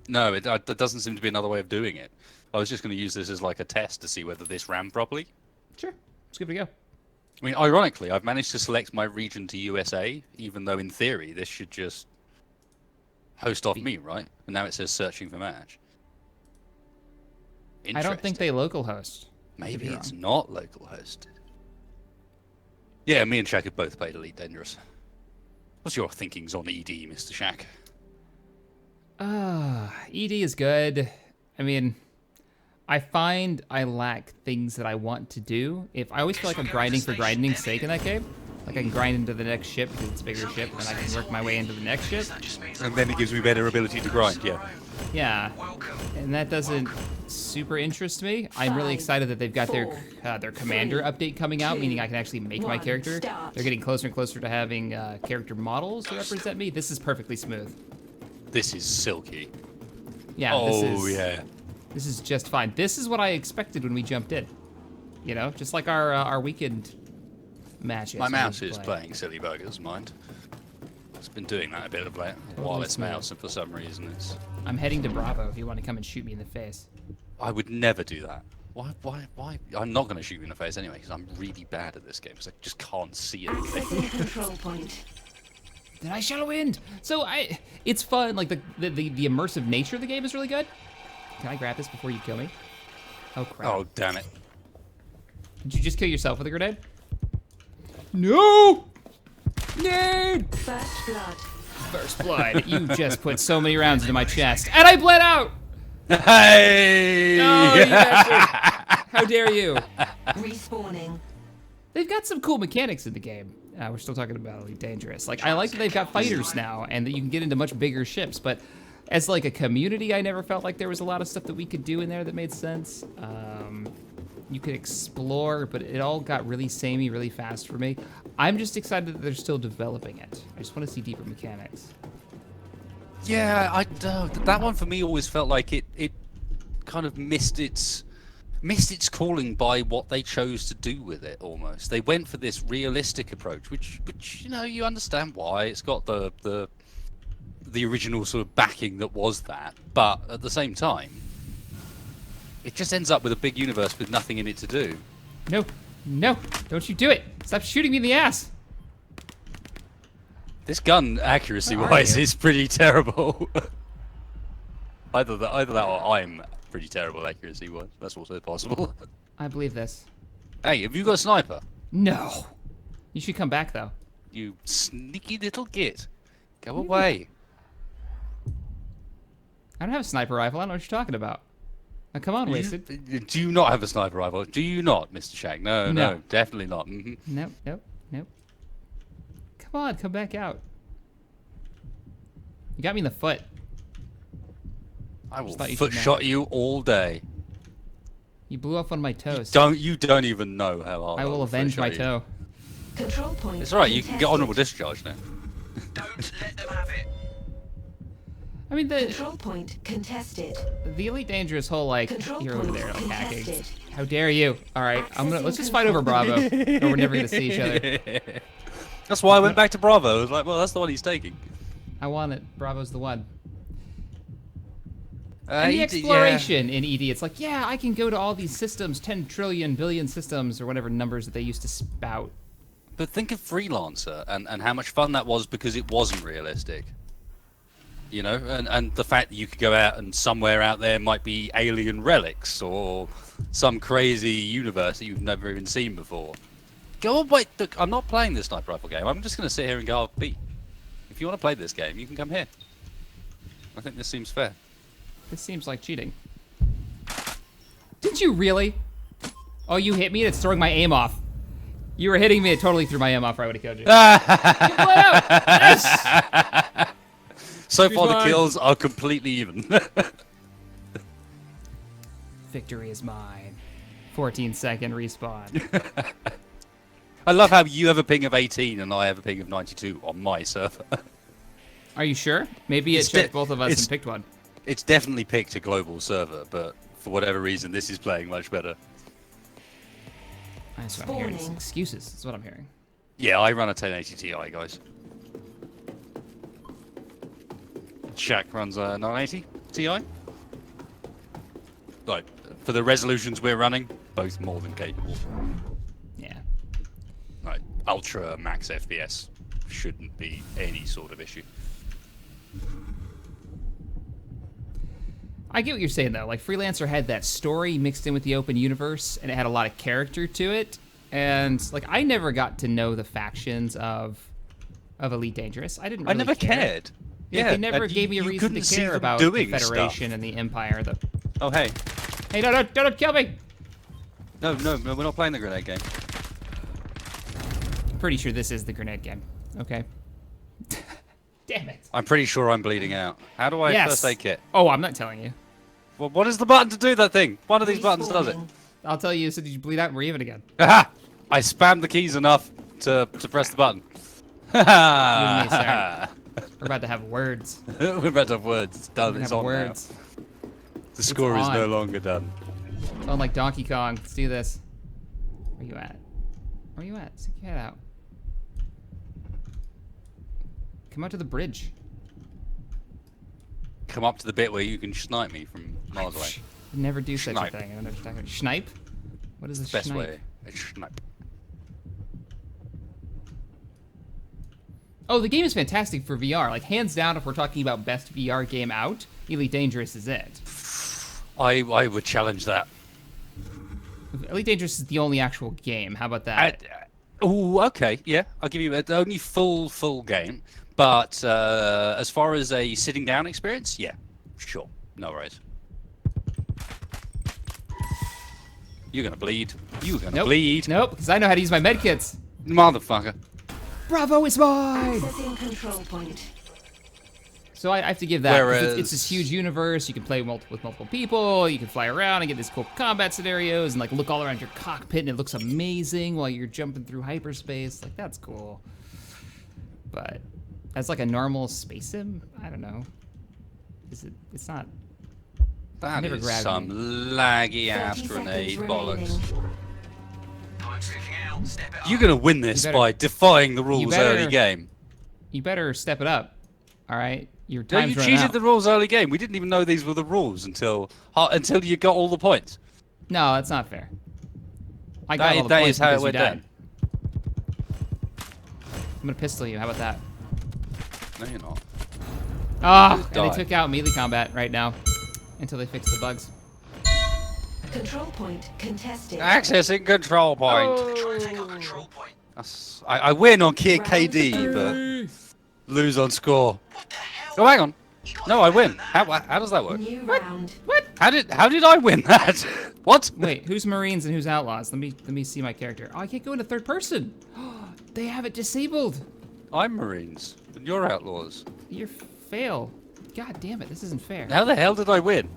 No, that doesn't seem to be another way of doing it. I was just going to use this as like a test to see whether this ran properly. Sure. Let's give it a go. I mean, ironically, I've managed to select my region to USA, even though in theory this should just host off me, right? And now it says searching for match. I don't think they local host. Maybe be it's wrong. not local hosted. Yeah, me and Shaq have both played Elite Dangerous. What's your thinkings on ED, Mr. Shaq? ED is good. I mean, I find I lack things that I want to do. If I always feel like I'm grinding for grinding's sake in that game. Like I can grind into the next ship because it's a bigger ship, and then I can work my way into the next ship. And then it gives me better ability to grind, yeah. Yeah, and that doesn't super interest me. I'm really excited that they've got their commander update coming out, meaning I can actually make my character. They're getting closer and closer to having character models to represent me. This is perfectly smooth. This is silky. Yeah, Oh, yeah. This is just fine. This is what I expected when we jumped in. You know, just like our weekend matches. My when mouse we is play. playing silly burgers, mind. It's been doing that a bit of late. Totally Wireless smooth. mouse, and for some reason it's... I'm heading to Bravo if you want to come and shoot me in the face. I would never do that. Why? I'm not going to shoot you in the face anyway, because I'm really bad at this game, because I just can't see anything. Accessing control point. Then I shall wind. So it's fun. Like the immersive nature of the game is really good. Can I grab this before you kill me? Oh crap! Oh, damn it. Did you just kill yourself with a grenade? No! Nade! First blood. First blood. You just put so many rounds into my chest, and I bled out. Hey! Oh, you bastard! How dare you? Respawning. They've got some cool mechanics in the game. We're still talking about Elite Dangerous. Like, I like that they've got fighters now, and that you can get into much bigger ships, but as like a community, I never felt like there was a lot of stuff that we could do in there that made sense. You could explore, but it all got really samey really fast for me. I'm just excited that they're still developing it. I just want to see deeper mechanics. Yeah, that one for me always felt like it kind of missed its calling by what they chose to do with it. Almost, they went for this realistic approach, which you know, you understand why. It's got the original sort of backing that was that, but at the same time, it just ends up with a big universe with nothing in it to do. No, no, don't you do it. Stop shooting me in the ass. This gun, accuracy-wise, you? is pretty terrible. Either that or I'm pretty terrible accuracy-wise. That's also possible. I believe this. Hey, have you got a sniper? No. You should come back though. You sneaky little git. Go away. I don't have a sniper rifle. I don't know what you're talking about. Now, come on, Wasted. Do you not have a sniper rifle? Do you not, Mr. Shag? No, No. definitely not. Nope, nope, nope. Come on, come back out. You got me in the foot. I will thought you foot should know. shot you all day. You blew off one of my toes. You don't even know how hard I will avenge my toe. Control point. It's alright, you can get contested. honourable discharge now. Don't let them have it. I mean, the Control point contested. Elite Dangerous whole, like, Control you're over point there, like, hacking. contested. How dare you? Alright, let's just fight over Bravo. Or we're never gonna see each other. That's why I went back to Bravo. I was like, well, that's the one he's taking. I want it. Bravo's the one. Uh, And the he did- exploration in ED, it's like, yeah, I can go to all these systems, 10 trillion billion systems, or whatever numbers that they used to spout. But think of Freelancer and how much fun that was because it wasn't realistic. You know, and the fact that you could go out and somewhere out there might be alien relics or some crazy universe that you've never even seen before. Go away. Look, I'm not playing this sniper rifle game. I'm just going to sit here and go B. If you want to play this game, you can come here. I think this seems fair. This seems like cheating. Did you really? Oh, you hit me and it's throwing my aim off. You were hitting me, it totally threw my aim off, or I would have killed you. You blew it out! Yes! So far, the mine. kills are completely even. Victory is mine. 14-second respawn. I love how you have a ping of 18 and I have a ping of 92 on my server. Are you sure? Maybe it It's checked de- both of us it's- and picked one. It's definitely picked a global server, but for whatever reason, this is playing much better. That's what I'm hearing. It's Spawning. excuses. That's what I'm hearing. Yeah, I run a 1080 Ti, guys. Shaq runs a 980 Ti. Like, for the resolutions we're running, both more than capable. Yeah. Like, ultra max FPS shouldn't be any sort of issue. I get what you're saying though. Like Freelancer had that story mixed in with the open universe, and it had a lot of character to it. And like I never got to know the factions of Elite Dangerous. I didn't. I Really never care. cared. Yeah, they never and gave me a you reason couldn't to see care them about the doing Federation stuff. and the Empire. Oh, hey. Hey, don't kill me! No, we're not playing the grenade game. Pretty sure this is the grenade game. Okay. Damn it. I'm pretty sure I'm bleeding out. How do I Yes. first aid kit? Oh, I'm not telling you. Well, what is the button to do that thing? One of these buttons does it. Respawning. I'll tell you as soon as you bleed out and we're even again. Aha! I spammed the keys enough to press the button. You and me, sir. We're about to have words. We're about to have words. It's done. We're It's gonna have on words. now. The score is on. no longer done. Unlike Donkey Kong. Let's do this. Where you at? Where you at? Stick your head out. Come out to the bridge. Come up to the bit where you can snipe me from miles away. Never do such Snipe. a thing. I don't know what you're talking about. Snipe? What is a Best snipe? way. A snipe. Oh, the game is fantastic for VR. Like, hands down, if we're talking about best VR game out, Elite Dangerous is it. I would challenge that. Elite Dangerous is the only actual game. How about that? Oh, okay. Yeah, I'll give you the only full game. But as far as a sitting down experience, yeah, sure. No worries. You're gonna bleed. You're gonna Nope. bleed. Nope, because I know how to use my medkits. Motherfucker. Bravo is mine! Accessing control point. So I have to give that. 'cause Whereas- it's this huge universe. You can play with multiple people. You can fly around and get these cool combat scenarios and like look all around your cockpit and it looks amazing while you're jumping through hyperspace. Like that's cool. But as like a normal space sim, I don't know. Is it? It's not. That Never is grabbed some me. laggy 30 ass seconds grenade remaining. bollocks. Time's ticking out. Step it up. You're gonna win this You better- by defying the rules better- early game. You better step it up. All right, your No, time's you running cheated out. the rules early game. We didn't even know these were the rules until you got all the points. No, that's not fair. I got all the That points is how it because you went died. down. I'm gonna pistol you. How about that? No, you're not. Ah, Just and they die. took out melee combat right now. until they fix the bugs. Control point contested. Accessing control point. Try and take our control point. I win on KD, but lose on score. What the hell? Oh, hang on. No, I win. How does that work? New round. What? How did I win that? What? Wait, who's Marines and who's Outlaws? Let me see my character. Oh, I can't go into third person. They have it disabled. I'm Marines, and you're Outlaws. You're fail. God damn it, this isn't fair. How the hell did I win?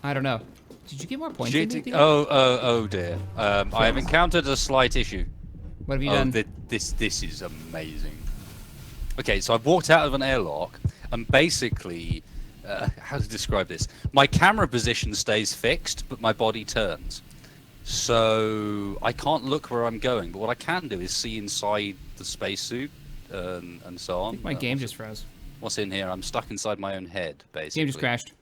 I don't know. Did you get more points? than me, Theo? Oh dear. I have encountered a slight issue. What have you done? This is amazing. Okay, so I've walked out of an airlock, and basically, how to describe this? My camera position stays fixed, but my body turns. So I can't look where I'm going, but what I can do is see inside the spacesuit and so on. I think my game just froze. What's in here? I'm stuck inside my own head, basically. Game just crashed.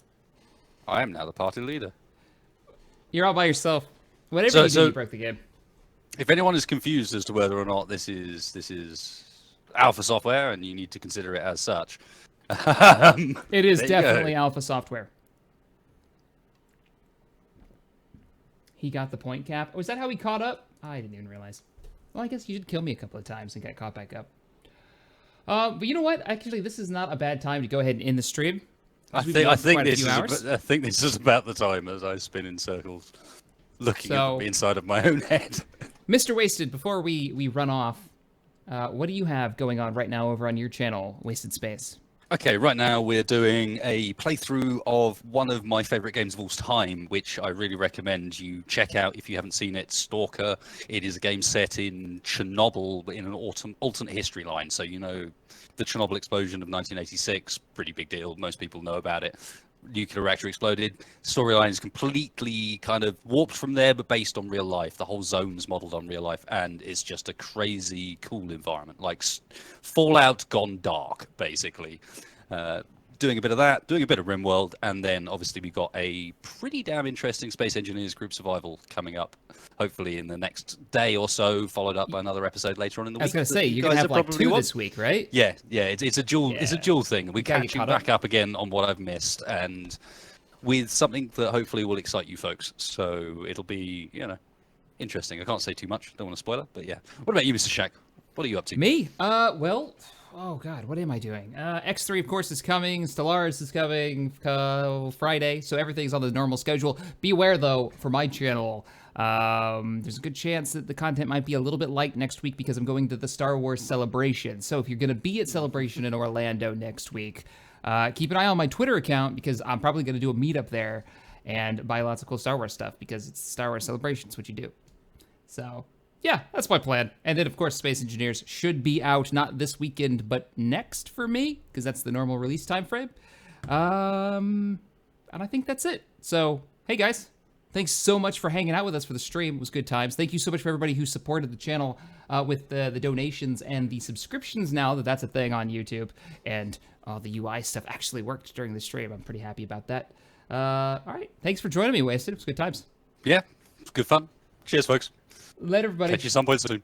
I am now the party leader. You're all by yourself. Whatever you do, you broke the game. If anyone is confused as to whether or not this is alpha software and you need to consider it as such, It is there you go. definitely alpha software. He got the point cap. Was that how he caught up? I didn't even realize. Well, I guess you did kill me a couple of times and got caught back up. But you know what? Actually, this is not a bad time to go ahead and end the stream. I think this is about the time as I spin in circles, looking at the inside of my own head. Mr. Wasted, before we run off, what do you have going on right now over on your channel, Wasted Space? Okay, right now we're doing a playthrough of one of my favorite games of all time, which I really recommend you check out if you haven't seen it, Stalker. It is a game set in Chernobyl, in an alternate history line. So, you know, the Chernobyl explosion of 1986, pretty big deal. Most people know about it. Nuclear reactor exploded. Storyline is completely kind of warped from there, but based on real life. The whole zone's modeled on real life, and it's just a crazy, cool environment, like Fallout gone dark, basically. Doing a bit of that, doing a bit of RimWorld, and then obviously we got a pretty damn interesting Space Engineers Group Survival coming up, hopefully in the next day or so, followed up by another episode later on in the week. I was going to say, you're going to have like 2 this week, right? Yeah, it's a dual thing. We're Gotta get catching caught back up again on what I've missed, and with something that hopefully will excite you folks. So it'll be, you know, interesting. I can't say too much. Don't want to spoil it, but yeah. What about you, Mr. Shaq? What are you up to? Me? Well, oh god, what am I doing? X3 of course is coming, Stellaris is coming Friday, so everything's on the normal schedule. Be aware though, for my channel, there's a good chance that the content might be a little bit light next week because I'm going to the Star Wars Celebration. So if you're gonna be at Celebration in Orlando next week, keep an eye on my Twitter account because I'm probably gonna do a meetup there and buy lots of cool Star Wars stuff because it's Star Wars Celebration, it's what you do. So yeah, that's my plan. And then, of course, Space Engineers should be out, not this weekend, but next for me, because that's the normal release time frame. And I think that's it. So, hey, guys. Thanks so much for hanging out with us for the stream. It was good times. Thank you so much for everybody who supported the channel with the donations and the subscriptions now that that's a thing on YouTube. And all the UI stuff actually worked during the stream. I'm pretty happy about that. All right. Thanks for joining me, Wasted. It was good times. Yeah, it's good fun. Cheers, folks. Later, everybody. Catch you some point soon.